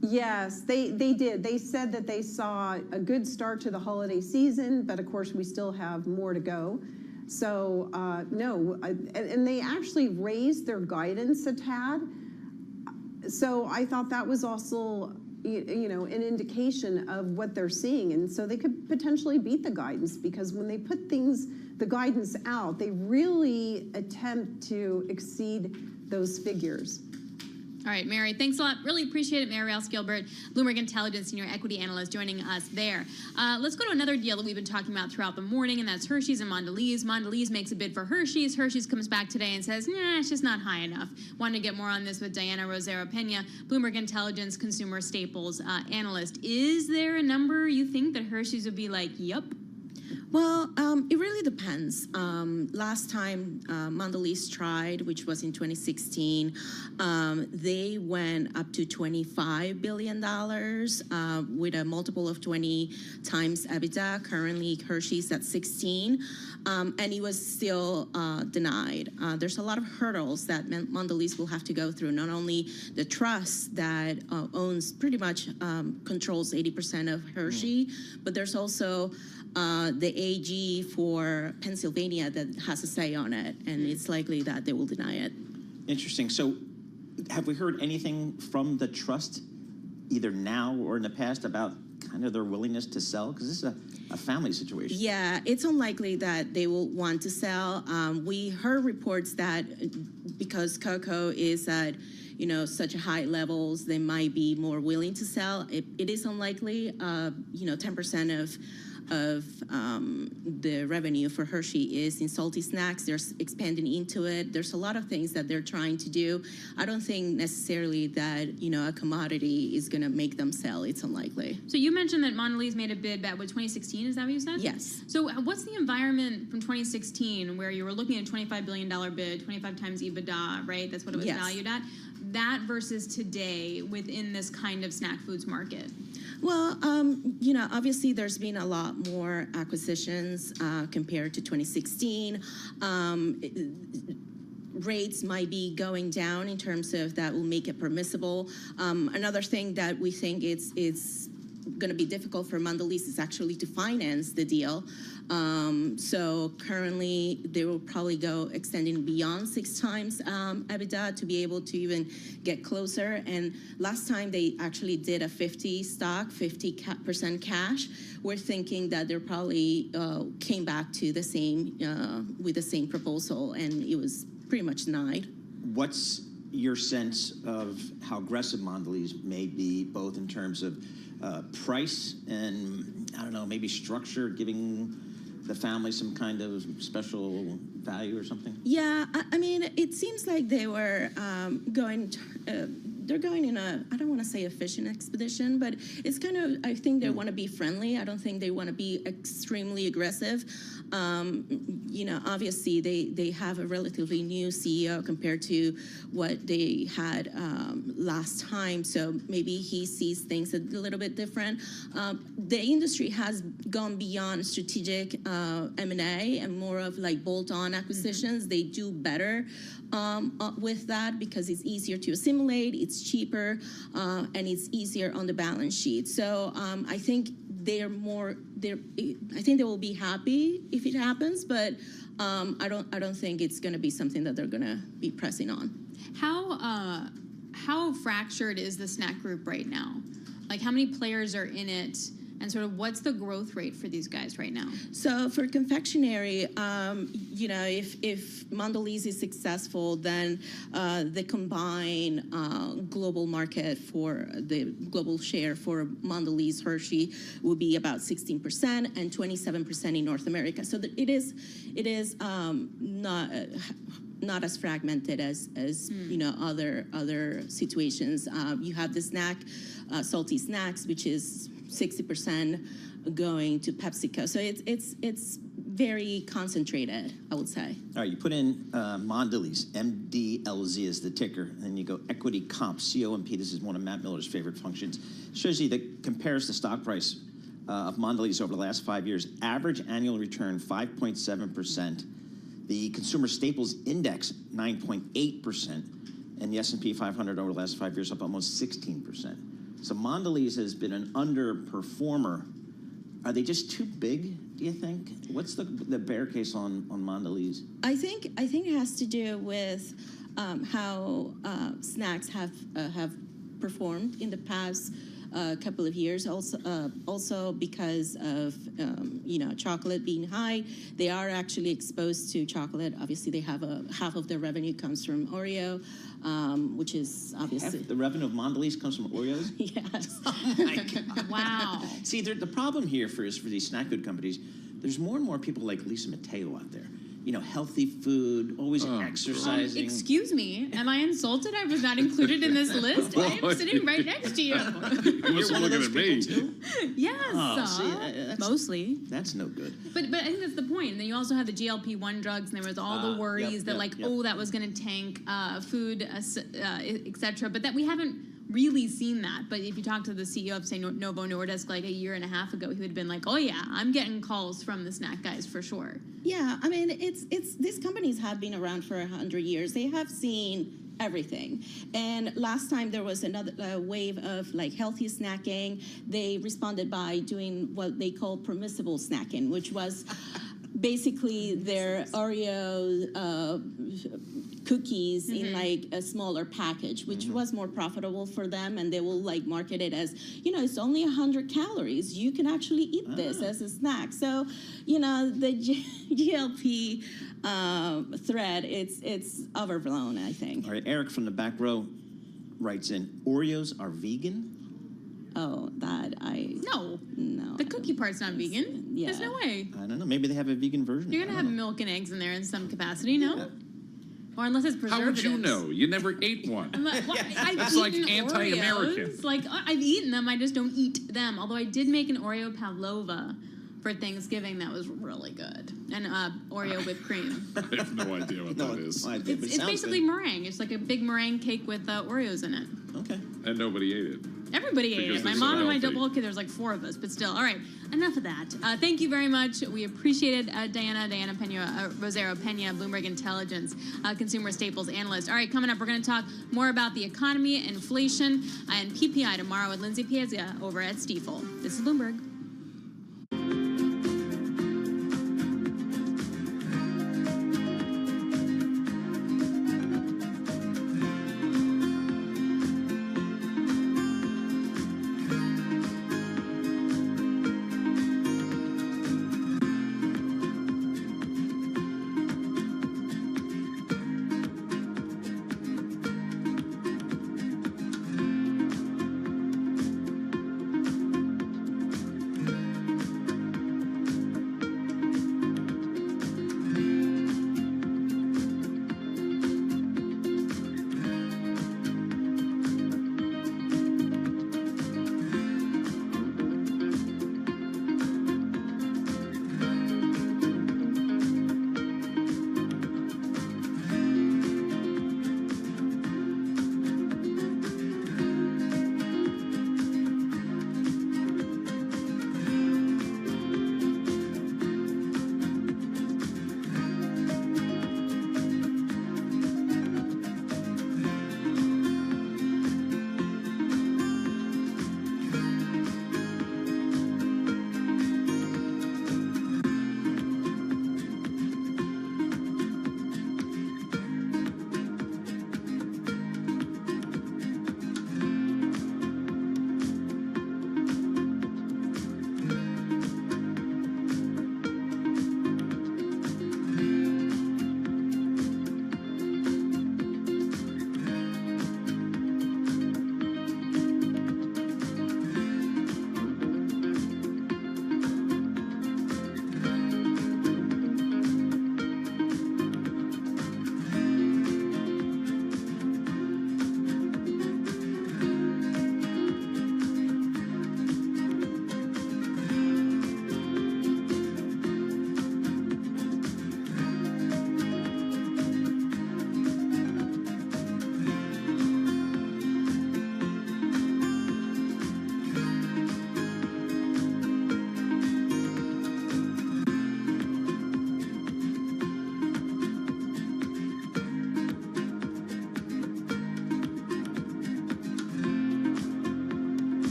Yes, they did. They said that they saw a good start to the holiday season, but of course we still have more to go. So no, and they actually raised their guidance a tad. So I thought that was also an indication of what they're seeing, and so they could potentially beat the guidance, because when they put the guidance out, they really attempt to exceed those figures. All right, Mary, thanks a lot. Really appreciate it. Mary Rouse-Gilbert, Bloomberg Intelligence Senior Equity Analyst, joining us there. Let's go to another deal that we've been talking about throughout the morning, and that's Hershey's and Mondelez. Mondelez makes a bid for Hershey's. Hershey's comes back today and says, nah, it's just not high enough. Wanted to get more on this with Diana Rosero-Pena, Bloomberg Intelligence Consumer Staples Analyst. Is there a number you think that Hershey's would be like, yup? Well, it really depends. Last time Mondelez tried, which was in 2016, they went up to $25 billion with a multiple of 20 times EBITDA. Currently, Hershey's at 16, and it was still denied. There's a lot of hurdles that Mondelez will have to go through. Not only the trust that owns pretty much controls 80% of Hershey, but there's also the AG for Pennsylvania that has a say on it, and it's likely that they will deny it. Interesting. So have we heard anything from the trust, either now or in the past, about kind of their willingness to sell? Because this is a family situation. Yeah, it's unlikely that they will want to sell. We heard reports that because cocoa is at such high levels, they might be more willing to sell. It is unlikely. 10% of the revenue for Hershey is in salty snacks. They're expanding into it. There's a lot of things that they're trying to do. I don't think necessarily that, a commodity is going to make them sell. It's unlikely. So you mentioned that Mondelez made a bid back with 2016. Is that what you said? Yes. So what's the environment from 2016 where you were looking at a $25 billion bid, 25 times EBITDA, right? That's what it was valued at. That versus today within this kind of snack foods market? Well, obviously there's been a lot more acquisitions compared to 2016. Rates might be going down in terms of that will make it permissible. Another thing that we think it's going to be difficult for Mondelez is actually to finance the deal. So currently they will probably go extending beyond 6 times EBITDA to be able to even get closer. And last time they actually did a 50 stock, 50% cash. We're thinking that they're probably came back to the same with the same proposal, and it was pretty much denied. What's your sense of how aggressive Mondelez may be, both in terms of price and, I don't know, maybe structure, giving the family some kind of special value or something? Yeah, I mean, it seems like they were they're going in a, I don't want to say a fishing expedition, but it's kind of, I think they want to be friendly. I don't think they want to be extremely aggressive. Obviously they have a relatively new CEO compared to what they had last time. So maybe he sees things a little bit different. The industry has gone beyond strategic M&A and more of like bolt-on acquisitions. They do better with that because it's easier to assimilate, it's cheaper, and it's easier on the balance sheet. So I think I think they will be happy if it happens, but I don't think it's going to be something that they're going to be pressing on. How fractured is the snack group right now? Like, how many players are in it? And sort of what's the growth rate for these guys right now? So for confectionery, if Mondelez is successful, then the combined global market for the global share for Mondelez Hershey will be about 16% and 27% in North America. So it is not as fragmented as other situations. You have the salty snacks, which is 60% going to PepsiCo. So it's very concentrated, I would say. All right, you put in Mondelez, MDLZ is the ticker, and then you go equity comp, COMP. This is one of Matt Miller's favorite functions. Shows you that compares the stock price of Mondelez over the last 5 years. Average annual return, 5.7%. The Consumer Staples Index, 9.8%. And the S&P 500 over the last 5 years, up almost 16%. So Mondelez has been an underperformer. Are they just too big, do you think? What's the bear case on Mondelez? I think it has to do with how snacks have performed in the past a couple of years. Also because of chocolate being high, they are actually exposed to chocolate. Obviously, they have half of their revenue comes from Oreo, which is obviously the revenue of Mondelez comes from Oreos. Yes. Oh my God! Wow. See, the problem here for these snack food companies, there's more and more people like Lisa Mateo out there. Healthy food, always exercising. Excuse me, am I insulted I was not included in this list? I am sitting right next to you. You're one of those people too? Yes, mostly. That's no good. But I think that's the point. And then you also had the GLP-1 drugs, and there was all the worries that that was going to tank food, etc. But that we haven't really seen that. But if you talk to the CEO of, say, Novo Nordisk like a year and a half ago, he would have been like, oh yeah, I'm getting calls from the snack guys for sure. Yeah, I mean, it's these companies have been around for 100 years. They have seen everything. And last time there was another wave of like healthy snacking, they responded by doing what they call permissible snacking, which was basically their Oreo cookies in like a smaller package, which was more profitable for them, and they will like market it as, it's only 100 calories. You can actually eat this as a snack. So, the GLP thread, it's overblown, I think. All right, Eric from the back row writes in, Oreos are vegan? Oh, No. No. The cookie part's not vegan. Yeah. There's no way. I don't know. Maybe they have a vegan version. You're going to have milk and eggs in there in some capacity, no? Yeah. Or unless it's How preservatives. would you know? You never ate one. I've It's like eaten anti-American. Oreos. Like, I've eaten them, I just don't eat them. Although I did make an Oreo pavlova for Thanksgiving that was really good. And Oreo whipped cream. I have no idea what that is. It's basically meringue. It's like a big meringue cake with Oreos in it. Okay. And nobody ate it. Everybody ate Because it. My they're so mom and my healthy. double kid, there's like 4 of us, but still. All right, enough of that. Thank you very much. We appreciated Diana Pena, Rosero Pena, Bloomberg Intelligence, consumer staples analyst. All right, coming up, we're going to talk more about the economy, inflation, and PPI tomorrow with Lindsay Piazza over at Stifel. This is Bloomberg.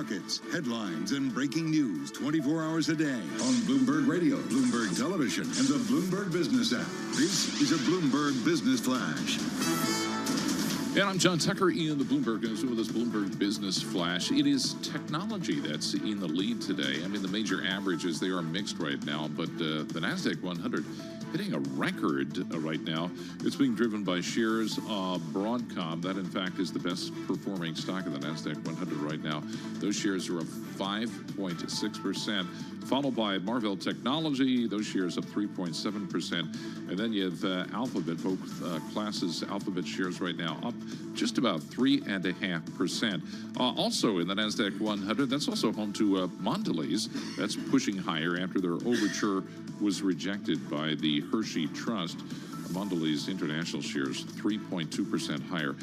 markets, headlines, and breaking news 24 hours a day on Bloomberg Radio, Bloomberg Television, and the Bloomberg Business app. This is a Bloomberg Business Flash. And I'm John Tucker in the Bloomberg News with this Bloomberg Business Flash. It is technology that's in the lead today. I mean, the major averages, they are mixed right now, but the NASDAQ 100 hitting a record right now. It's being driven by shares of Broadcom. That, in fact, is the best performing stock in the NASDAQ 100 right now. Those shares are up 5.6%, followed by Marvell Technology. Those shares up 3.7%. And then you have Alphabet, both classes, Alphabet shares right now up just about 3.5%. Also in the NASDAQ 100, that's also home to Mondelez. That's pushing higher after their overture was rejected by the Hershey Trust. Mondelez International shares 3.2% higher.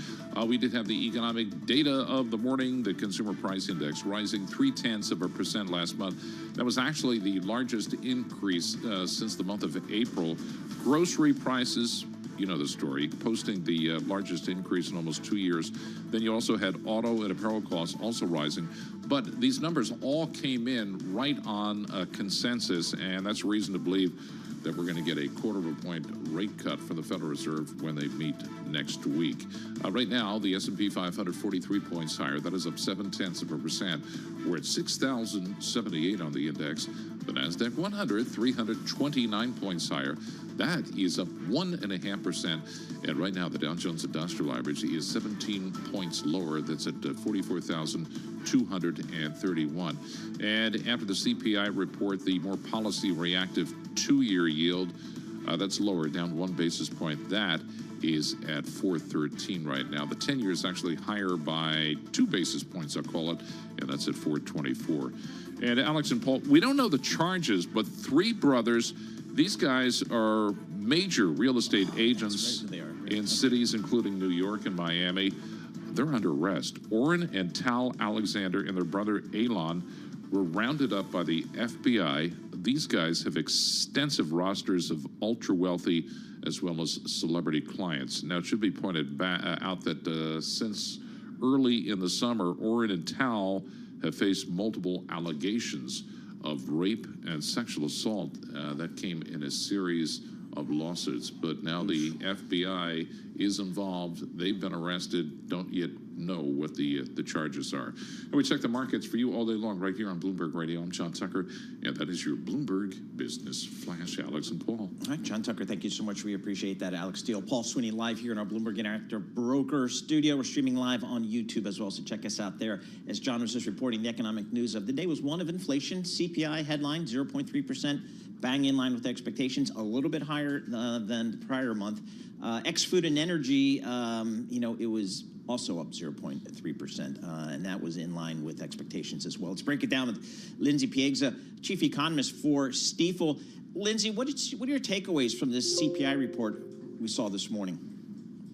We did have the economic data of the morning, the consumer price index rising 0.3% last month. That was actually the largest increase since the month of April. Grocery prices, you know the story, posting the largest increase in almost 2 years. Then you also had auto and apparel costs also rising. But these numbers all came in right on consensus, and that's a reason to believe that we're going to get a 0.25 point rate cut from the Federal Reserve when they meet next week. Right now, the S&P 500 43 points higher. That is up 0.7%. We're at 6,078 on the index. The NASDAQ 100 329 points higher. That is up 1.5%. And right now, the Dow Jones Industrial Average is 17 points lower. That's at 44,231. And after the CPI report, the more policy reactive 2-year yield, that's lower, down 1 basis point. That is at 4.13 right now. The 10-year is actually higher by 2 basis points, I'll call it, and that's at 4.24. And Alex and Paul, we don't know the charges, but three brothers, these guys are major real estate agents in cities including New York and Miami. They're under arrest. Orrin and Tal Alexander and their brother Elon were rounded up by the FBI. These guys have extensive rosters of ultra-wealthy as well as celebrity clients. Now, it should be pointed out that since early in the summer, Orrin and Tal have faced multiple allegations of rape and sexual assault. That came in a series of lawsuits, but now the FBI is involved. They've been arrested. Don't yet know what the charges are. And we check the markets for you all day long right here on Bloomberg Radio. I'm John Tucker, and that is your Bloomberg Business Flash. Alex and Paul. All right, John Tucker, thank you so much. We appreciate that. Alex Steele, Paul Sweeney live here in our Bloomberg Interactive Broker studio. We're streaming live on YouTube as well, so check us out there. As John was just reporting, the economic news of the day was one of inflation. CPI headline 0.3%, bang in line with expectations, a little bit higher than the prior month. Ex-food and energy, it was also up 0.3%, and that was in line with expectations as well. Let's break it down with Lindsay Piegza, Chief Economist for Stifel. Lindsay, what are your takeaways from this CPI report we saw this morning?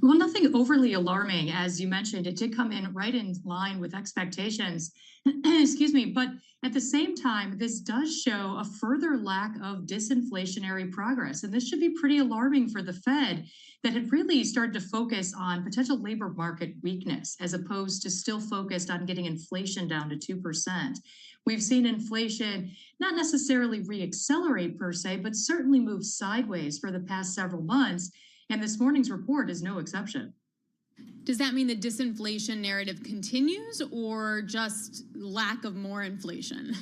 Well, nothing overly alarming. As you mentioned, it did come in right in line with expectations. Excuse me. But at the same time, this does show a further lack of disinflationary progress. And this should be pretty alarming for the Fed that had really started to focus on potential labor market weakness as opposed to still focused on getting inflation down to 2%. We've seen inflation not necessarily reaccelerate per se, but certainly move sideways for the past several months. And this morning's report is no exception. Does that mean the disinflation narrative continues or just lack of more inflation?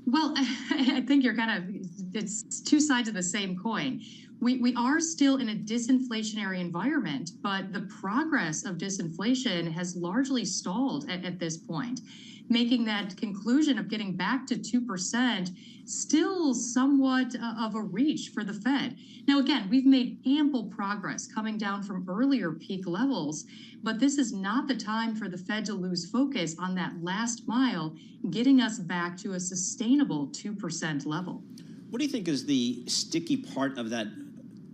Well, I think it's two sides of the same coin. We are still in a disinflationary environment, but the progress of disinflation has largely stalled at this point, making that conclusion of getting back to 2% still somewhat of a reach for the Fed. Now, again, we've made ample progress coming down from earlier peak levels, but this is not the time for the Fed to lose focus on that last mile, getting us back to a sustainable 2% level. What do you think is the sticky part of that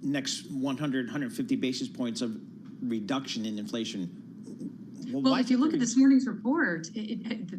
next 100, 150 basis points of reduction in inflation? Well, if you look at this morning's report, the